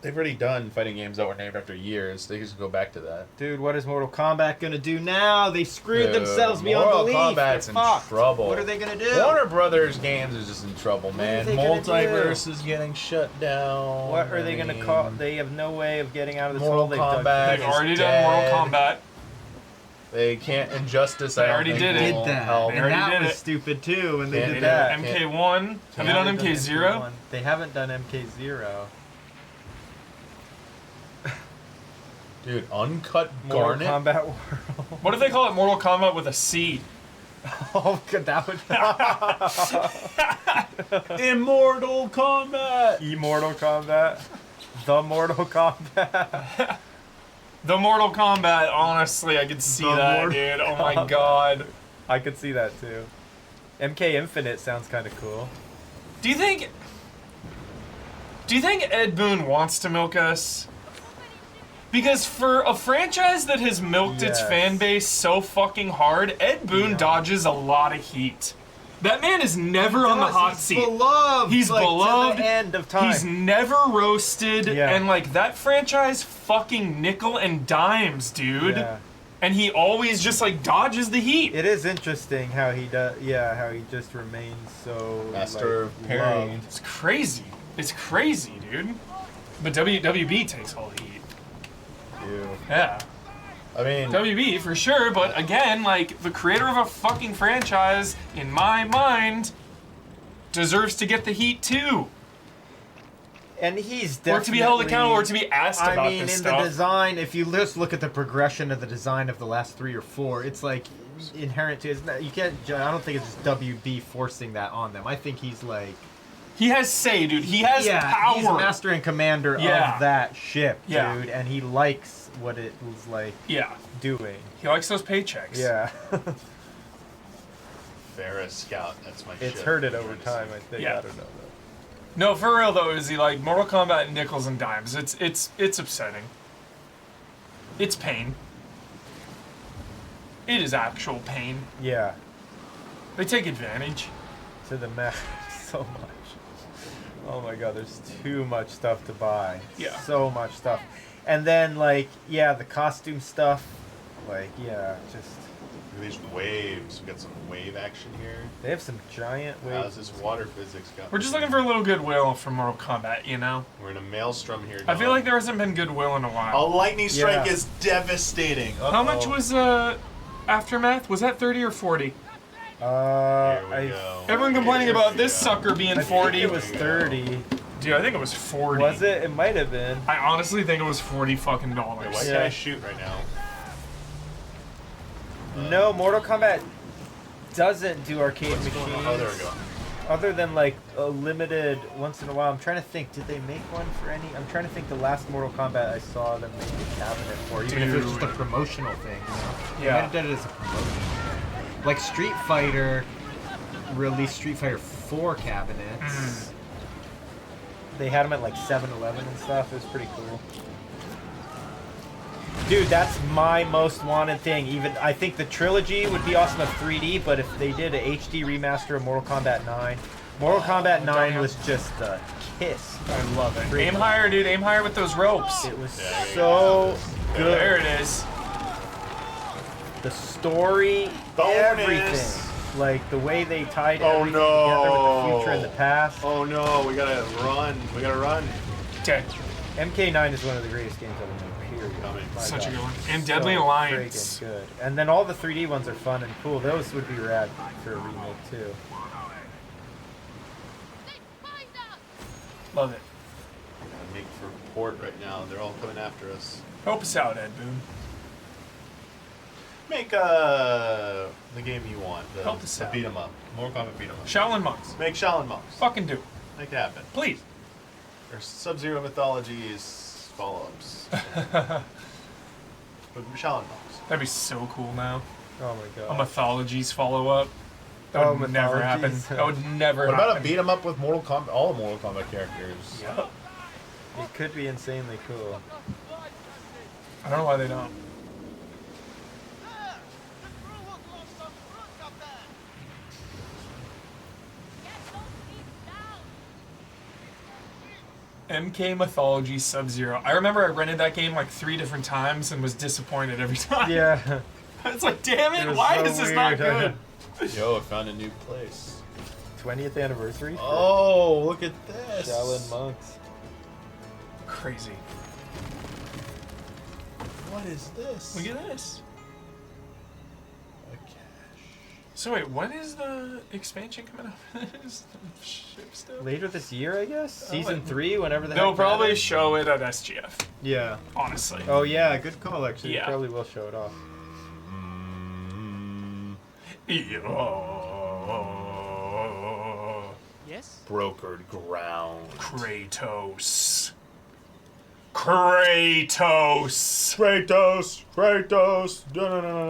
they've already done fighting games that were named after years. They just go back to that. Dude, what is Mortal Kombat gonna do now? They screwed themselves beyond belief. Mortal Kombat's in trouble. What are they gonna do? Warner Brothers games is just in trouble, man. What are they gonna Multiverse do? is getting shut down. What are they gonna call? They have no way of getting out of this Mortal hole. Kombat They've already done Mortal Kombat. They can't. Injustice. They already did it. Did that. Help. And that was stupid too when they Can't did do that. MK1. Have they done MK0? They haven't done MK0. Dude, Uncut Mortal Garnet. Kombat World. What if they call it Mortal Kombat with a C? Oh, good, that would. Immortal Kombat. Immortal Kombat. The Mortal Kombat. The Mortal Kombat, honestly, I could see that, dude. Oh my god. I could see that too. MK Infinite sounds kind of cool. Do you think Ed Boon wants to milk us? Because for a franchise that has milked its fan base so fucking hard, Ed Boon dodges a lot of heat. That man is never on the hot seat. Beloved. He's like, beloved. To the end of time. He's never roasted, and like that franchise fucking nickel and dimes, dude. Yeah. And he always just like dodges the heat. It is interesting how he does. Yeah, how he just remains so master of parrying. It's crazy. It's crazy, dude. But WB takes all the heat. Yeah. I mean, WB for sure, but again, like the creator of a fucking franchise, in my mind, deserves to get the heat too. And he's definitely... Or to be held accountable, or to be asked about this stuff. I mean, in the design, if you just look at the progression of the design of the last 3 or 4, it's like inherent to... You can't... I don't think it's just WB forcing that on them. I think he's like... He has say, dude. He has power. He's master and commander of that ship, dude. And he likes what it was like doing. He likes those paychecks. Yeah. Ferris Scout, that's my shit. It's hurt it over time, I think. Yeah. I don't know, though. No, for real, though, is he like Mortal Kombat nickels and dimes? It's upsetting. It's pain. It is actual pain. Yeah. They take advantage. To the max, so much. Oh my god, there's too much stuff to buy. Yeah. So much stuff. And then, like, the costume stuff. Like, just... These waves. We got some wave action here. They have some giant waves. How's this water physics got? We're just looking for a little goodwill from Mortal Kombat, you know? We're in a maelstrom here. I feel like there hasn't been goodwill in a while. A lightning strike is devastating. How much was Aftermath? Was that 30 or 40? Here we go. Everyone complaining about this sucker being 40. It was 30. Dude, I think it was 40. Was it? It might have been. I honestly think it was $40 fucking dollars. Wait, why can't I shoot right now? No, Mortal Kombat doesn't do arcade machines. Oh, there we go. Other than like a limited once in a while. I'm trying to think. Did they make one for any? I'm trying to think. The last Mortal Kombat I saw them make a cabinet for, even if it was just a promotional thing. You know? They might have done it as a promotion. Like Street Fighter released Street Fighter 4 cabinets. They had them at like 7-Eleven and stuff. It was pretty cool. Dude, that's my most wanted thing. Even I think the trilogy would be awesome of 3D, but if they did an HD remaster of Mortal Kombat 9, Mortal Kombat 9 was just a kiss. I love it. Aim higher, dude. Aim higher with those ropes. It was so good. There it is. The story, everything. Like the way they tied everything together with the future and the past. Oh no, we gotta run. We gotta run. Okay. MK9 is one of the greatest games ever made, period. Such a good one. And Deadly Alliance. Freaking good. And then all the 3D ones are fun and cool. Those would be rad for a remake too. Love it. Gotta make for port right now. They're all coming after us. Help us out, Ed Boon. Make the game you want. Help us out. Beat 'em up. Mortal Kombat beat 'em up. Shaolin Monks. Make Shaolin Monks. Fucking do it. Make it happen. Please. Or Sub-Zero Mythologies follow-ups. But Shaolin Monks. That'd be so cool now. Oh my god. A Mythologies follow-up. That would never happen. That would never happen. What about a beat 'em up with Mortal Kombat? All Mortal Kombat characters. Yep. It could be insanely cool. I don't know why they don't. MK Mythology Sub-Zero. I remember I rented that game like 3 different times and was disappointed every time. Yeah. It's like, damn it, why is this not good? Yo, I found a new place. 20th anniversary? Oh, look at this. Shaolin Monks. Crazy. What is this? Look at this. A cache. So wait, when is the expansion coming up? Is the ship still? Later this year, I guess? Season 3, whenever the They'll heck probably that is. show it at SGF. Yeah. Honestly. Oh yeah, good call actually. Yeah. They probably will show it off. Yes? Brokered ground. Kratos.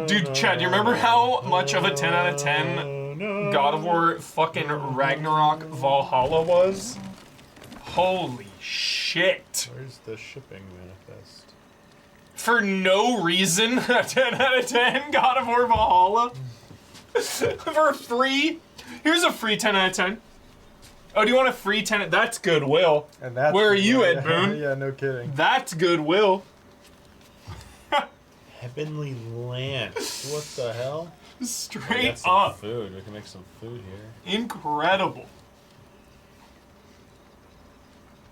Dude, Chad, you remember how much of a 10 out of 10 God of War fucking Ragnarok Valhalla was? Holy shit. Where's the shipping manifest? For no reason, a 10 out of 10 God of War Valhalla? For free? Here's a free 10 out of 10. Oh, do you want a free 10? That's Goodwill. And that's Where are you, yeah, Ed Boon? Yeah, no kidding. That's Goodwill. Heavenly Land. What the hell? Straight some up. Food. We can make some food here. Incredible.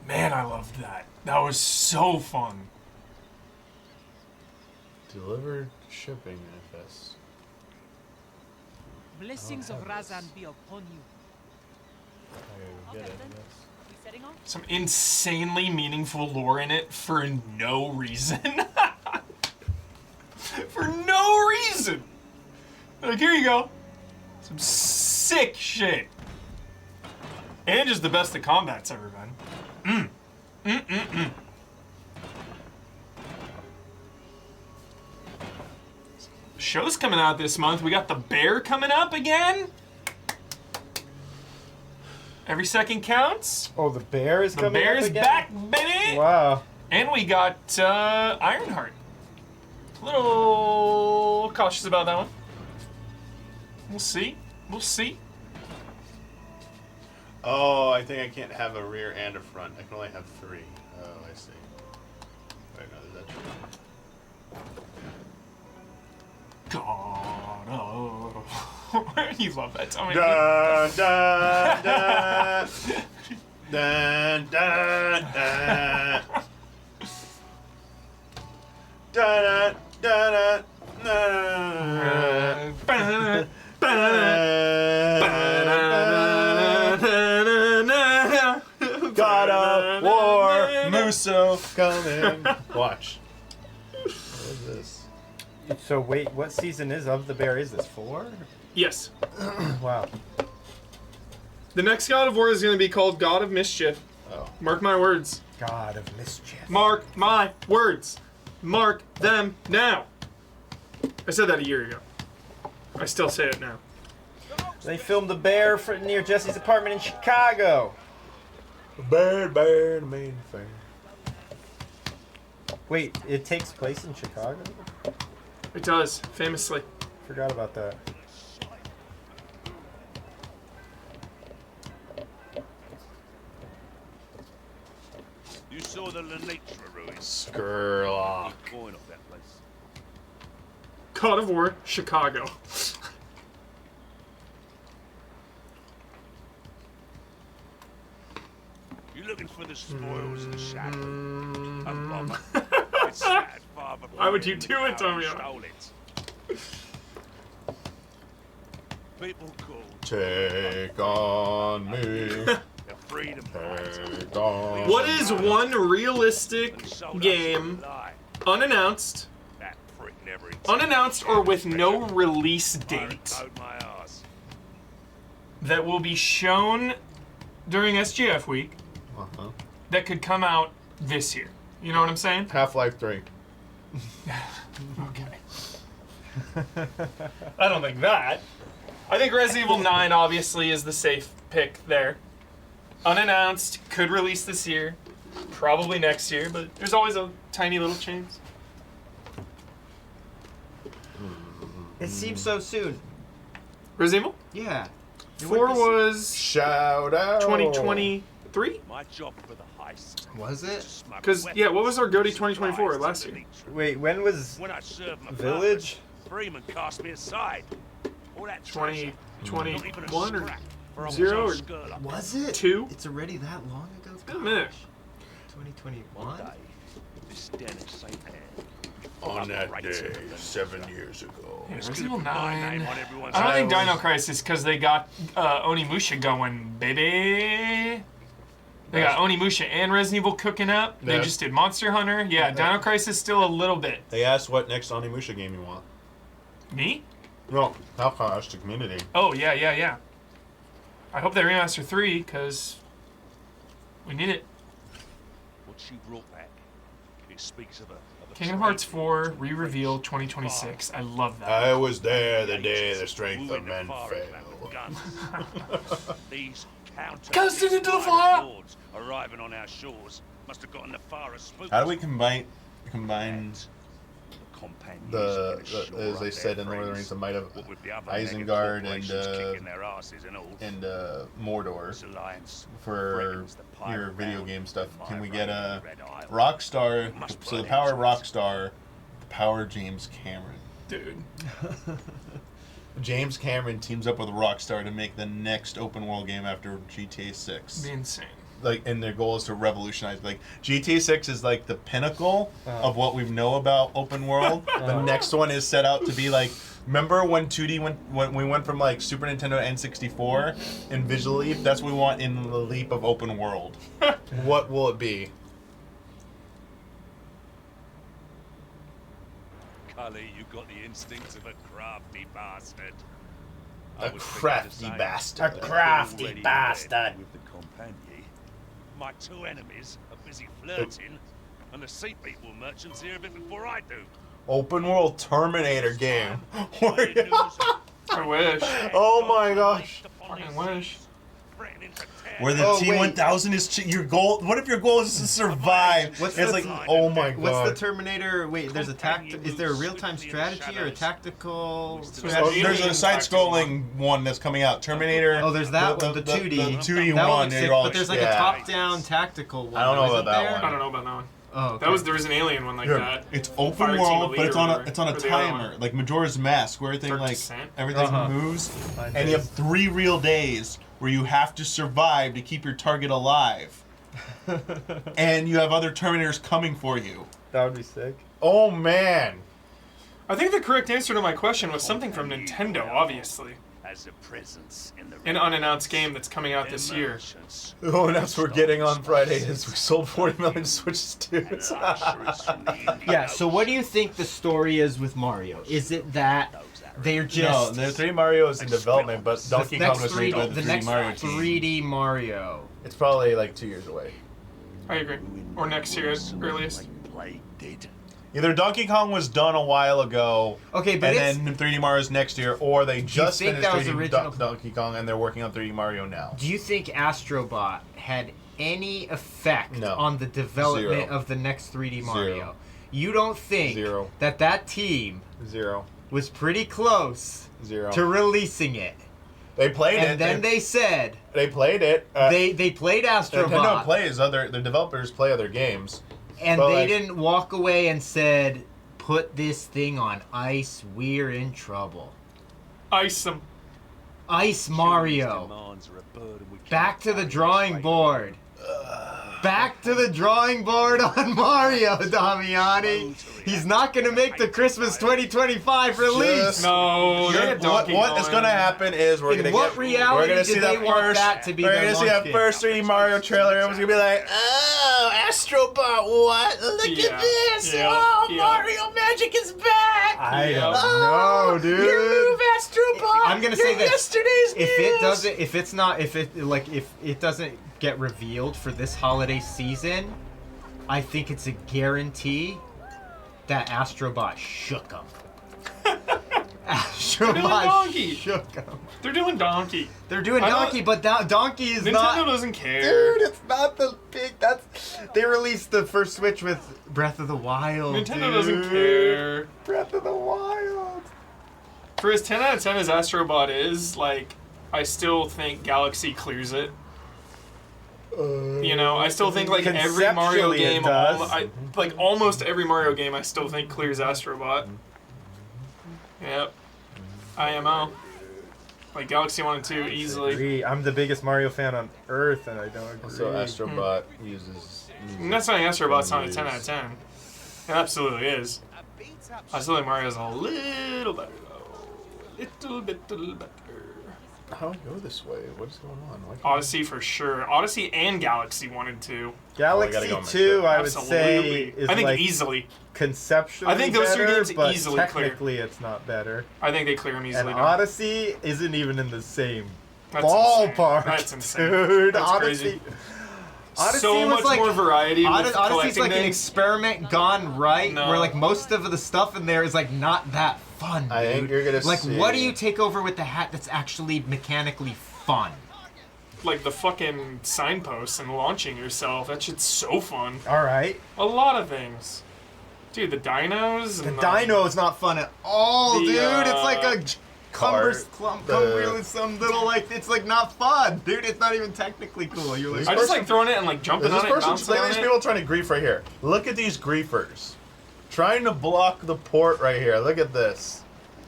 Man, I loved that. That was so fun. Delivered shipping manifest. Blessings of Razan be upon you. Get it, We setting off? Some insanely meaningful lore in it for no reason. For no reason. Like, here you go. Some sick shit. And just the best the combat's ever been. Show's coming out this month. We got The Bear coming up again. Every second counts. Oh, the bear is coming The Bear up is again? back, baby. Wow. And we got Ironheart. A little cautious about that one. We'll see. We'll see. Oh, I think I can't have a rear and a front. I can only have 3. Oh, I see. Wait, no, is that true? God, oh. You love that, Tommy. Dun, dun, dun. Dun, dun, dun. Dun, dun, dun, dun. God of War, Muso coming. Watch. What is this? So wait, what season is of the bear? Is this 4? Yes. Wow. The next God of War is going to be called God of Mischief. Oh. Mark my words. God of mischief. Mark my words. Mark them now. I said that a year ago. I still say it now. They filmed the bear near Jesse's apartment in Chicago. Bear, the main thing. Wait, it takes place in Chicago? It does, famously. Forgot about that. You saw the Lenitra ruins. Skurlock. Going off that place. God of War, Chicago. You looking for the spoils of the shadow? A bomber. It's sad, father. Why would you do it, Damiani? Stole it. People call. Take on me. The freedom Take on. What is one realistic game, unannounced, or with no release date, that will be shown during SGF week, that could come out this year? You know what I'm saying? Half-Life 3. Okay. I don't think that. I think Resident Evil 9 obviously is the safe pick there. Unannounced, could release this year, probably next year, but there's always a tiny little chance. It seems so soon. Resident Evil? Yeah. 4 was shout out 2023? My job for the heist. Was it? Because, yeah, what was our GOTY 2024 last year? Wait, when was When I served my Village? Freeman cast me aside. All that 2021 or 0 or Was it? 2? It's already that long ago? It's been a minute. 2021? This den of St. Anne. On that day, 7 years ago. Yeah, Resident Evil 9. I don't think Dino Crisis, because they got Onimusha going, baby. They got Onimusha and Resident Evil cooking up. They just did Monster Hunter. Yeah, Dino Crisis still a little bit. They asked what next Onimusha game you want. Me? No, Half-Life asked the community. Oh, yeah. I hope they remaster 3, because we need it. What she brought back, it speaks of a Kingdom Hearts 4 re-reveal 2026. I love that. I was there the day the strength of men failed. These Cast it into the fire! lords arriving on our shores must have gotten the far spooks. How do we combine as they said in Lord of the Rings, the might of Isengard and Mordor for your video game stuff? Can we get a Rockstar? So the power of Rockstar, the power of James Cameron. Dude. James Cameron teams up with Rockstar to make the next open world game after GTA 6. Be insane. Like, and their goal is to revolutionize. Like, GTA 6 is like the pinnacle of what we know about open world. The next one is set out to be like, remember when 2D when we went from like Super Nintendo to N64 and Visual Leap? That's what we want in the leap of open world. What will it be? Cully, you got the instincts of a crafty bastard. A crafty bastard. A crafty bastard. With the companion. My two enemies are busy flirting, and the sea people merchants hear of it before I do. Open world Terminator game. I wish. Oh my gosh. I wish. Where the T-1000 is your goal. What if your goal is to survive? It's like, oh my god. What's the Terminator? Wait, there's a is there a real-time strategy or a tactical strategy? There's a side-scrolling one that's coming out. Terminator. Oh, there's that one, the 2D. The 2D that one. Sick, but there's like a top-down tactical one. I don't know about that one. I don't know about that one. Oh, okay. There was an alien one like that. It's open world, but it's on a timer, like Majora's Mask, where everything moves, and you have 3 real days where you have to survive to keep your target alive, and you have other Terminators coming for you. That would be sick. Oh man! I think the correct answer to my question was something from Nintendo, obviously. As a presence in the an unannounced game that's coming out this year. Oh, and that's what we're getting on Friday is we sold 40 million Switches too. Yeah, so what do you think the story is with Mario? Is it that they're just... No, there are 3 Marios in development, but Donkey Kong was made by the 3D Mario team. 3D Mario. It's probably like 2 years away. I agree. Or next year at earliest. Either Donkey Kong was done a while ago, okay, but and then 3D Mario's next year, or they just finished that was 3D original? Donkey Kong and they're working on 3D Mario now. Do you think Astrobot had any effect on the development of the next 3D Mario? Zero. You don't think that team was pretty close to releasing it? They played it. And then they said they played it. They played Astrobot. Nintendo plays the developers play other games. And they didn't walk away and said, put this thing on ice, we're in trouble. Ice them. Ice Mario. Back to the drawing board. Back to the drawing board on Mario, Damiani. He's not going to make the Christmas 2025 release. What is going to happen is we're going to see that first 3D Mario trailer. Everyone's going to be like, oh, Astrobot, what? Look at this. Mario Magic is back. I don't know, dude. Your move, Astrobot. I'm going to say this. Yesterday's news. If it doesn't get revealed for this holiday season, I think it's a guarantee that Astrobot shook him. Astrobot shook him. They're doing Donkey. They're doing Donkey, but Donkey is Nintendo not. Nintendo doesn't care. Dude, it's not the big. They released the first Switch with Breath of the Wild. Nintendo doesn't care. Breath of the Wild. For as 10 out of 10 as Astrobot is, like, I still think Galaxy clears it. I still think like every Mario game, almost every Mario game, I still think clears Astrobot. Yep, IMO. Like Galaxy 1 and 2 easily. I'm the biggest Mario fan on Earth, and I don't agree. So Astrobot uses. I'm not saying Astrobot's not a 10 out of 10. It absolutely is. I still think Mario's a little better though. Little better. How do I go this way? What is going on? Odyssey for sure. Odyssey and Galaxy 1 and 2. Galaxy 2, I would say, is I think easily. Conceptually I think those better, two games but easily technically it's not better. I think they clear them easily. And Odyssey isn't even in the same That's ballpark. That's insane. Dude, That's Odyssey. Odyssey so much more variety with Odyssey's like things. An experiment gone right, where like most of the stuff in there is like not that fun, dude. I think you're gonna see. What do you take over with the hat that's actually mechanically fun? Like the fucking signposts and launching yourself. That shit's so fun. All right. A lot of things. Dude, the dinos. The dino is not fun at all, dude. It's like a some little like it's like not fun, dude. It's not even technically cool. You're like, I just like throwing it and like jumping on it. Look at these people trying to grief right here. Look at these griefers, trying to block the port right here. Look at this,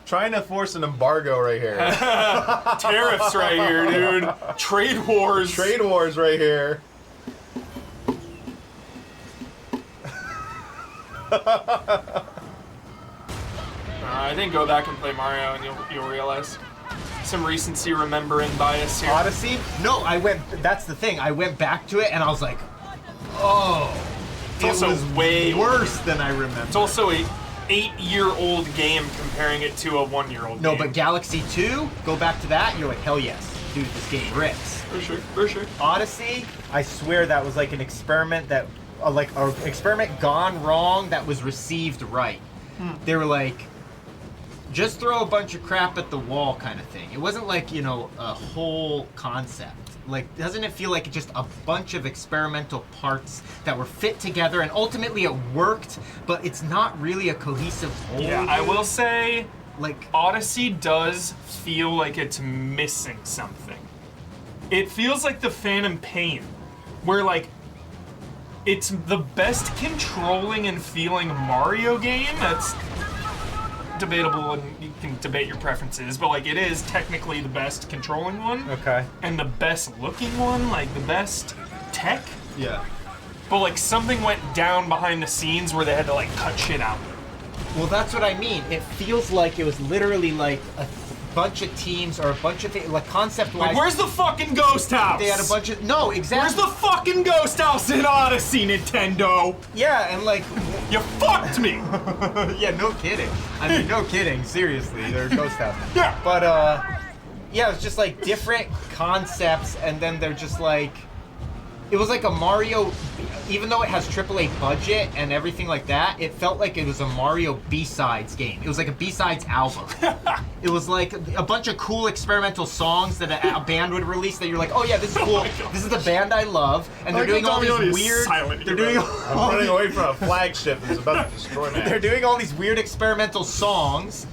trying to force an embargo right here. Tariffs right here, dude. Trade wars. Trade wars right here. I think go back and play Mario and you'll realize some recency remembering bias here. Odyssey? No, that's the thing. I went back to it and I was like, oh. It's also was way worse than I remember. It's also a 8-year-old game comparing it to a 1-year-old game. No, but Galaxy 2, go back to that, you're like, hell yes. Dude, this game rips. For sure. Odyssey, I swear that was like an experiment that, an experiment gone wrong that was received right. They were like, just throw a bunch of crap at the wall kind of thing. It wasn't like, a whole concept. Like, doesn't it feel like just a bunch of experimental parts that were fit together and ultimately it worked, but it's not really a cohesive whole? Yeah, I will say, like, Odyssey does feel like it's missing something. It feels like the Phantom Pain, where, like, it's the best controlling and feeling Mario game. That's debatable and you can debate your preferences, but like it is technically the best controlling one. Okay. And the best looking one, like the best tech. Yeah. But like something went down behind the scenes where they had to like cut shit out. Well, that's what I mean. It feels like it was literally like a bunch of teams or a bunch of things, like concept-wise. Like, where's the fucking ghost house? They had a bunch of exactly. Where's the fucking ghost house in Odyssey, Nintendo? Yeah, and like you fucked me. Yeah, no kidding. I mean, no kidding. Seriously, they're ghost house. Yeah. But yeah, it's just like different concepts, and then they're just like. It was like a Mario, even though it has AAA budget and everything like that, it felt like it was a Mario B-sides game. It was like a B-sides album. It was like a bunch of cool experimental songs that a band would release that you're like, oh yeah, this is cool. This is the band I love, and they're doing all these weird. They're doing. I'm running away from a flagship that's about to destroy me. They're doing all these weird experimental songs,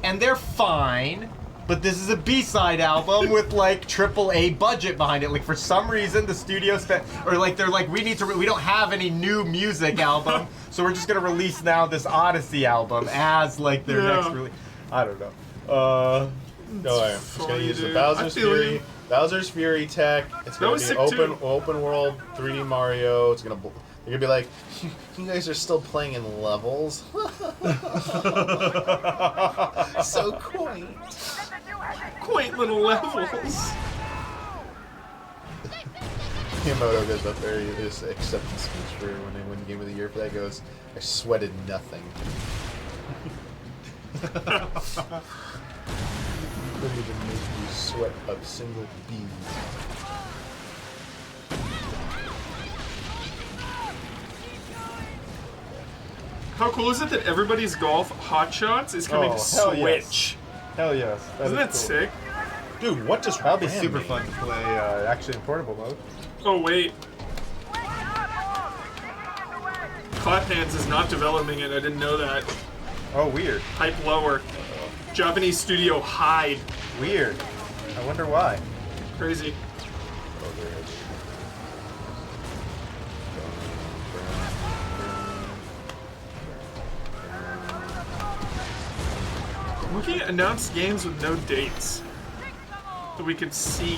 and they're fine. But this is a B-side album with like AAA budget behind it. Like for some reason the studio spent, or like they're like, we don't have any new music album, so we're just gonna release now this Odyssey album as like their next release. I don't know. No, I'm just gonna use the Bowser's Fury tech. It's gonna be open world 3D Mario. It's gonna. You're gonna be like, you guys are still playing in levels. So quaint. Quaint little levels. Miyamoto goes up there, his acceptance speech for when they win Game of the Year for that goes, I sweated nothing. Couldn't even make you sweat a single bead. How cool is it that everybody's golf hotshots is coming to Switch? Yes. Hell yes. Isn't that sick? Dude, what just That'll be super fun to play actually in portable mode. Oh wait. Clap Hands is not developing it, I didn't know that. Oh, weird. Hype lower. Japanese studio Hyde. Weird. I wonder why. Crazy. Looking at announced games with no dates that we could see.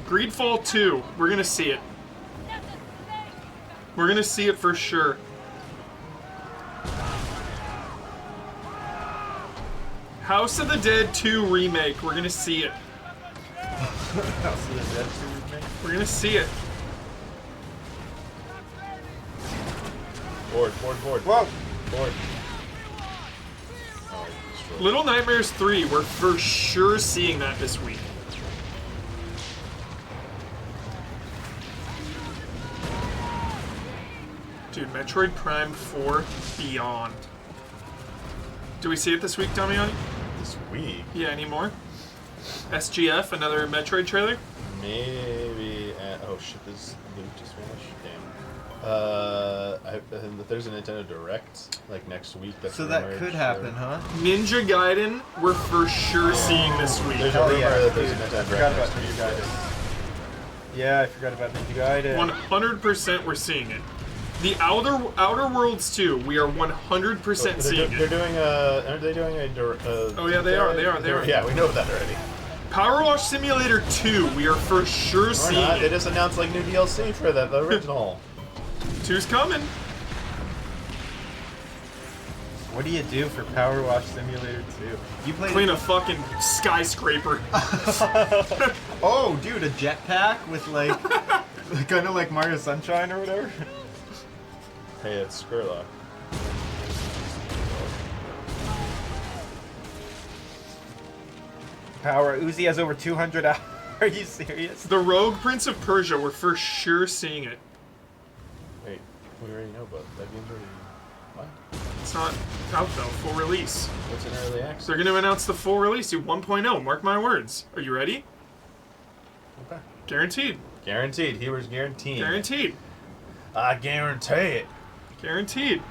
Greedfall 2. We're gonna see it. We're gonna see it for sure. House of the Dead 2 remake. We're gonna see it. House of the Dead 2 remake? We're gonna see it. Board. Whoa! Board. Little Nightmares 3. We're for sure seeing that this week. Dude, Metroid Prime 4 Beyond. Do we see it this week, Damiani? This week? Yeah, any more? SGF, another Metroid trailer? Maybe. Oh shit, this loop just finished. Damn. There's a Nintendo Direct like next week. That's so that could happen, huh? Ninja Gaiden, we're for sure seeing this week. There's a rumor that there's a Nintendo Direct next week. Ninja Gaiden. Yeah, I forgot about Ninja Gaiden. 100% we're seeing it. The Outer Worlds 2, we are 100% seeing it. They're doing a. Aren't they doing a? Oh yeah, they are. Yeah, we know that already. Power Wash Simulator 2, we are for sure seeing it. They just announced like new DLC for the original. 2's coming. What do you do for Power Wash Simulator 2? You play clean a fucking skyscraper. Oh, dude, a jetpack with like, kind of like Mario Sunshine or whatever. Hey, it's Skurlock. Power Uzi has over 200 hours. Are you serious? The Rogue Prince of Persia, we're for sure seeing it. Wait, we already know about that game's already. What? It's not out though, full release. What's in early access? They're gonna announce the full release, dude, 1.0, mark my words. Are you ready? Okay. Guaranteed. Guaranteed. He was guaranteed. Guaranteed. I guarantee it. Guaranteed.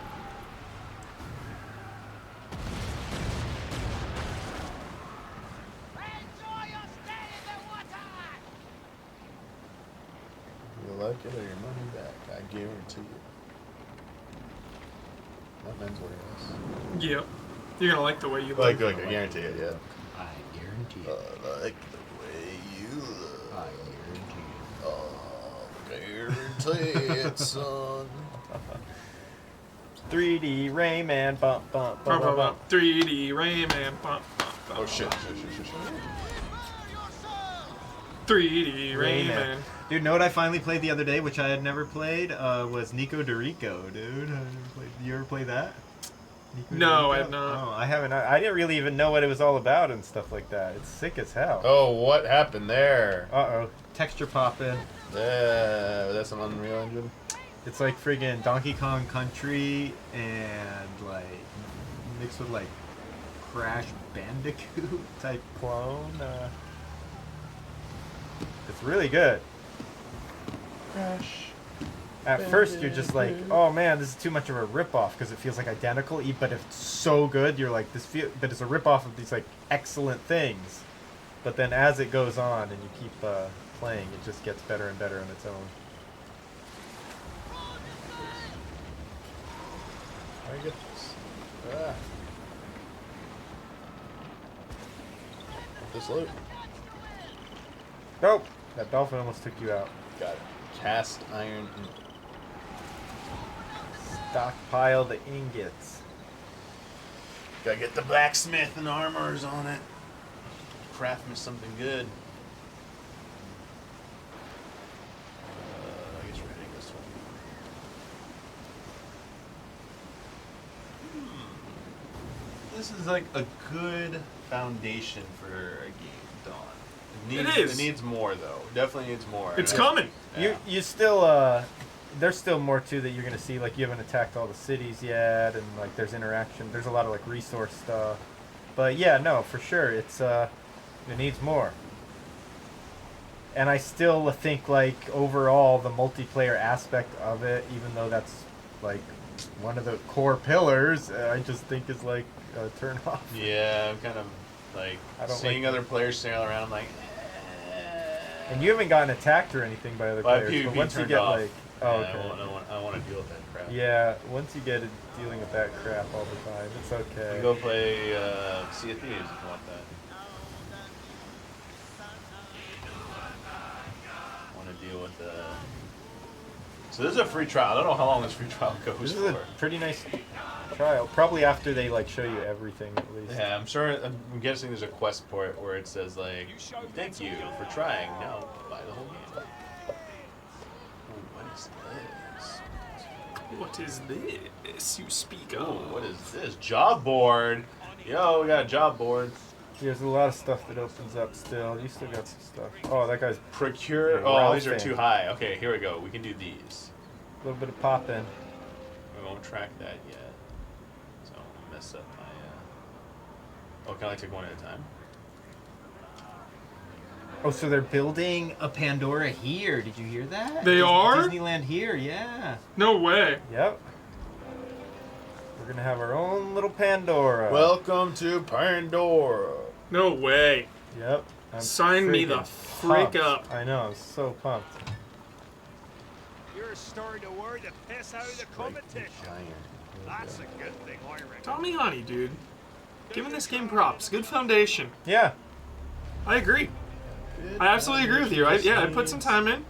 You like it or your money back? I guarantee it. That menswear is. Yeah. You're gonna like the way you look. Like, I guarantee it, yeah. I guarantee it. I like the way you look. I guarantee it. Guarantee it, son. 3D Rayman, bump, bump, bump, bump, bump. 3D Rayman, bump, bump, bump. Oh shit. 3D Rayman. Dude, know what I finally played the other day, which I had never played, was Nico Dorico, dude. I never played. You ever play that? No, I have not. Oh, I haven't. I didn't really even know what it was all about and stuff like that. It's sick as hell. Oh, what happened there? Uh-oh. Texture popping. Yeah, that's an Unreal Engine. It's like friggin' Donkey Kong Country and like mixed with like Crash Bandicoot type clone. It's really good. Crash. At first, you're just like, oh man, this is too much of a ripoff because it feels like identical. But if it's so good, you're like, but it's a ripoff of these like excellent things. But then as it goes on and you keep playing, it just gets better and better on its own. I get this. This loot. Nope, that dolphin almost took you out. Got it. Cast iron. Stockpile the ingots. Gotta get the blacksmith and armors on it. Craft me something good. I guess we're heading this way. This is like a good foundation for a game, Dawn. It is. It needs more though. Definitely needs more. It's coming. Yeah. You still there's still more too that you're gonna see. Like you haven't attacked all the cities yet, and like there's interaction. There's a lot of like resource stuff. But yeah, no, for sure, it's it needs more. And I still think like overall the multiplayer aspect of it, even though that's like one of the core pillars, I just think is like a turn off. Yeah, I'm kind of like seeing other players sail around. I'm like. And you haven't gotten attacked or anything by other players. PvP but once you turned get off. like, I want to deal with that crap. Yeah, once you get it dealing with that crap all the time, it's okay. You go play Sea of Thieves if you want that. Want to deal with the. So this is a free trial. I don't know how long this free trial goes This for. is a pretty nice trial. Probably after they like show you everything at least. Yeah, I'm sure. I'm guessing there's a quest port where it says like, "Thank you for trying. Now buy the whole game." Ooh, what is this? What is this you speak of? Ooh, what is this? Job board. Yo, we got a job board. There's a lot of stuff that opens up still. You still got some stuff. Oh, that guy's Procure. Oh, these are too high. Okay, here we go. We can do these. a little bit of pop in. We won't track that yet. So I'll mess up my. Oh, can I take one at a time? Oh, so they're building a Pandora here. Did you hear that? They are? Disneyland here, yeah. No way. Yep. We're gonna have our own little Pandora. Welcome to Pandora. No way. Yep. Sign me the frick up. I know, I'm so pumped. You're starting to worry the piss out of the competition. That's a good thing, I reckon. Damiani, dude. Giving this game props. Good foundation. Yeah. I agree. I absolutely agree with you. I put some time in.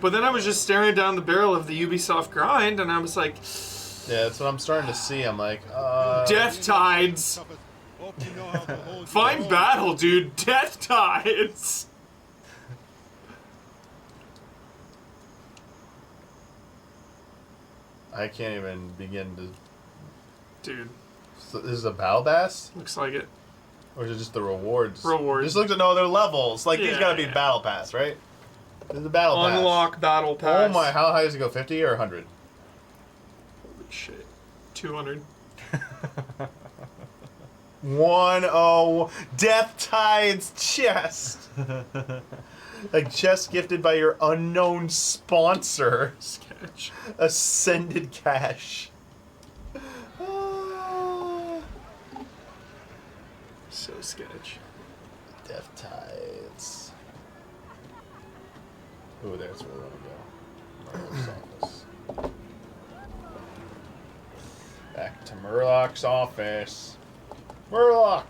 But then I was just staring down the barrel of the Ubisoft grind, and I was like... Yeah, that's what I'm starting to see. I'm like, Death Tides. Fine battle, dude. Death Tides. I can't even begin to... Dude. So this is a battle pass? Looks like it. Or is it just the rewards? Rewards. Just look to know their levels. Like, these Yeah, gotta be battle pass, right? This is a battle pass. Unlock battle pass. Oh my, how high does it go? 50 or 100? Holy shit. 200. 1-0. Death Tides chest. Like chest gifted by your unknown sponsor. Sketch. Ascended Cash. So sketch. Death Tides. Ooh, that's where we want to go. Murlock's office. Back to Murlock's office. Murlock!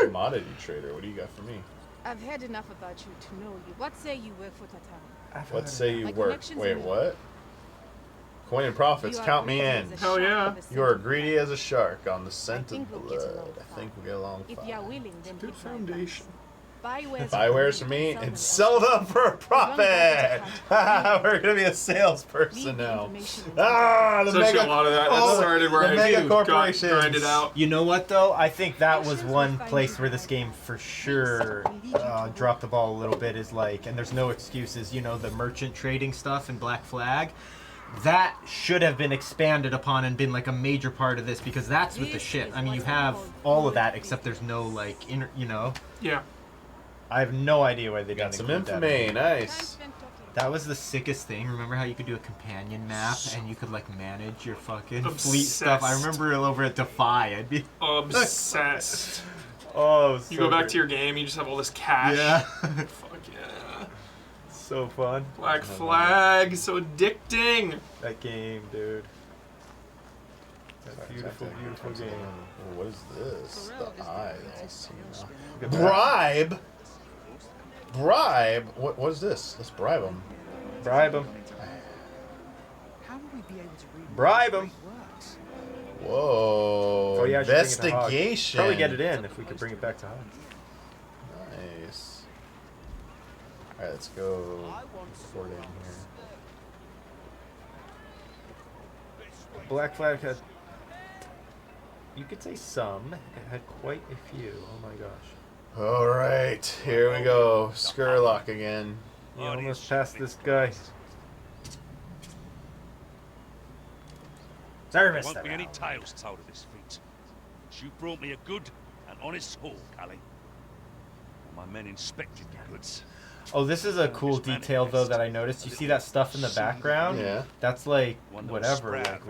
Commodity trader, what do you got for me? I've heard enough about you to know you. What say you work for Tatan? What say you My work? connections Wait, in- what? Coin and profits, You are count me greedy in. as a Hell shark yeah. on the scent You are of greedy as a shark on the scent think of we'll get blood. along I think we'll get along If fine. you are willing, then Good take my foundation. Buy wares from me and sell them for a profit. We're gonna be a salesperson now. The mega, a lot of that started where the mega corporations grinded out. You know what though? I think that was one place where this game for sure dropped the ball a little bit. Is like, and there's no excuses. You know, the merchant trading stuff in Black Flag. That should have been expanded upon and been like a major part of this, because that's with the ship. I mean, you have all of that except there's no like you know. Yeah. I have no idea why they got didn't some include infamy. that. Nice. That was the sickest thing. Remember how you could do a companion map and you could like manage your fucking fleet stuff? I remember over at Defy, I'd be obsessed. Oh, you go back to your game, you just have all this cash. Yeah. Fuck yeah. So fun. Black Flag, so addicting. That game, dude. That beautiful, beautiful game. Oh, what is this? The eye. Bribe? Bribe? What is this? Let's bribe him. Bribe him. How will we be able to read Bribe him. Whoa. Oh, yeah, investigation. Probably get it in if we could bring it back to Hog. Nice. Alright, let's go sort in here. Black Flag had, you could say some, it had quite a few. Oh my gosh. Alright, here we go. Skurlock again. You almost passed this guy. Service. There won't be any tales told of this feat. You brought me a good and honest haul, Callie. My men inspected the goods. Oh, this is a cool detail though that I noticed. You see that stuff in the background? Yeah. That's like whatever. Like,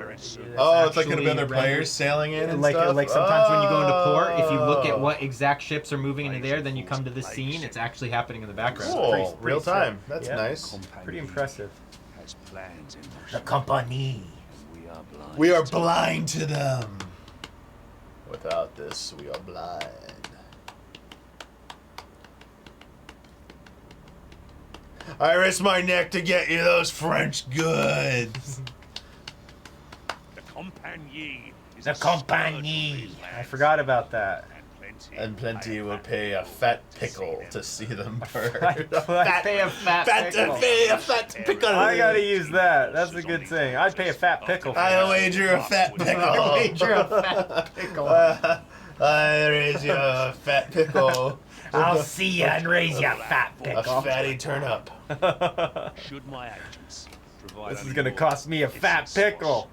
oh, it's like gonna be other players sailing in and like stuff? like sometimes when you go into port, if you look at what exact ships are moving into there, then you come to this scene. It's actually happening in the background. Cool. Real time. That's nice. Pretty impressive. Has plans in motion. The company. We are blind to them. Without this, we are blind. I risk my neck to get you those French goods. The compagnie. The compagnie. I forgot about that. And plenty will pay a fat pickle to see them burn. Pay a fat pickle. Pay a fat pickle. I gotta use that. That's a good thing. I'd pay a fat pickle. I'll wager a fat pickle. I'll wager a fat pickle. I raise you a fat pickle. I'll see you and raise you a fat pickle. A fatty turnip. Should my agents provide This is gonna cost me a fat pickle.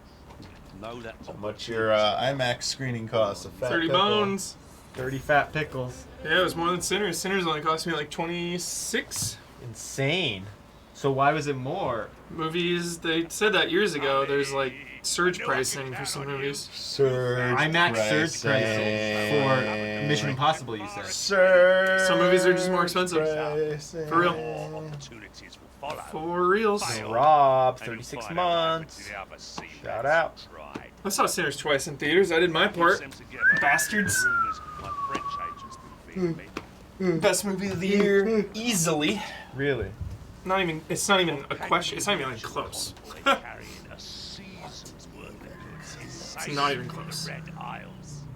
Know that How much your IMAX screening costs? A fat 30 pickle. bones. 30 fat pickles. Yeah, it was more than Sinners. Sinners only cost me like 26. Insane. So why was it more? Movies, they said that years ago. There's like surge pricing for some movies. IMAX surge pricing for Mission Impossible, you said. Some movies are just more expensive. For real. For reals. Rob, 36 months. Shout out. I saw Sinners twice in theaters. I did my part. Bastards. Best movie of the year, easily. Really? Not even. It's not even a question. It's not even like close. It's not even close.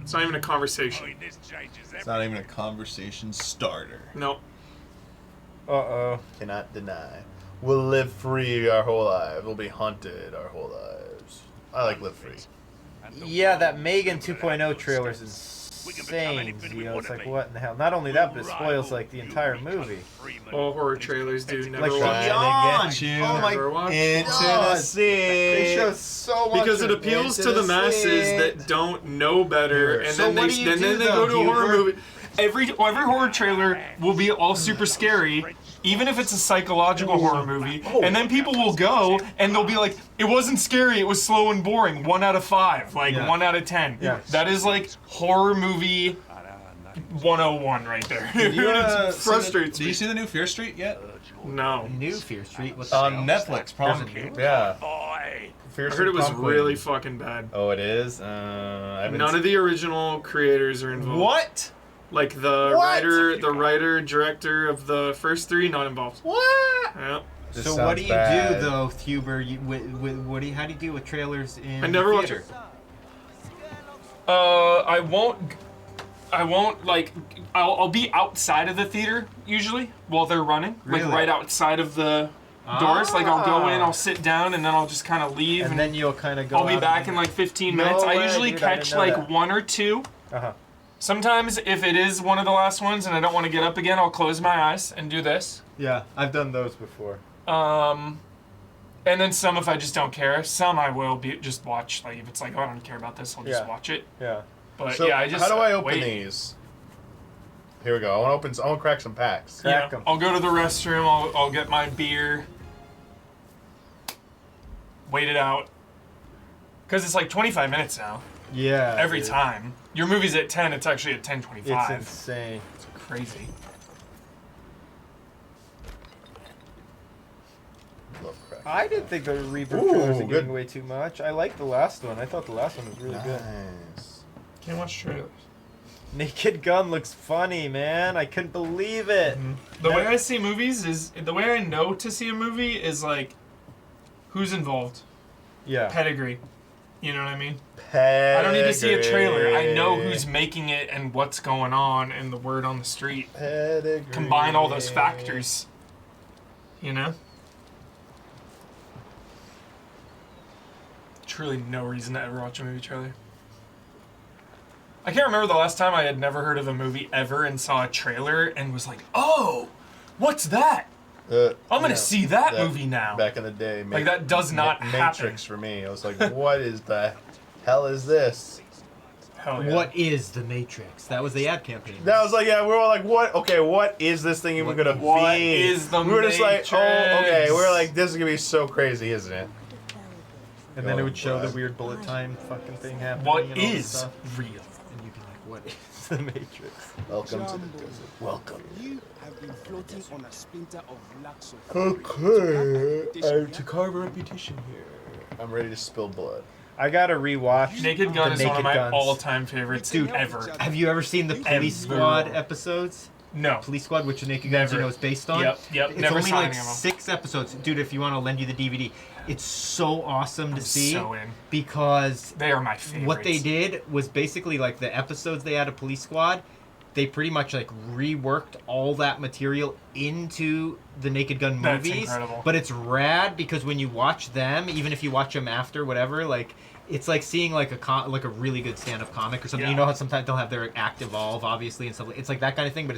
It's not even a conversation. It's not even a conversation starter. No. Uh-oh. Cannot deny. We'll live free our whole lives. We'll be haunted our whole lives. I like live free. Yeah, that Megan 2.0 trailer is insane, Zio. It's like, what in the hell? Not only that, but it spoils, like, the entire movie. All horror trailers do. Never Like, watch. Beyond! Get you Oh my into God. the scene. They show so much Because it appeals to the masses that don't know better, and So then what they do you do, they go to a horror Huber? movie. Every horror trailer will be all super scary, even if it's a psychological horror movie. And then people will go and they'll be like, "It wasn't scary. It was slow and boring. 1 out of 5, like 1 out of 10." Yeah. That is like horror movie 101 right there. It frustrates Did me. you see the new Fear Street yet? No. New Fear Street? What's On Netflix, probably. Yeah. I heard it was really fucking bad. Oh, it is? I haven't None of the original creators are involved. What? Like the writer, director of the first 3, not involved. What? Yeah. This So what do sounds you bad. do though, Huber? How do you deal with trailers in I never watch theater? it. I won't. I won't, like, I'll be outside of the theater, usually, while they're running. Really? Like, right outside of the doors. Like, I'll go in, I'll sit down, and then I'll just kind of leave. And then you'll kind of go I'll be out back in, like, 15 minutes. I usually catch, like, 1 or 2. Uh-huh. Sometimes, if it is one of the last ones and I don't want to get up again, I'll close my eyes and do this. Yeah, I've done those before. And then some, if I just don't care. Some I will just watch. Like, if it's like, oh, I don't care about this, I'll just watch it. Yeah. But so yeah, I just how do I open wait. these? Here we go. I want to crack some packs. Yeah, I'll go to the restroom. I'll get my beer. Wait it out. Because it's like 25 minutes now. Yeah. Every time. Your movie's at 10. It's actually at 10:25. It's insane. It's crazy. I didn't think the Reaper trailers are giving away too much. I liked the last one. I thought the last one was really good. Can't watch trailers. Naked Gun looks funny, man. I couldn't believe it. The way I see movies is the way I know to see a movie is like who's involved. Yeah. Pedigree. You know what I mean? Pedigree. I don't need to see a trailer. I know who's making it and what's going on and the word on the street. Pedigree. Combine all those factors. You know? Truly no reason to ever watch a movie trailer. I can't remember the last time I had never heard of a movie ever and saw a trailer and was like, oh, what's that? I'm going to see that movie now. Back in the day. Like, that does not happen. Matrix for me. I was like, what is the hell is this? Hell yeah. What is the Matrix? That was the ad campaign. That was like, yeah, we were all like, what? Okay, what is this thing even going to be? What is the We were just like, oh, okay. Matrix? We were like, this is going to be so crazy, isn't it? And then it would show the weird bullet time fucking thing happening. What and all this is stuff. real? And you'd be like, what is the Matrix? Welcome to the desert. Welcome. You have been floating on a splinter of Luxor. Okay. To carve a reputation here. I'm ready to spill blood. I gotta rewatch. Naked Gun the is one of Naked my Guns. all-time favorites, Dude, ever. Have you ever seen the Police Squad episodes? No. Police Squad, which the Naked Guns, Never. is based on? Yep, It's never only saw like any of them. 6 episodes. Dude, if you want to lend you the DVD, it's so awesome to see. So in. Because They are my favorites. what they did was basically like the episodes they had of Police Squad, they pretty much like reworked all that material into the Naked Gun That's movies. incredible. But it's rad because when you watch them, even if you watch them after whatever, like it's like seeing like a really good stand-up comic or something. Yeah. You know how sometimes they'll have their act evolve, obviously, and stuff. It's like that kind of thing, but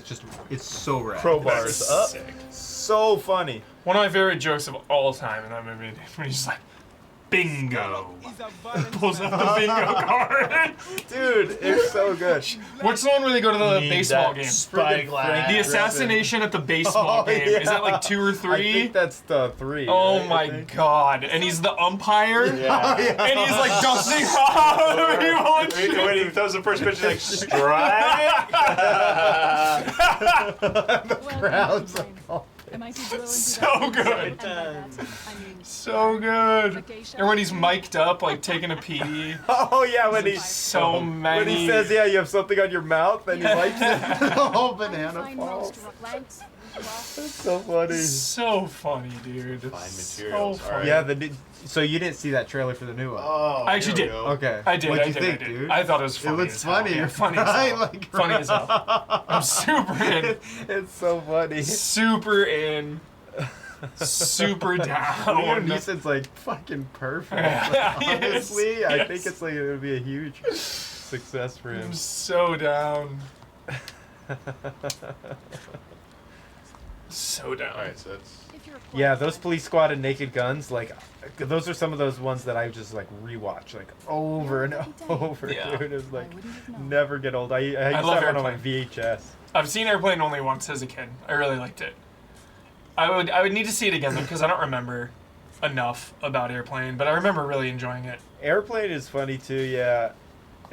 it's so rad. Crowbars That's up. sick. So funny. One of my favorite jokes of all time in that movie when he's just like, bingo. Pulls out the bingo card. Dude, it's so good. What's the one where they go to the Need baseball that game? spyglass. The assassination at the baseball Oh, game. yeah. Is that like 2 or 3? I think that's the 3. Oh right? my god. And he's the umpire. Yeah. And he's like dusting off the people and shit. When he throws the first pitch, he's like, strike! The crowd's like, oh. So good. So good. And when he's mic'd up, like taking a pee. Oh yeah, when he So many. when he says, yeah, you have something on your mouth, and he likes it. Oh, banana falls. That's so funny. So funny, dude. Fine So materials. funny. Alright. Yeah, so you didn't see that trailer for the new one? Oh, I actually here we did. go. Okay. I did. What'd I you did, think, I did. dude? I thought it was It funny. looks as hell. funny. Yeah, funny as hell. Like, funny as hell. I'm super in. It's so funny. Super in. Super down. Liam Neeson's like fucking perfect. Honestly, Yes, I yes. think it's like it'll be a huge success for him. I'm so down. So down. Alright, so it's... Yeah, those Police Squad and Naked Guns, like those are some of those ones that I just like rewatch like over and over. Yeah. Dude, it's like never get old. I used to love have one on my Airplane. VHS. I've seen Airplane only once as a kid. I really liked it. I would need to see it again though because I don't remember enough about Airplane, but I remember really enjoying it. Airplane is funny too, yeah.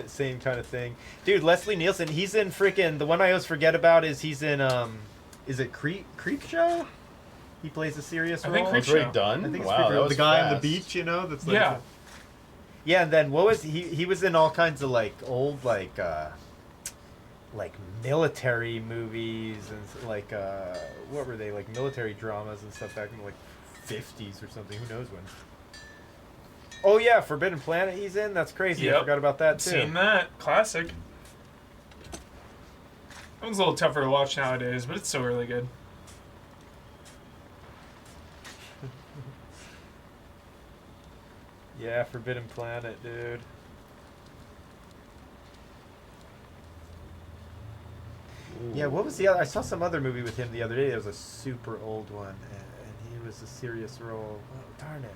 Same kind of thing. Dude, Leslie Nielsen, he's in freaking the one I always forget about is he's in is it Creep Show? He plays a serious role. I think Creep It's already Show. done? I think it's Wow, Creep that Show. was The guy on the fast. beach, you know, that's like Yeah. Yeah, and then what was he was in all kinds of like old like military movies and like what were they, like military dramas and stuff back in the like 50s or something, who knows when. Oh yeah, Forbidden Planet he's in. That's crazy. I Yep. forgot about that too. Seen that. Classic. That one's a little tougher to watch nowadays, but it's still really good. Yeah, Forbidden Planet, dude. Ooh. Yeah, what was the other? I saw some other movie with him the other day. It was a super old one, and he was a serious role. Oh, darn it.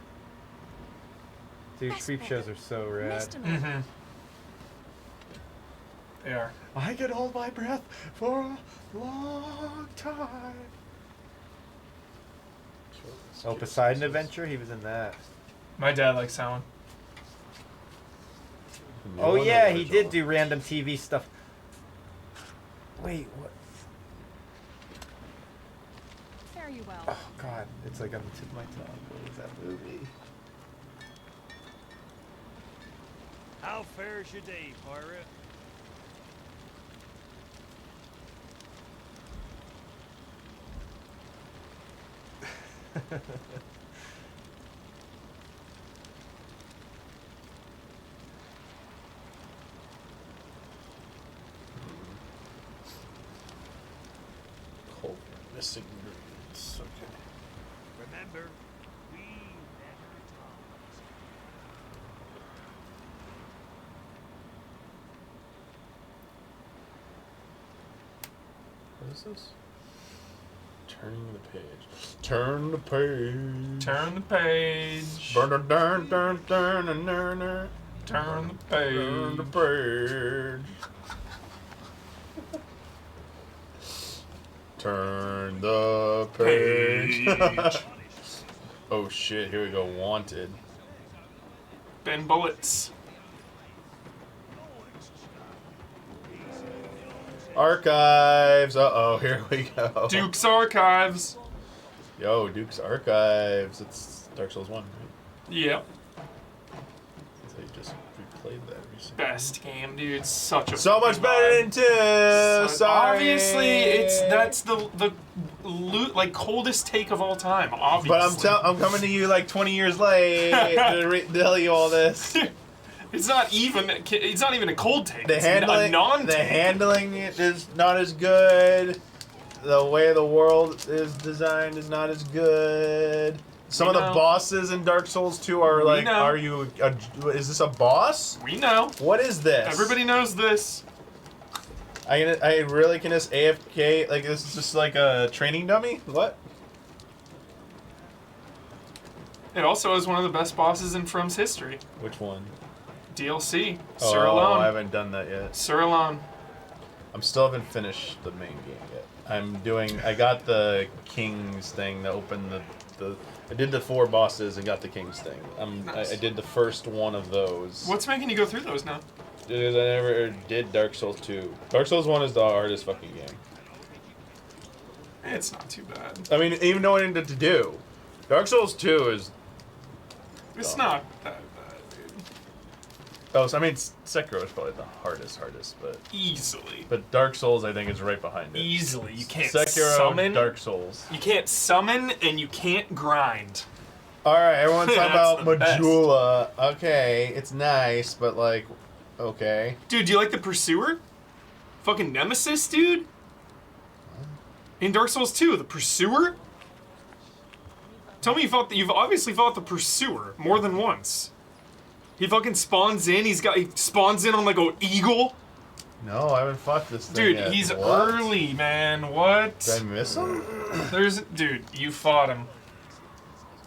Dude, creep shows are so rad. Mm-hmm. They are. I can hold my breath for a long time. Oh, Poseidon Adventure? He was in that. My dad likes that one. Oh, yeah, he did do random TV stuff. Wait, what? Fare you well. Oh, God. It's like on the tip of my tongue. What was that movie? How fares your day, pirate? Cold missing ingredients. Okay. Remember, we never talk. What is this? Turning the page. Turn the page. Turn the page. Burn, burn, burn, burn, burn, burn, burn. Turn the page. Turn the page. Turn the page. Oh shit, here we go. Wanted. Ben Bullets. Archives. Uh-oh, here we go. Duke's Archives. Yo, Duke's Archives. It's Dark Souls 1, right? Yep. So you just replayed that recently. Best game, dude. Such a so much better than 2. Sorry. Obviously, that's the like coldest take of all time. Obviously. But I'm coming to you like 20 years late to tell you all this. It's not even a cold take. The it's handling, a non-take. The handling is not as good. The way the world is designed is not as good. Some of the bosses in Dark Souls 2 are like, are you? Is this a boss? We know. What is this? Everybody knows this. I really can just AFK, like this is just like a training dummy? What? It also is one of the best bosses in From's history. Which one? DLC. Oh, Sir Alone. I haven't done that yet. Sir Alone. I'm still haven't finished the main game yet. I got the King's thing to open the I did the 4 bosses and got the King's thing. Nice. I did the first one of those. What's making you go through those now? Because I never did Dark Souls 2. Dark Souls 1 is the hardest fucking game. It's not too bad. I mean, even knowing what to do. Dark Souls 2 is... It's not that bad, dude. Oh, so I mean, Sekiro is probably the hardest, but... Easily. But Dark Souls, I think, is right behind it. Easily. You can't Sekiro, summon. Dark Souls. You can't summon, and you can't grind. Alright, everyone's talking about That's the Majula. Okay, it's nice, but like... Okay. Dude, do you like the Pursuer? Fucking Nemesis, dude? In Dark Souls 2, the Pursuer? Tell me you've obviously fought the Pursuer more than once. He fucking spawns in, he spawns in on like an eagle. No, I haven't fought this thing Dude, yet. he's What? early, man. What? Did I miss him? Dude, you fought him.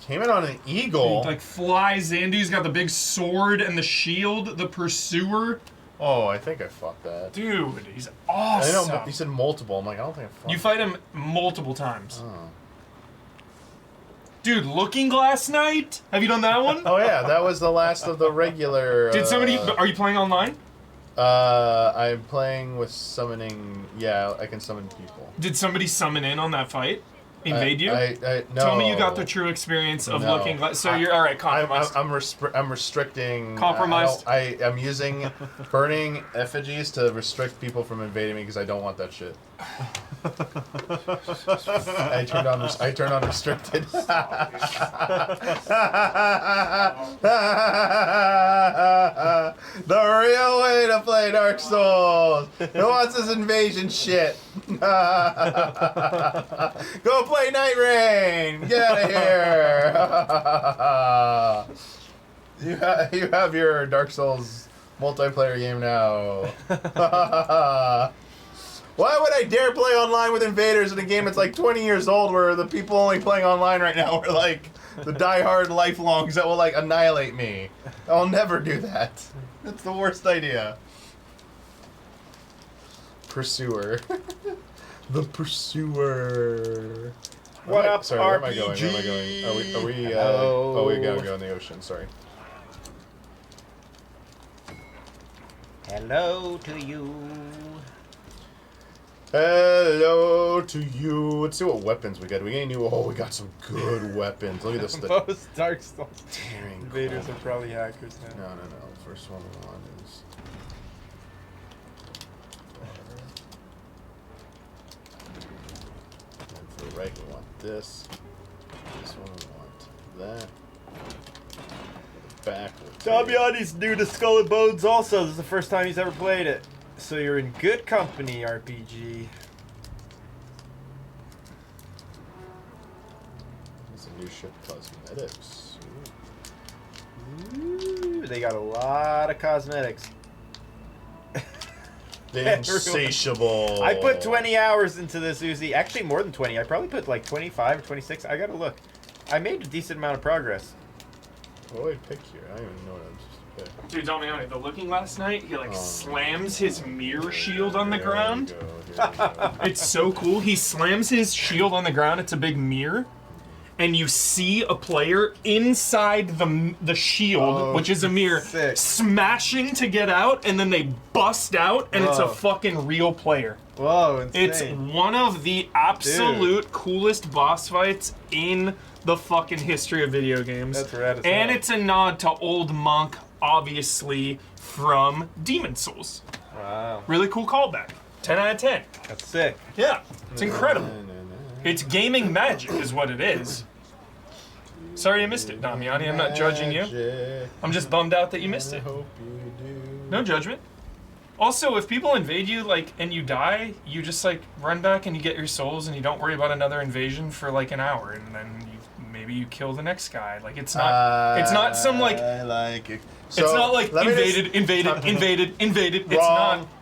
Came in on an eagle. He like flies in, dude. He's got the big sword and the shield, the Pursuer. Oh, I think I fought that. Dude, he's awesome. I know, he said multiple. I'm like, I don't think I fought You fight him multiple times. Oh. Dude, Looking Glass Knight? Have you done that one? Oh yeah, that was the last of the regular... Did somebody... Are you playing online? I'm playing with summoning... Yeah, I can summon people. Did somebody summon in on that fight? Invade you? No. Tell me you got the true experience of Looking Glass... So you're... Alright, compromised. I'm restricting... Compromised? I'm using burning effigies to restrict people from invading me because I don't want that shit. I turned on restricted. The real way to play Dark Souls. Who wants this invasion shit? Go play Night Rain! Get out of here! You have your Dark Souls multiplayer game now. Why would I dare play online with invaders in a game that's like 20 years old where the people only playing online right now are like the die-hard lifelongs that will like annihilate me? I'll never do that. That's the worst idea. Pursuer. The Pursuer. What up, sorry, where am I going? Where am I going? Are we oh, we gotta go in the ocean, sorry. Hello to you. Hello to you. Let's see what weapons we got. We got some good weapons. Look at this. Most Dark Souls tearing invaders cool. are probably hackers now. No. First one we want is. And for the right, we want this. This one we want that. For the back. Damiani's new to Skull and Bones also. This is the first time he's ever played it. So you're in good company, RPG. It's a new ship cosmetics. Ooh, they got a lot of cosmetics. The insatiable. I put 20 hours into this, Uzi. Actually, more than 20. I probably put like 25 or 26. I gotta look. I made a decent amount of progress. What do I pick here? I don't even know what I'm supposed to pick. Dude, Damiani, the looking last night, he like slams his mirror shield on the ground. It's so cool. He slams his shield on the ground. It's a big mirror. And you see a player inside the shield, which is a mirror, smashing to get out, and then they bust out, and it's a fucking real player. Whoa, insane. It's one of the absolute coolest boss fights in the fucking history of video games. That's rad as And hell. it's a nod to Old Monk, obviously, from Demon Souls. Wow. Really cool callback. 10 out of 10. That's sick. Yeah, it's incredible. It's gaming magic is what it is. Sorry you missed it, Damiani. I'm not judging you. I'm just bummed out that you missed it. No judgment. Also, if people invade you, like, and you die, you just, like, run back and you get your souls and you don't worry about another invasion for, like, an hour, and then maybe you kill the next guy. Like, it's not some, like... I like it. So, it's not like invaded. It's not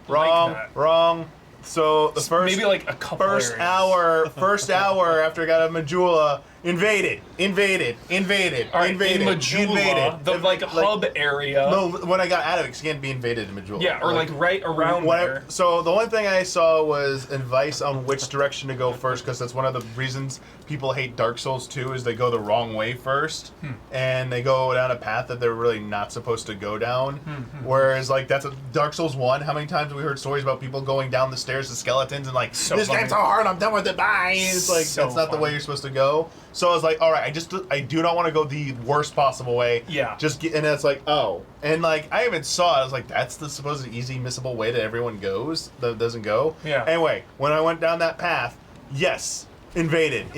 like that. Wrong. So the first maybe like a couple first hour after I got a Majula, invaded. All right, in Majula, the like hub area. No, when I got out of it, 'cause you can't be invaded in Majula. Yeah, or like right around there. So the only thing I saw was advice on which direction to go first, because that's one of the reasons people hate Dark Souls 2 is they go the wrong way first, and they go down a path that they're really not supposed to go down. Whereas like that's a Dark Souls 1. How many times have we heard stories about people going down the stairs to skeletons and like this game's so hard, I'm done with it, bye. It's like that's not the way you're supposed to go. So I was like, all right, I do not want to go the worst possible way. Yeah. And it's like, oh, and like I even saw it. I was like, that's the supposed easy missable way that everyone goes that doesn't go. Yeah. Anyway, when I went down that path, yes, invaded.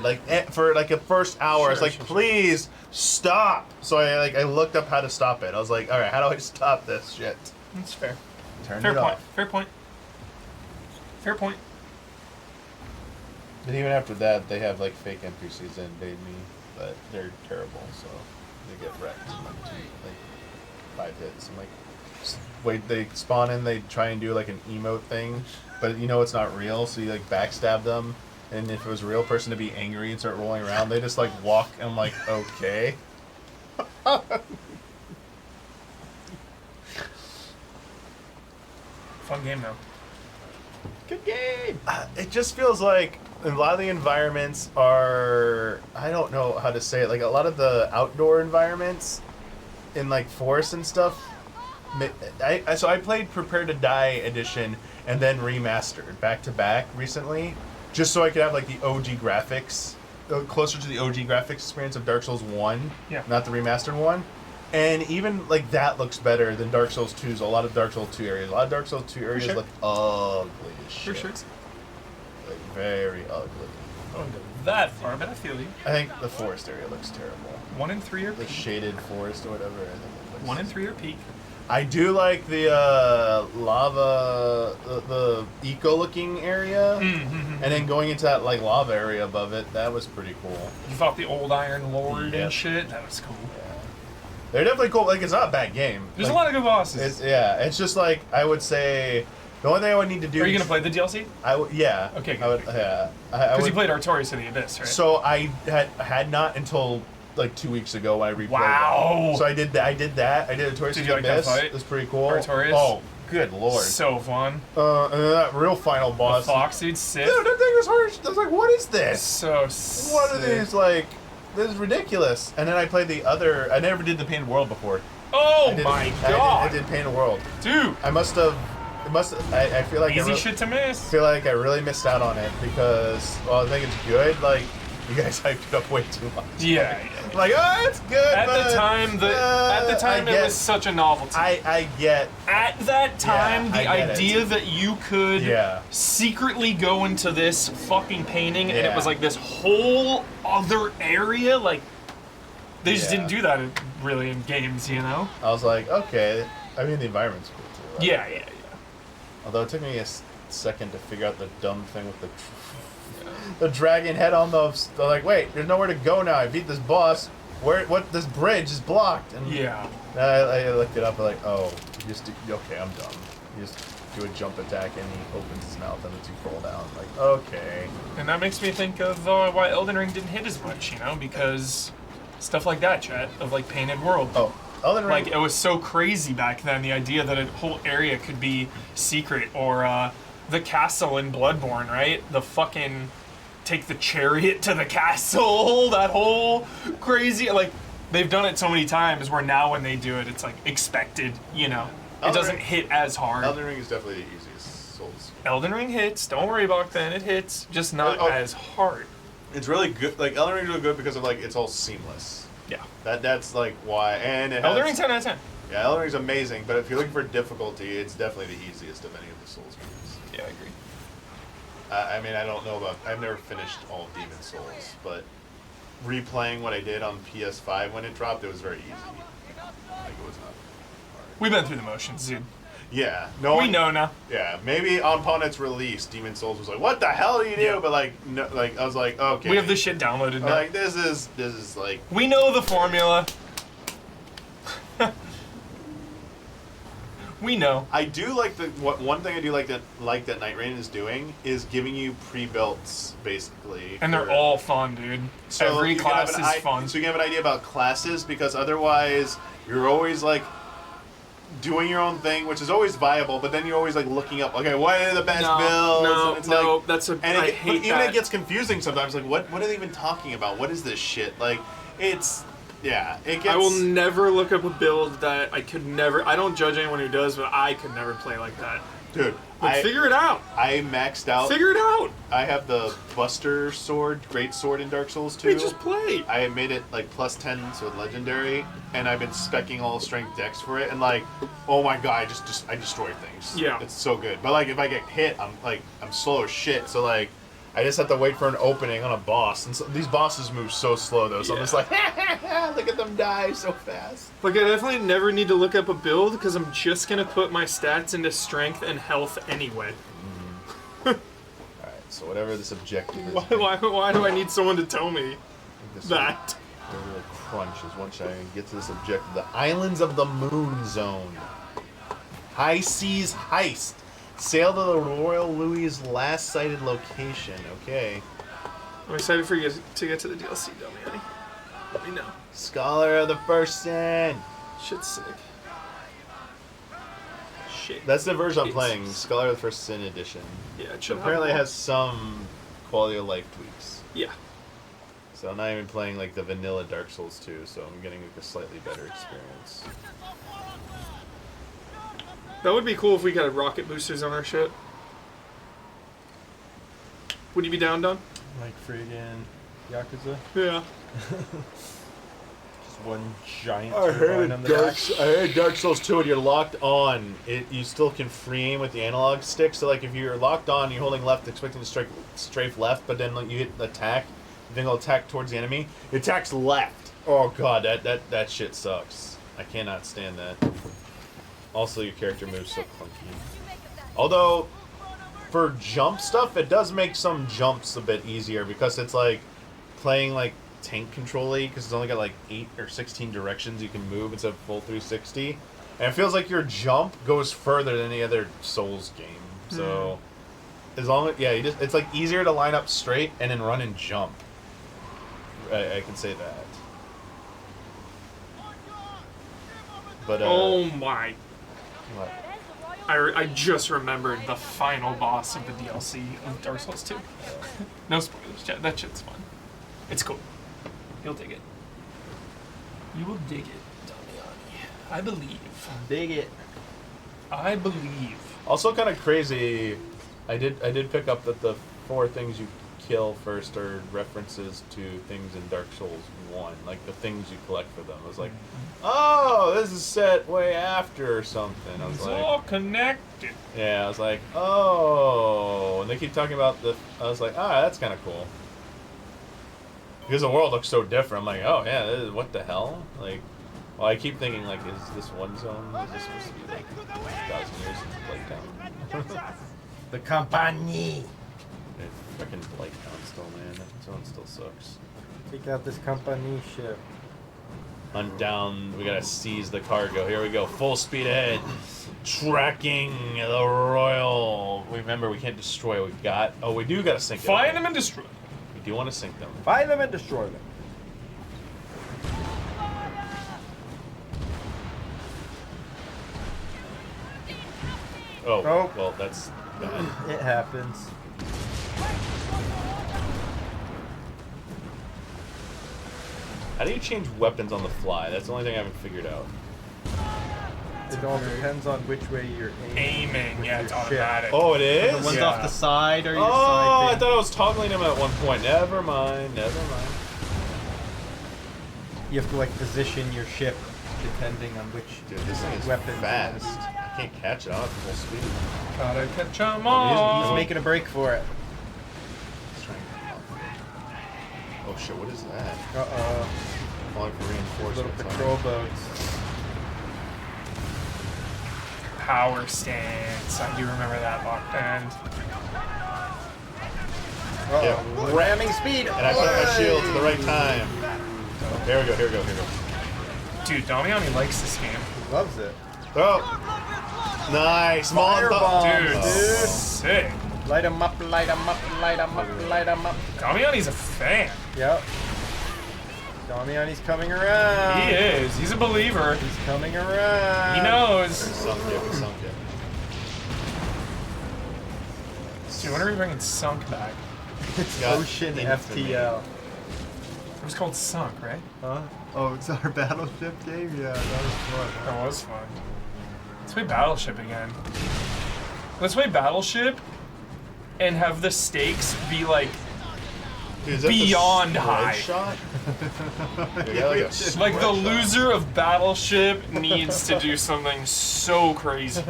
Like for like a first hour, I was like, please stop. So I looked up how to stop it. I was like, all right, how do I stop this shit? That's fair. Turn it off. Fair point. And even after that, they have like fake NPCs that invade me, but they're terrible, so they get wrecked in like 5 hits. I'm like, wait, they spawn in, they try and do like an emote thing, but you know it's not real, so you like backstab them, and if it was a real person to be angry and start rolling around, they just like walk, and I'm like, okay. Fun game though. Good game. It just feels like a lot of the environments are, I don't know how to say it, like a lot of the outdoor environments in like forests and stuff. So I played Prepare to Die edition and then remastered back to back recently, just so I could have like the OG graphics, closer to the OG graphics experience of Dark Souls 1, not the remastered one. And even like that looks better than Dark Souls 2's. A lot of Dark Souls 2 areas. A lot of Dark Souls 2 areas look ugly as shit. For sure. Like very ugly. I don't go that far, but I feel you. I think the forest area looks terrible. 1 and 3 are the peak. shaded forest or whatever. I think it looks 1 and 3 are peak. I do like the lava, the eco-looking area, and then going into that like lava area above it. That was pretty cool. You fought the old Iron Lord and shit. That was cool. Yeah. They're definitely cool. Like it's not a bad game. There's like, a lot of good bosses. It's just like I would say. The only thing I would need to do. Are you gonna play the DLC? Yeah. Okay. Good. I would. Yeah. Because you played Artorias of the Abyss, right? So I had not until like 2 weeks ago when I replayed. Wow. That. So I did that. I did Artorias of the Abyss. It was pretty cool. Artorias. Oh, good lord. So fun. And then that real final boss. The fox dude, sick. Dude, that thing was hard. I was like, what is this? So sick. What are these like? This is ridiculous. And then I played the other. I never did the Painted World before. Oh my god. I did Painted World. Dude. I must have. I feel like easy shit to miss. I feel like I really missed out on it because I think it's good. Like you guys hyped it up way too much. Yeah. Like oh, it's good. At the time, it was such a novelty. I get. At that time, the idea that you could secretly go into this fucking painting and it was like this whole other area, like they just didn't do that really in games, you know. I was like, okay. I mean, the environment's cool too. Right? Yeah. Although it took me a second to figure out the dumb thing with the dragon head on the. I'm like, wait, there's nowhere to go now. I beat this boss. What? This bridge is blocked. And I looked it up. I'm like, oh, okay, I'm dumb. You just do a jump attack and he opens his mouth and the two fall down. Like, okay. And that makes me think of why Elden Ring didn't hit as much, you know, because stuff like that, chat, of like Painted World. Oh. Elden Ring. Like, it was so crazy back then, the idea that a whole area could be secret, or the castle in Bloodborne, right? The fucking take the chariot to the castle, that whole crazy, like, they've done it so many times where now when they do it, it's like expected, you know? It doesn't hit as hard. Elden Ring is definitely the easiest Souls. Elden Ring hits, don't worry about that, it hits, just not as hard. It's really good, like, Elden Ring is really good because of, like, it's all seamless. Yeah. That's like why, and it Elden Ring's 10 out of 10. Yeah, Elden Ring's amazing, but if you're looking for difficulty, it's definitely the easiest of any of the Souls games. Yeah, I agree. I mean, I don't know about, I've never finished all of Demon Souls, but replaying what I did on PS5 when it dropped, it was very easy. Like, it was not hard. We've been through the motions, dude. Yeah. We know now. Yeah, maybe upon its release, Demon Souls was like, what the hell do you do? Yeah. But like, no, like I was like, okay. We have this shit downloaded now. Like, this is like. We know the formula. We know. I do like one thing I do like that Night Rain is doing is giving you pre-builts basically. And they're all fun, dude. So every class is fun. So you can have an idea about classes because otherwise you're always like doing your own thing, which is always viable, but then you're always like looking up, okay, what are the best builds? It gets confusing sometimes. Like, what are they even talking about? What is this shit? Like, it's. Yeah, it gets. I will never look up a build that I could never. I don't judge anyone who does, but I could never play like that. Dude, figure it out. I maxed out. Figure it out. I have the Buster Sword, Great Sword in Dark Souls 2. We just play. I made it like +10, so legendary, and I've been speccing all strength decks for it, and like, oh my god, I destroy things. Yeah, it's so good. But like, if I get hit, I'm slow as shit. So like, I just have to wait for an opening on a boss, and so, these bosses move so slow though. So I'm just like, look at them die so fast. Like, I definitely never need to look up a build because I'm just gonna put my stats into strength and health anyway. All right, so whatever this objective is. Why do I need someone to tell me that? A little crunch is once I get to this objective. The Islands of the Moon Zone. High Seas Heist. Sail to the Royal Louis' last sighted location. Okay. I'm excited for you to get to the DLC, Damiani. Let me know. Scholar of the First Sin. Shit's sick. Shit. That's the version I'm playing. Scholar of the First Sin edition. Yeah, it should apparently has some quality of life tweaks. Yeah. So I'm not even playing like the vanilla Dark Souls 2, so I'm getting like a slightly better experience. That would be cool if we got rocket boosters on our ship. Would you be down, Don? Like friggin' Yakuza? Yeah. Just one giant I turbine on the back. heard Dark Souls 2 when you're locked on, you still can free aim with the analog stick. So like if you're locked on, you're holding left, expecting to strafe left, but then like, you hit attack, then it'll attack towards the enemy. It attacks left. Oh god, that shit sucks. I cannot stand that. Also, your character moves so clunky. Although, for jump stuff, it does make some jumps a bit easier because it's like playing like tank control-y because it's only got like 8 or 16 directions you can move instead of full 360. And it feels like your jump goes further than any other Souls game. So, as long as, yeah, it's like easier to line up straight and then run and jump. I can say that. But, oh my. What? I just remembered the final boss of the DLC of Dark Souls 2. No spoilers, chat. That shit's fun. It's cool. You'll dig it. You will dig it, Damiani. I believe. Dig it. I believe. Also kind of crazy, I did pick up that the 4 things you kill first are references to things in Dark Souls 1, like the things you collect for them. I was like, oh, this is set way after or something. I was It's like, all connected. yeah, I was like, oh, and they keep talking about the, I was like, ah, that's kind of cool. Because the world looks so different. I'm like, oh yeah, this is, what the hell? Like, well, I keep thinking like, is this one zone? Is this supposed to be like 1,000 years since Playtown? The company. Freaking Playtown still, man. That zone still sucks. Take out this company ship. Hunt down. We gotta seize the cargo. Here we go. Full speed ahead. Tracking the Royal. Remember, we can't destroy. We've got. Oh, we do gotta sink it. Find them and destroy. We do want to sink them. Find them and destroy them. Oh, well, that's bad. It happens. How do you change weapons on the fly? That's the only thing I haven't figured out. It all depends on which way you're aiming. Yeah, it's automatic. Oh, it is? The ones off the side or your Oh, side I thought I was toggling them at one point. Never mind. Never mind. You have to like position your ship depending on which this thing is weapon. Fast. I can't catch it. I'm at full speed. Gotta catch them all. He's making a break for it. Oh shit! What is that? Uh-oh. Calling for reinforcements. Little patrol boats. Power stance. I do remember that lock band. Yeah. Ramming speed. And I put up my shield at the right time. Here we go. Here we go. Here we go. Dude, Damiani likes this game. He loves it. Oh, nice. Firebomb, Dude, sick. Light him up, light him up, light him up, light him up. Damiani's a fan. Yep. Damiani's coming around. He is. He's a believer. He's coming around. He knows. We sunk it. We sunk it. Dude, when are we bringing Sunk back? It's Ocean FTL. It was called Sunk, right? Huh? Oh, it's our battleship game? Yeah, that was fun. That was fun. Let's play Battleship again. Let's play Battleship and have the stakes be like beyond high. Shot? Like the loser of Battleship needs to do something so crazy.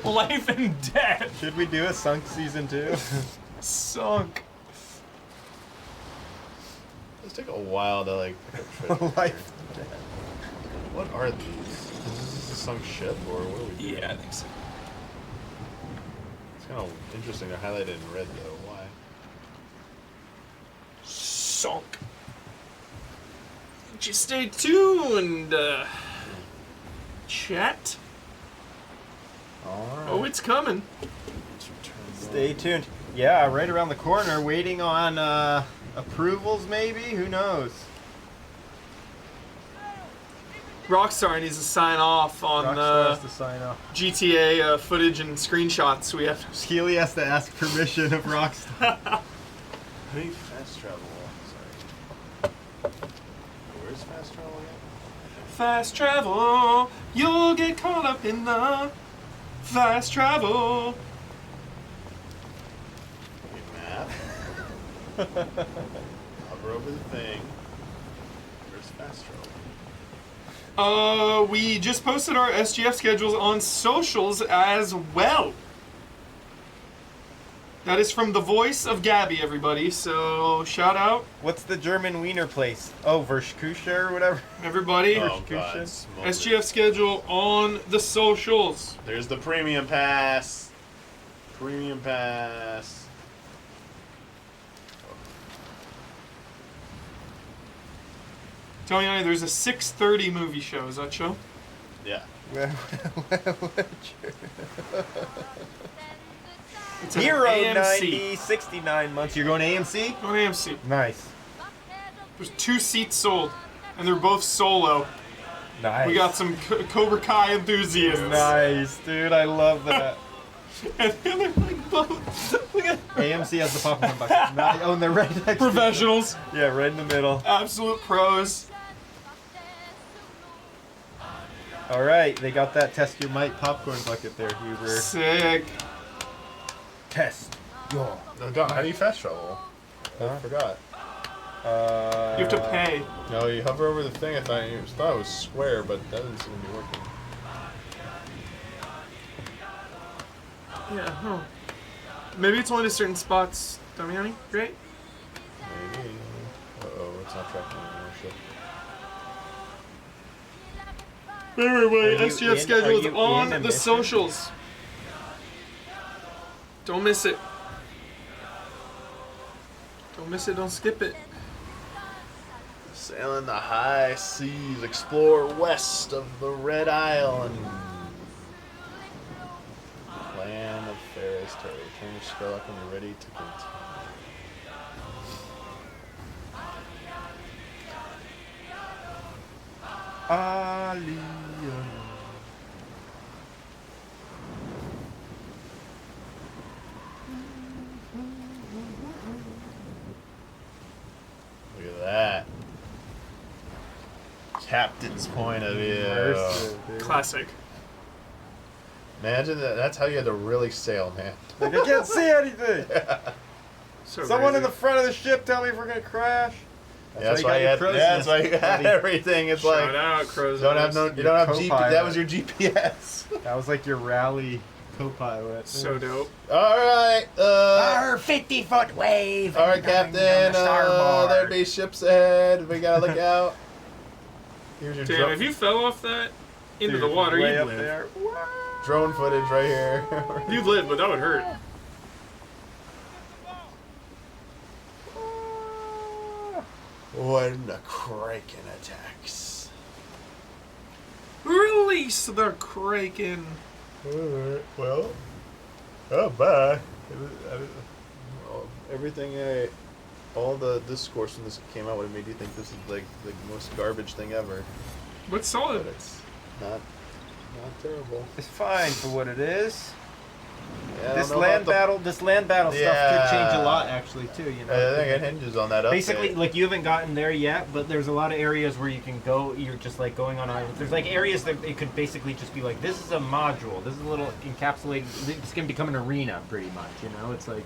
Life and death. Should we do a Sunk season 2? Sunk. It's take a while to like pick up treasure. Life and death. What are these? Is this a sunk ship or what are we doing? Yeah, I think so. It's kind of interesting. They're highlighted in red though. Why? Sunk. Just stay tuned, chat. Alright. Oh, it's coming. Stay tuned. Yeah, right around the corner, waiting on approvals maybe? Who knows? Rockstar needs to sign off on Rockstar has to sign off. GTA footage and screenshots. We have. Keely has to ask permission of Rockstar. How do you fast travel? Sorry. Where's fast travel again? Fast travel, you'll get caught up in the fast travel. Map. Hover over the thing. Where's fast travel? We just posted our SGF schedules on socials as well. That is from the voice of Gabby, everybody. So shout out. What's the German wiener place? Oh, Verschkusha or whatever. Everybody. Oh, God. SGF schedule on the socials. There's the premium pass. Premium pass. Damiani, there's a 6:30 movie show. Is that show? Yeah. It's Hero AMC. 90, 69 months. You're going to AMC? On AMC. Nice. There's 2 seats sold, and they're both solo. Nice. We got some Cobra Kai enthusiasts. Nice, dude. I love that. And they're like both. Look at AMC has the popcorn bucket. Nice. Oh, and they're right next to professionals. Yeah, right in the middle. Absolute pros. All right, they got that test your might popcorn bucket there, Huber. Sick. Test your. No, God, how do you fast travel? Huh? I forgot. You have to pay. No, you hover over the thing. I thought it was square, but that doesn't seem to be working. Yeah, huh. Maybe it's only to certain spots, Damiani. Great. Maybe. Uh-oh, it's not tracking anymore. Shit. Anyway, Are you SGF in- schedule are is you on in a the mission? socials. Don't miss it. Don't miss it, don't skip it. Sailing the high seas, explore west of the Red Island. Plan of Ferris Terry. Turn your spell up when you're ready to continue. Alien. Look at that. Captain's point of view. Immersive, dude. Classic. Imagine that. That's how you had to really sail, man. Like, I can't see anything. So Someone crazy. in the front of the ship tell me if we're gonna crash. That's you why got you your had. crow's That's nest, why you had buddy. everything. It's Shout like out, Crow's don't have Nest. no. You don't have Your GPS. That co-pilot. was your GPS. That was like your rally co-pilot. So dope. All right. Our 50-foot wave. All right, Captain. There be ships ahead. We gotta look out. Here's your Damn, if you fell off that into the water, way you'd up live. there. drone footage right here. You'd live, but that would hurt. When the Kraken attacks. Release the Kraken. Alright, well. Oh, bye. Everything all the discourse when this came out would have made you think this is like the most garbage thing ever. What's solid? But it's not terrible. It's fine for what it is. Yeah, I This don't know land about battle stuff could change a Yeah. lot, actually, too. You know, I think it hinges on that update. basically, like, you haven't gotten there yet, but there's a lot of areas where you can go. You're just like going on islands. There's like areas that it could basically just be like, this is a module. This is a little encapsulated. It's gonna become an arena, pretty much. You know, it's like,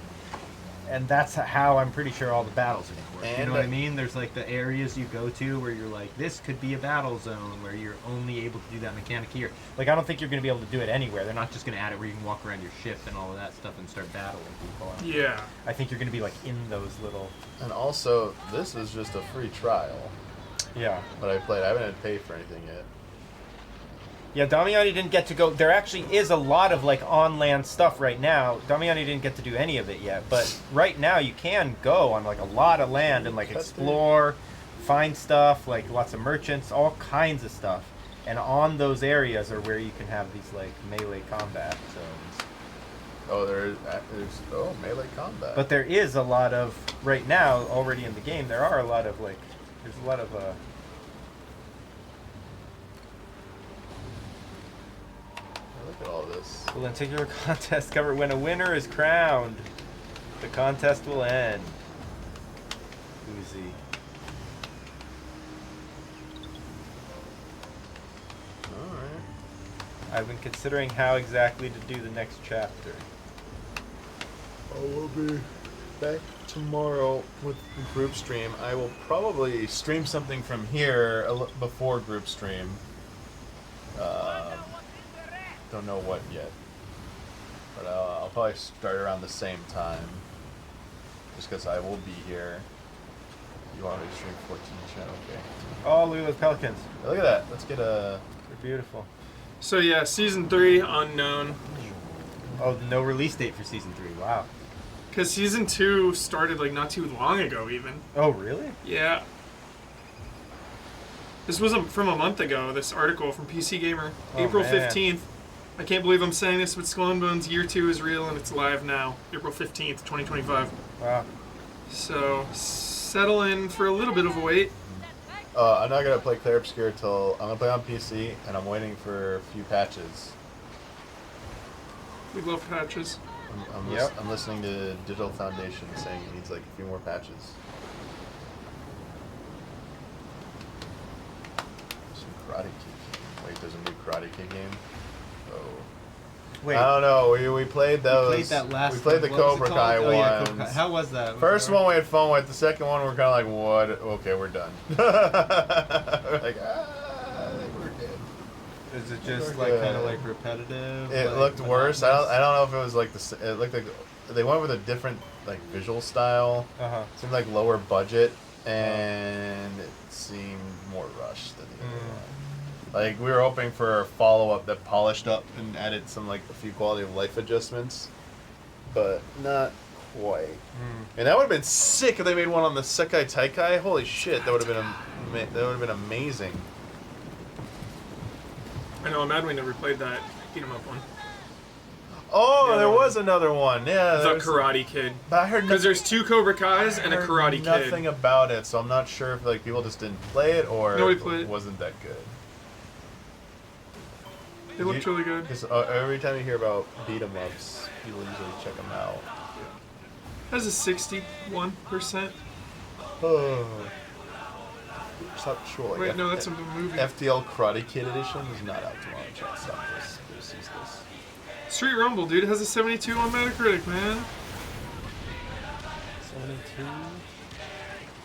and that's how I'm pretty sure all the battles are gonna work. You And know what I mean? There's like the areas you go to where you're like, this could be a battle zone where you're only able to do that mechanic here. Like, I don't think you're gonna be able to do it anywhere. They're not just gonna add it where you can walk around your ship and all of that stuff and start battling people. Yeah. I think you're gonna be like in those little. And also, this is just a free trial. Yeah. But I played. I haven't had to pay for anything yet. Yeah, Damiani didn't get to go. There actually is a lot of like on-land stuff right now. Damiani didn't get to do any of it yet, but right now you can go on like a lot of land and like explore, find stuff, like lots of merchants, all kinds of stuff. And on those areas are where you can have these like melee combat zones. Oh, there's melee combat. But there is a lot of right now already in the game. There are a lot of like, there's a lot of Look at all this. Will integral contest cover when a winner is crowned. The contest will end. Uzi. Alright. I've been considering how exactly to do the next chapter. I will be back tomorrow with the group stream. I will probably stream something from here before group stream. Don't know what yet. But I'll probably start around the same time. Just because I will be here. You want me to stream 14 channel, okay. Oh, look at those pelicans. Yeah, look at that. Let's get a... They're beautiful. So yeah, season 3 unknown. Oh, no release date for season 3. Wow. Because season 2 started like not too long ago, even. Oh, really? Yeah. This was from a month ago. This article from PC Gamer, April 15th. I can't believe I'm saying this, but Skull and Bones Year 2 is real and it's live now, April 15th, 2025. Wow. So settle in for a little bit of a wait. I'm not gonna play Clair Obscur till I'm gonna play on PC, and I'm waiting for a few patches. We love patches. I'm listening to Digital Foundation saying it needs like a few more patches. Some Karate Kid. Wait, there's a new Karate Kid game. Oh. Wait. I don't know. We played those. We played that last. We played the Cobra Kai ones. Yeah, Cobra Kai. How was that? First one we had fun with. The second one we're kind of like, what? Okay, we're done. We're like, I think we're good. Is it just like kind of like repetitive? It looked worse. I don't know if it was like it looked like they went with a different like visual style. Uh-huh. It seemed like lower budget, and it seemed more rushed than the other one. Like, we were hoping for a follow-up that polished up and added some, like, a few quality of life adjustments, but not quite. And that would have been sick if they made one on the Sekai Taikai. Holy shit, that would have been amazing. I know, I'm mad we never played that beat 'em up one. Oh, there was another one. Yeah, The Karate Kid. But I heard because there's 2 Cobra Kais and a Karate Kid. Nothing about it, so I'm not sure if like people just didn't play it or Nobody it wasn't that good. They looked really good. Because every time you hear about beat 'em ups, people usually check them out. Has a 61%. Oh. Stop trolling. Wait, no, that's a movie. FTL Karate Kid Edition is not out tomorrow. Chat. Stop this. This. Street Rumble, dude, it has a 72 on Metacritic, man. 72?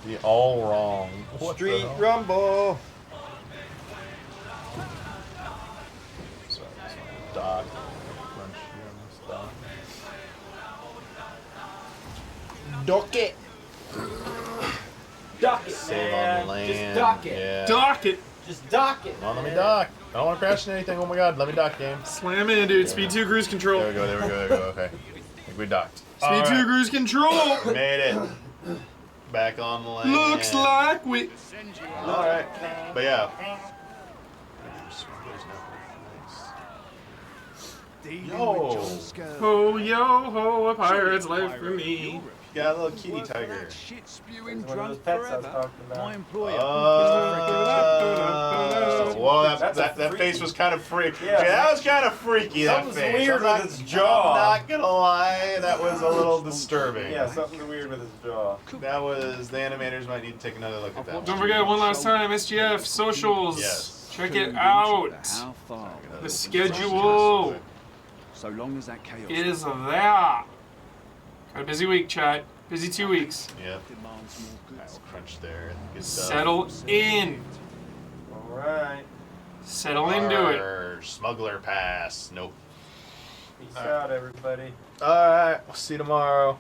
Be all wrong. What Street Rumble. Sorry, Doc. Crunch here on this doc. Dock it. Dock it, Save man. on the land. Just dock it. Yeah. Dock it. Just dock it. Come on, let me dock. I don't want to crash into anything. Oh my god, let me dock, game. Slam in, dude. Speed 2 cruise control. There we go. Okay. I think we docked. Speed 2 cruise control. Made it. Back on the land. Looks like we. Alright. But yeah. Yo. Ho, yo, ho, a pirate's life for me. Got a little kitty tiger. Shit spewing One of those drunk pets I was forever. talking about. My employer. Whoa, that face was kind of freaky. Yeah. That was kind of freaky, that Something's face. weird with its jaw. I'm not gonna lie, that was a little disturbing. Yeah, something weird with his jaw. That was, the animators might need to take another look at that. Don't forget, one last time, SGF socials. Yes. Check it out. How far? The schedule So long as that chaos is there. Got a busy week, chat. Busy 2 weeks. Yep. I'll crunch there. Good stuff. Settle in. Alright. Settle into it. Smuggler pass. Nope. Peace out, everybody. Alright, we'll see you tomorrow.